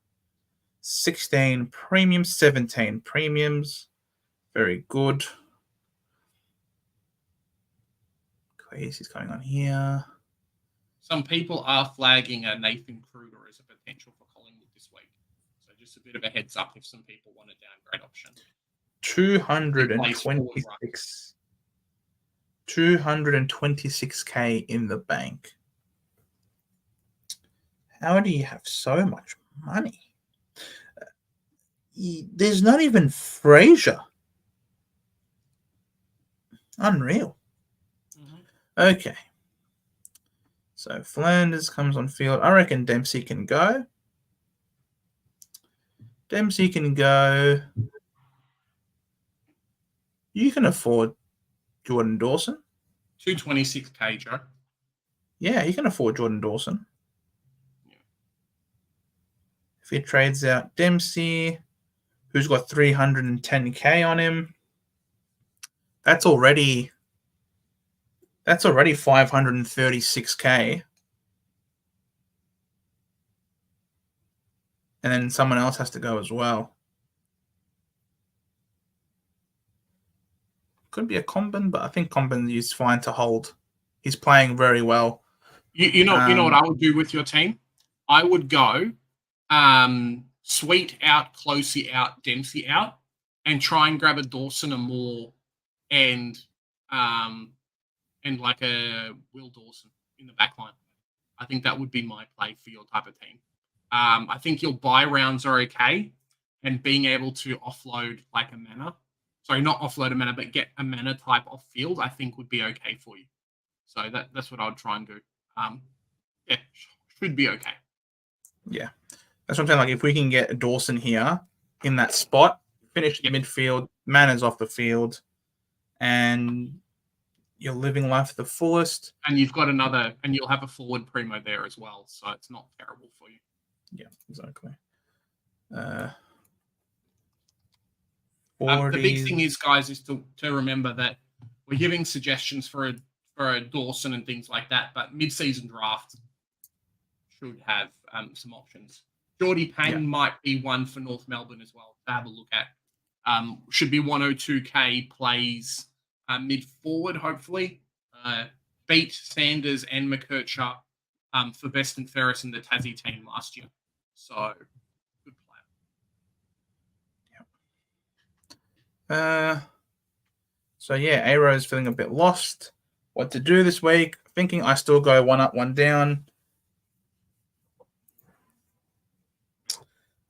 16 premiums, 17 premiums. Very good. Crazy's going on here. Some people are flagging a Nathan Kruger as a potential for Collingwood this week. So just a bit of a heads up if some people want a downgrade option. 226. 226k in the bank. How do you have so much money? There's not even Fraser. Unreal. Okay. So Flanders comes on field. I reckon Dempsey can go. You can afford Jordan Dawson. 226k, Joe. Yeah, you can afford Jordan Dawson. he trades out Dempsey, who's got 310k on him, that's already 536k. And then someone else has to go as well. Could be a Combin, but I think Combin is fine to hold. He's playing very well. You know what I would do with your team? I would go Sweet out, Closey out, Dempsey out, and try and grab a Dawson or Moore and like a Will Dawson in the back line. I think that would be my play for your type of team. I think your buy rounds are okay, and being able to offload like a mana. Sorry, not offload a mana, but get a mana type off field, I think would be okay for you. So that's what I would try and do. Yeah, should be okay. Yeah. That's what I'm saying. Like, if we can get Dawson here in that spot, finish the midfield, mana's off the field, and you're living life to the fullest. And you've got another, and you'll have a forward primo there as well, so it's not terrible for you. Yeah, exactly. The big thing is, guys, is to remember that we're giving suggestions for a Dawson and things like that, but mid-season draft should have some options. Geordie Payne might be one for North Melbourne as well to have a look at. Should be 102k plays mid-forward, hopefully. Beat Sanders and McKercher for best and fairest in the Tassie team last year. So, good player. So, yeah, Aero's feeling a bit lost. What to do this week? Thinking I still go one up, one down.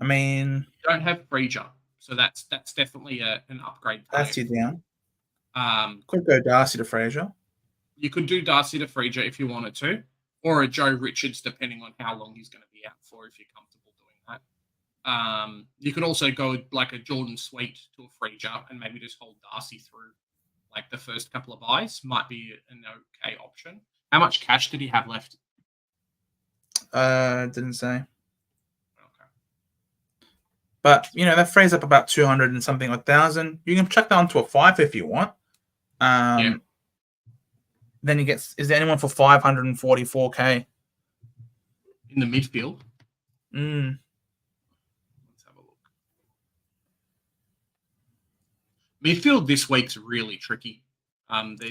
I mean, you don't have Freyer, so that's definitely an upgrade. That's you down. Could go Darcy to Fraser. You could do Darcy to Freyer if you wanted to, or a Joe Richards, depending on how long he's going to be out for, if you're comfortable doing that. You could also go like a Jordan Sweet to a Freyer and maybe just hold Darcy through like the first couple of buys. Might be an okay option. How much cash did he have left? Didn't say. But, you know, that frees up about 200 and something like 1,000. You can chuck that onto a 5 if you want. Then you get, is there anyone for 544k? In the midfield? Let's have a look. Midfield this week's really tricky.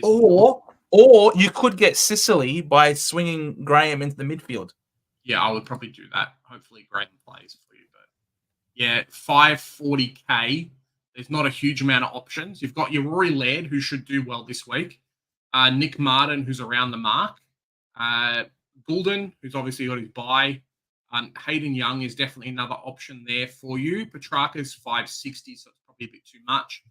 Or you could get Sicily by swinging Graham into the midfield. Yeah, I would probably do that. Hopefully Graham plays for you. But yeah, 540k. There's not a huge amount of options. You've got your Rory Laird, who should do well this week. Nick Martin, who's around the mark. Goulden, who's obviously got his bye. Hayden Young is definitely another option there for you. Petrarca's 560, so it's probably a bit too much.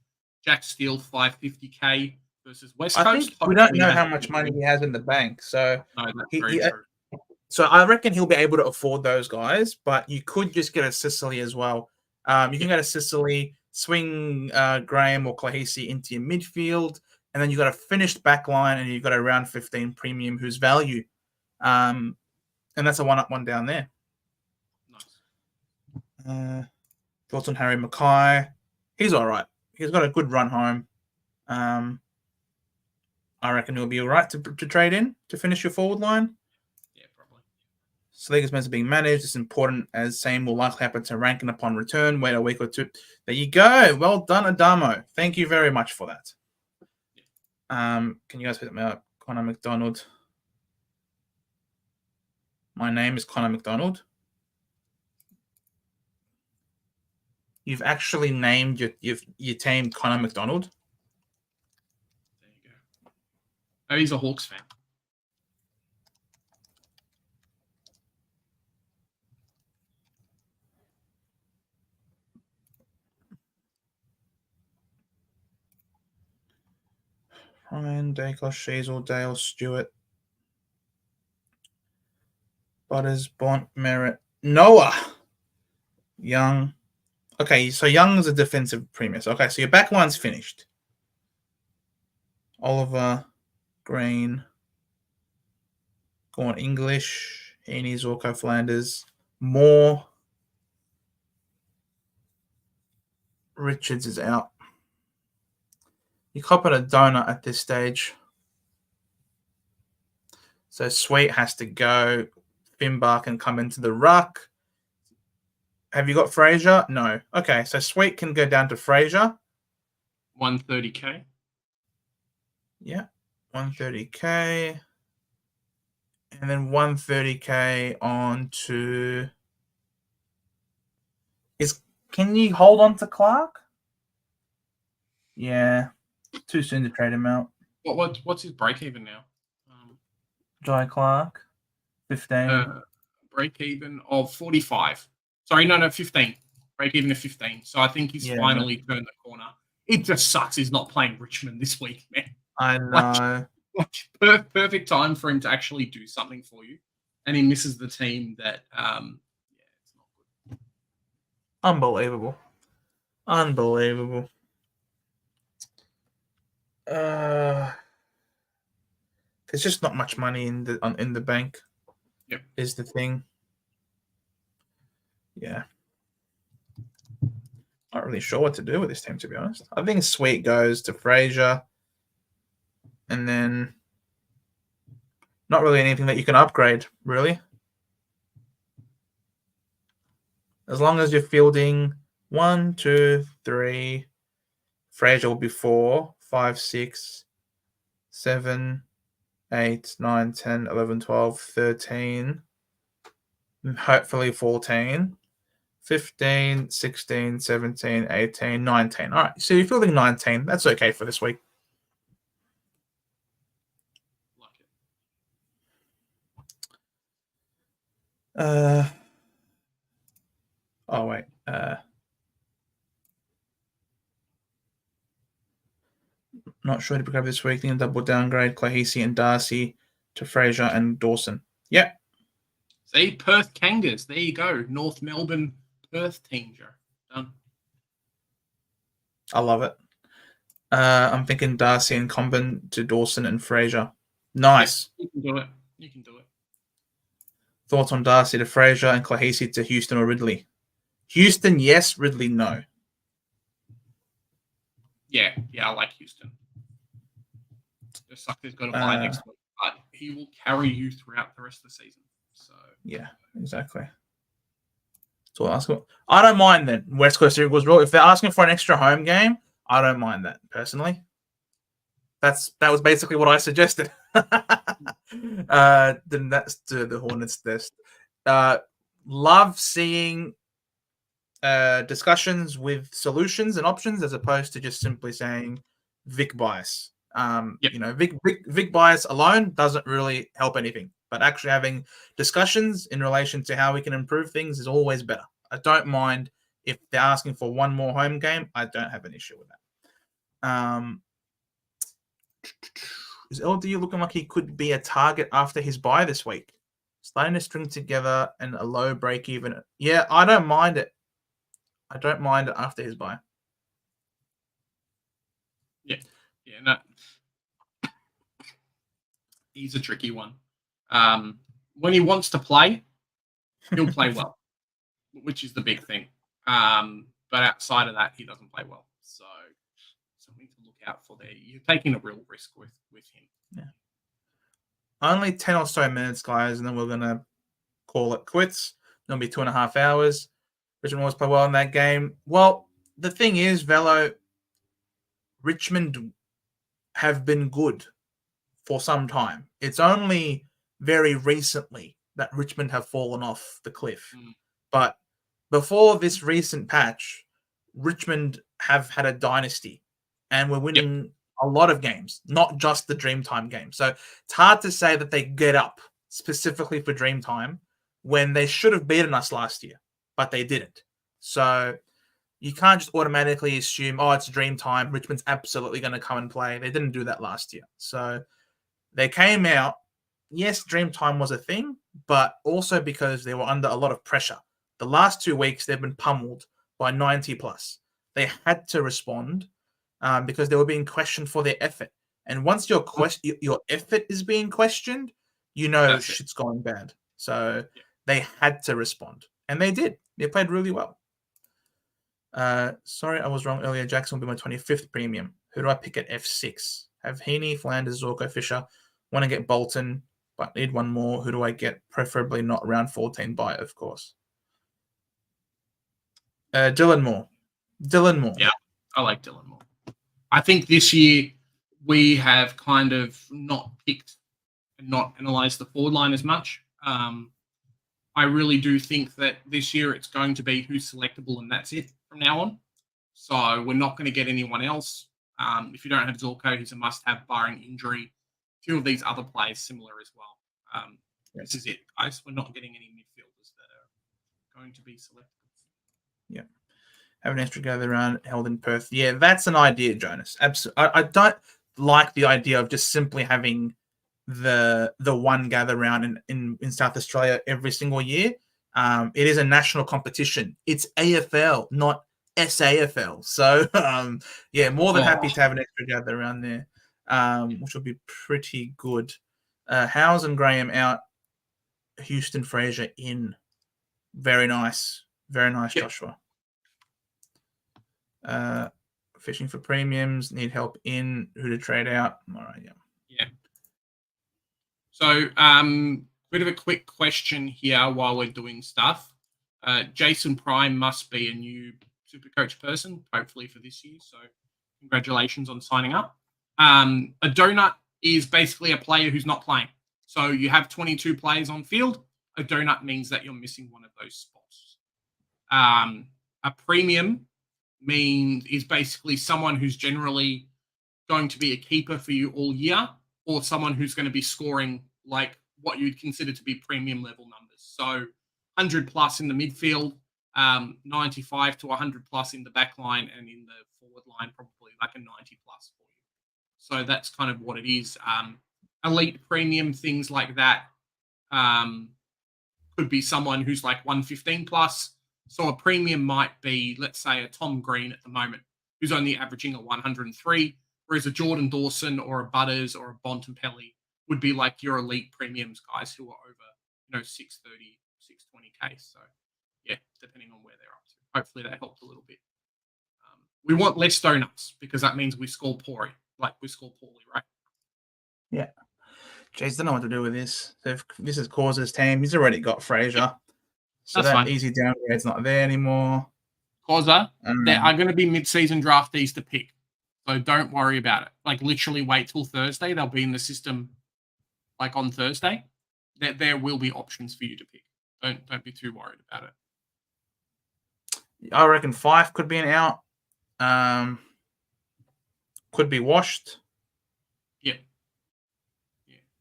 Jack Steele, 550k versus West Coast. I think we don't know how much money he has in the bank, so no, that's very true. So I reckon he'll be able to afford those guys, but you could just get a Sicily as well. You can get a Sicily, swing Graham or Clahisi into your midfield, and then you've got a finished back line, and you've got a round 15 premium who's value. And that's a one up, one down there. Nice. Thoughts on Harry Mackay? He's all right. He's got a good run home. I reckon he'll be all right to trade in to finish your forward line. Yeah, probably. Saliga's meant to be managed. It's important as same will likely happen to Rankin upon return. Wait a week or two. There you go. Well done, Adamo. Thank you very much for that. Can you guys pick me up? Connor McDonald. My name is Connor McDonald. You've actually named your team Connor McDonald. There you go. Oh, he's a Hawks fan. Ryan, Dacos, Sheasel, Dale, Stewart, Butters, Bont, Merrett, Noah, Young. Okay, so Young's a defensive premise. Okay, so your back line's finished. Oliver, Green, Gaunt, English, Heaney, Zorko, Flanders, Moore, Richards is out. You cop it a donut at this stage. So Sweet has to go. Finbar can come into the ruck. Have you got Fraser? No. Okay, so Sweet can go down to Fraser. 130k. Yeah, 130k. And then 130k on to... Can you hold on to Clark? Yeah, too soon to trade him out. What's his break even now? Jai Clark, 15. Break even of 45. Sorry, no, 15. Break even of 15. So I think he's finally turned the corner. It just sucks he's not playing Richmond this week, man. I know. Perfect time for him to actually do something for you. And he misses the team that, it's not good. Unbelievable. There's just not much money in the bank. Yep. Is the thing. Yeah. Not really sure what to do with this team, to be honest. I think Sweet goes to Fraser. And then not really anything that you can upgrade, really. As long as you're fielding 1, 2, 3. Fraser will be 4, 5, 6, 7, 8, 9, 10, 11, 12, 13. Hopefully 14. 15, 16, 17, 18, 19. All right, so you're fielding 19. That's okay for this week. Oh, wait. Not sure to pick up this week. Then double downgrade Claheisi and Darcy to Fraser and Dawson. Yep. See, Perth Kangas. There you go. North Melbourne, Perth Tanger. Done. I love it. I'm thinking Darcy and Combin to Dawson and Fraser. Nice. Yeah, you can do it. Thoughts on Darcy to Fraser and Claheisi to Houston or Ridley? Houston, yes. Ridley, no. Yeah, I like Houston. The sucker's got a bye next week, but he will carry you throughout the rest of the season. So yeah, exactly. That's all I'm asking. I don't mind that West Coast Eagles rule. If they're asking for an extra home game, I don't mind that personally. That was basically what I suggested. Then that's to the Hornets test. Love seeing discussions with solutions and options as opposed to just simply saying Vic bias. Yep. You know, Vic bias alone doesn't really help anything, but actually having discussions in relation to how we can improve things is always better. I don't mind if they're asking for one more home game. I don't have an issue with that. Is LDU looking like he could be a target after his bye this week? Starting to string together and a low break even. Yeah, I don't mind it. I don't mind it after his bye. Yeah, no. He's a tricky one. When he wants to play, he'll play well, which is the big thing. But outside of that, he doesn't play well. So something to look out for there. You're taking a real risk with him. Yeah. Only 10 or so minutes, guys, and then we're going to call it quits. It'll be 2.5 hours. Richmond always play well in that game. Well, the thing is, Velo, Richmond have been good for some time. It's only very recently that Richmond have fallen off the cliff. But before this recent patch, Richmond have had a dynasty and we're winning a lot of games, not just the Dreamtime game. So it's hard to say that they get up specifically for Dreamtime when they should have beaten us last year, but they didn't. So you can't just automatically assume, oh, it's Dreamtime, Richmond's absolutely going to come and play. They didn't do that last year. So they came out. Yes, Dreamtime was a thing, but also because they were under a lot of pressure. The last 2 weeks, they've been pummeled by 90 plus. They had to respond because they were being questioned for their effort. And once your effort is being questioned, you know shit's going bad. So they had to respond. And they did. They played really well. Sorry, I was wrong earlier. Jackson will be my 25th premium. Who do I pick at F6? Have Heaney, Flanders, Zorko, Fisher. Want to get Bolton, but need one more. Who do I get? Preferably not round 14 by, of course. Dylan Moore. Yeah, I like Dylan Moore. I think this year we have kind of not picked and not analysed the forward line as much. I really do think that this year it's going to be who's selectable and that's it from now on. So we're not going to get anyone else. If you don't have Zorko, he's a must-have barring injury. A few of these other players similar as well. This is it, guys. We're not getting any midfielders that are going to be selectable. Yeah. Have an extra gather around held in Perth. Yeah, that's an idea, Jonas. Absolutely. I don't like the idea of just simply having the one gather round in South Australia every single year. It is a national competition. It's AFL, not SAFL. So yeah, more than happy to have an extra gather around there, which will be pretty good. Howes and Graham out. Houston Fraser in. Very nice. Very nice, yep. Joshua. Fishing for premiums, need help in, who to trade out. All right, yeah. Yeah. So, bit of a quick question here while we're doing stuff. Jason Prime must be a new SuperCoach person, hopefully for this year. So, congratulations on signing up. A donut is basically a player who's not playing. So, you have 22 players on field. A donut means that you're missing one of those spots. A premium is basically someone who's generally going to be a keeper for you all year, or someone who's going to be scoring like what you'd consider to be premium level numbers. So 100 plus in the midfield, 95 to 100 plus in the back line, and in the forward line, probably like a 90 plus for you. So that's kind of what it is. Elite premium, things like that. Could be someone who's like 115 plus. So a premium might be, let's say, a Tom Green at the moment, who's only averaging a 103, whereas a Jordan Dawson or a Butters or a Bontempelli would be like your elite premiums guys who are over, 630, 620K. So, yeah, depending on where they're up to. Hopefully that helped a little bit. We want less donuts because that means we score poorly, right? Yeah. Jeez, don't know what to do with this. This is Cause's team. He's already got Fraser. Yeah. So that's that fine. Easy downgrade's not there anymore. Causa, there are going to be mid-season draftees to pick. So don't worry about it. Like literally wait till Thursday. They'll be in the system like on Thursday. There will be options for you to pick. Don't be too worried about it. I reckon Fife could be an out. Could be washed. Yeah.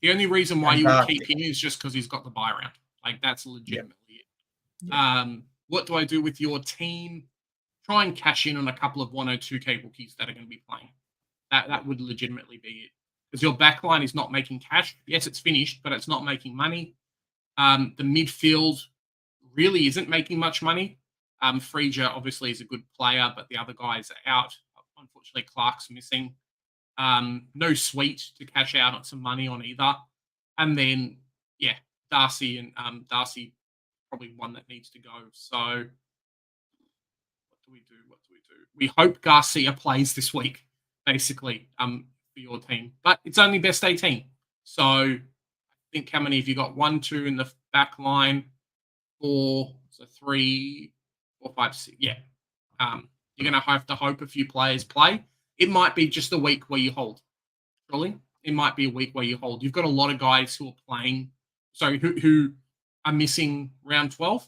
The only reason why you would keep him is just because he's got the buy round. Like that's legitimately it. Yeah. What do I do with your team? Try and cash in on a couple of 102K rookies that are going to be playing. That would legitimately be it. Because your backline is not making cash. Yes, it's finished, but it's not making money. The midfield really isn't making much money. Freyer obviously is a good player, but the other guys are out. Unfortunately, Clark's missing. No Sweet to cash out on some money on either. And then, yeah, Darcy and Darcy probably one that needs to go. So what do we do? We hope Garcia plays this week, basically, for your team. But it's only best 18. So I think how many have you got? 1, 2 in the back line, 4, so 3, 4, 5, 6. Yeah. You're going to have to hope a few players play. It might be just a week where you hold. Surely, it might be a week where you hold. You've got a lot of guys who are playing, who are missing round 12.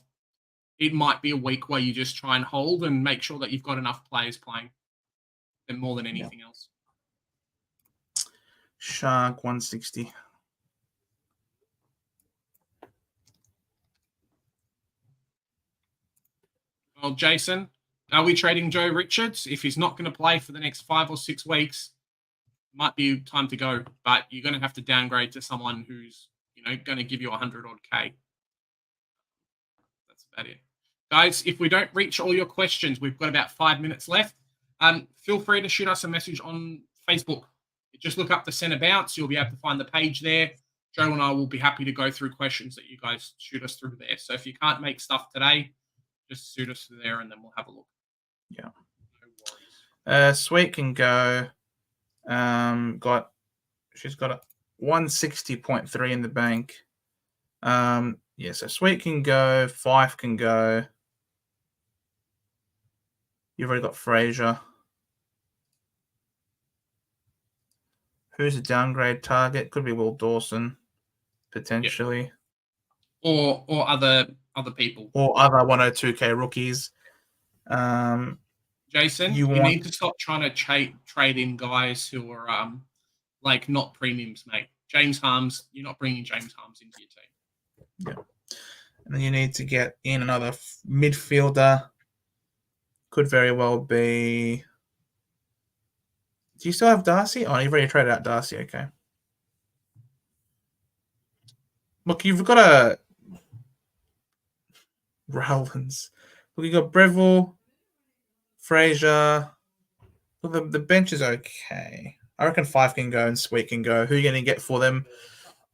It might be a week where you just try and hold and make sure that you've got enough players playing, and more than anything else. Shark 160. Well, Jason, are we trading Joe Richards? If he's not going to play for the next 5 or 6 weeks, might be time to go. But you're going to have to downgrade to someone who's, going to give you 100 odd K. That's about it. Guys, if we don't reach all your questions, we've got about 5 minutes left. Feel free to shoot us a message on Facebook. Just look up the Centre Bounce. You'll be able to find the page there. Joe and I will be happy to go through questions that you guys shoot us through there. So if you can't make stuff today, just shoot us there and then we'll have a look. Yeah. No worries. Sweet can go. She's got a 160.3 in the bank. Yeah, so Sweet can go. Fife can go. You've already got Fraser. Who's a downgrade target? Could be Will Dawson, potentially. Or other people. Or other 102k rookies. Jason, you need to stop trying to trade in guys who are like not premiums, mate. James Harms, you're not bringing James Harms into your team. Yeah. And then you need to get in another midfielder. Could very well be. Do you still have Darcy? Oh, you've already traded out Darcy. Okay. Look, you've got a Rowlands. Look, you got Breville, Fraser. Look, the bench is okay. I reckon Fife can go and Sweet can go. Who are you going to get for them?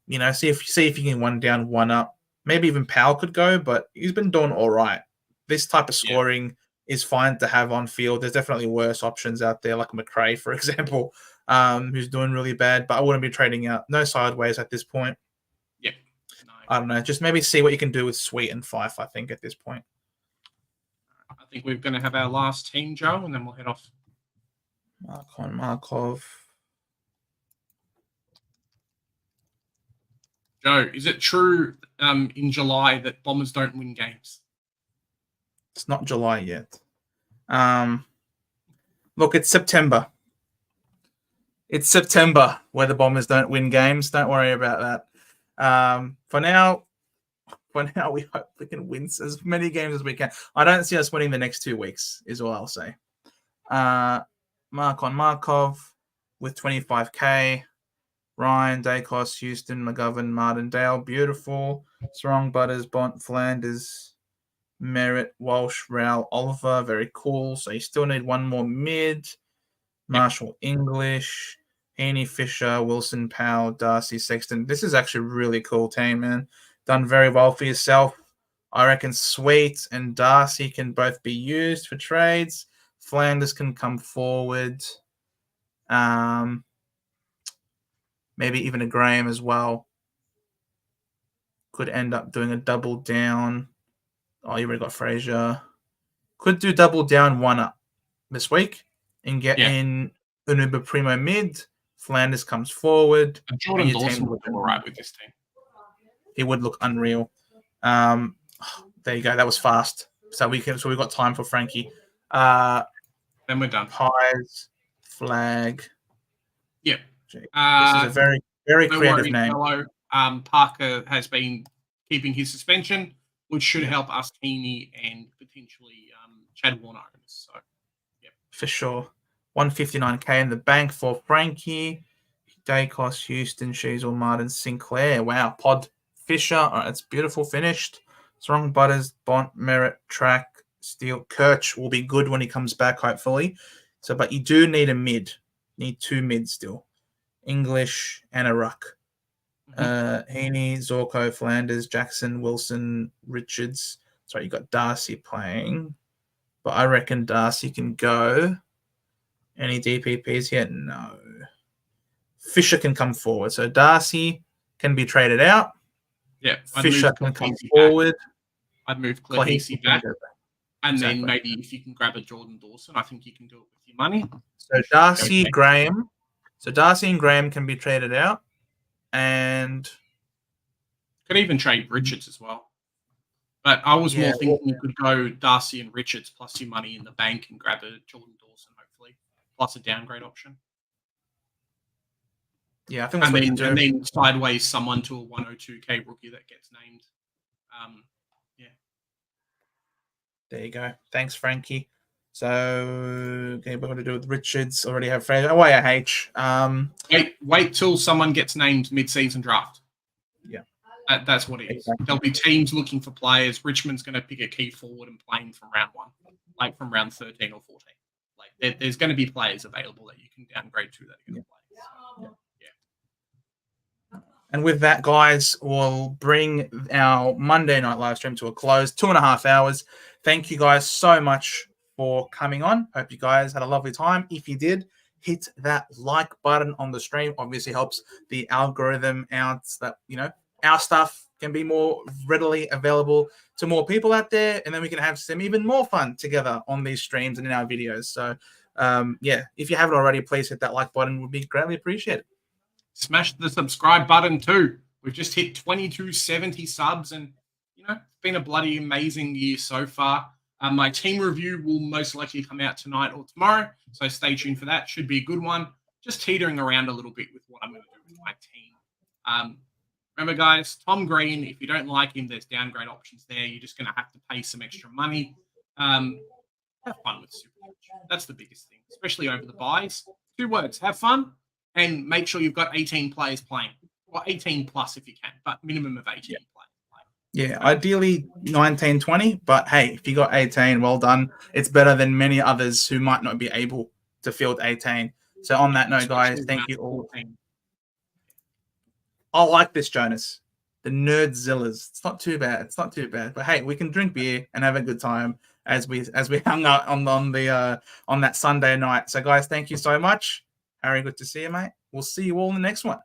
You know, see if you can one down, one up. Maybe even Powell could go, but he's been doing all right. This type of scoring is fine to have on field. There's definitely worse options out there, like McRae, for example, who's doing really bad. But I wouldn't be trading out. No sideways at this point. Yep. No. I don't know. Just maybe see what you can do with Sweet and Fife, I think, at this point. I think we're going to have our last team, Joe, and then we'll head off. Markov. Joe, is it true in July that Bombers don't win games? It's not July yet. Look, it's September. It's September where the Bombers don't win games. Don't worry about that. For now, we hope we can win as many games as we can. I don't see us winning the next 2 weeks, is all I'll say. Mark on Markov with 25k. Ryan, Dacos, Houston, McGovern, Martindale. Beautiful. Serong, Butters, Bont, Flanders, Merrett, Walsh, Rowell, Oliver. Very cool. So you still need one more mid. Marshall, English, Heaney, Fisher, Wilson, Powell, Darcy, Sexton. This is actually a really cool team, man. Done very well for yourself. I reckon Sweet and Darcy can both be used for trades. Flanders can come forward. Maybe even a Graham as well. Could end up doing a double down. Oh, you already got Fraser. Could do double down, one up this week and get in an Uber Primo mid. Flanders comes forward. And Jordan Dawson would do all right with this team. He would look unreal. There you go. That was fast. So we've got time for Frankie. Then we're done. Pies, flag. Yep. This is a very, very creative name. Fellow, Parker has been keeping his suspension, which should help us, Heaney, and potentially Chad Warner. So, for sure. 159k in the bank for Frankie. Dacos, Houston, Sheasel, Martin, Sinclair. Wow. Pod, Fisher. All right, it's beautiful. Finished. Serong, Butters, Bont, Merrett, Track, Steele. Kirch will be good when he comes back, hopefully. So, but you do need a mid. Need 2 mids still. English and a ruck. Heaney, Zorko, Flanders, Jackson, Wilson, Richards. Sorry, you got Darcy playing. But I reckon Darcy can go. Any DPPs yet? No. Fisher can come forward. So Darcy can be traded out. Yeah. Fisher can come forward. I'd move Claheasy back. And then maybe if you can grab a Jordan Dawson, I think you can do it with your money. So Darcy, Graham. So Darcy and Graham can be traded out. And could even trade Richards as well. But I was more thinking you could go Darcy and Richards plus your money in the bank and grab a Jordan Dawson, hopefully, plus a downgrade option. Yeah, I think that's what you do. And then sideways someone to a 102k rookie that gets named. There you go. Thanks, Frankie. So, okay, we're going to do with Richards. Already have Fraser. YH. Wait till someone gets named mid-season draft. Yeah. That's what it is. Exactly. There'll be teams looking for players. Richmond's going to pick a key forward and play him from round 1, like from round 13 or 14. Like there's going to be players available that you can downgrade to that are going to play. So, And with that, guys, we'll bring our Monday night live stream to a close. 2.5 hours. Thank you guys so much for coming on. Hope you guys had a lovely time. If you did, hit that like button on the stream. Obviously helps the algorithm out that, our stuff can be more readily available to more people out there. And then we can have some even more fun together on these streams and in our videos. So, if you haven't already, please hit that like button. Would be greatly appreciated. Smash the subscribe button too. We've just hit 2270 subs, and it's been a bloody amazing year so far. My team review will most likely come out tonight or tomorrow, so stay tuned for that. Should be a good one. Just teetering around a little bit with what I'm going to do with my team. Remember, guys, Tom Green, if you don't like him, there's downgrade options there. You're just going to have to pay some extra money. Have fun with SuperCoach. That's the biggest thing, especially over the buys. 2 words, have fun, and make sure you've got 18 players playing. Or 18 plus if you can, but minimum of 18 players. Yeah, ideally 19, 20, but hey, if you got 18, well done. It's better than many others who might not be able to field 18. So on that note, guys, thank you all. I like this, Jonas. The Nerdzillas. It's not too bad. It's not too bad. But hey, we can drink beer and have a good time as we hung out on that Sunday night. So guys, thank you so much. Harry, good to see you, mate. We'll see you all in the next one.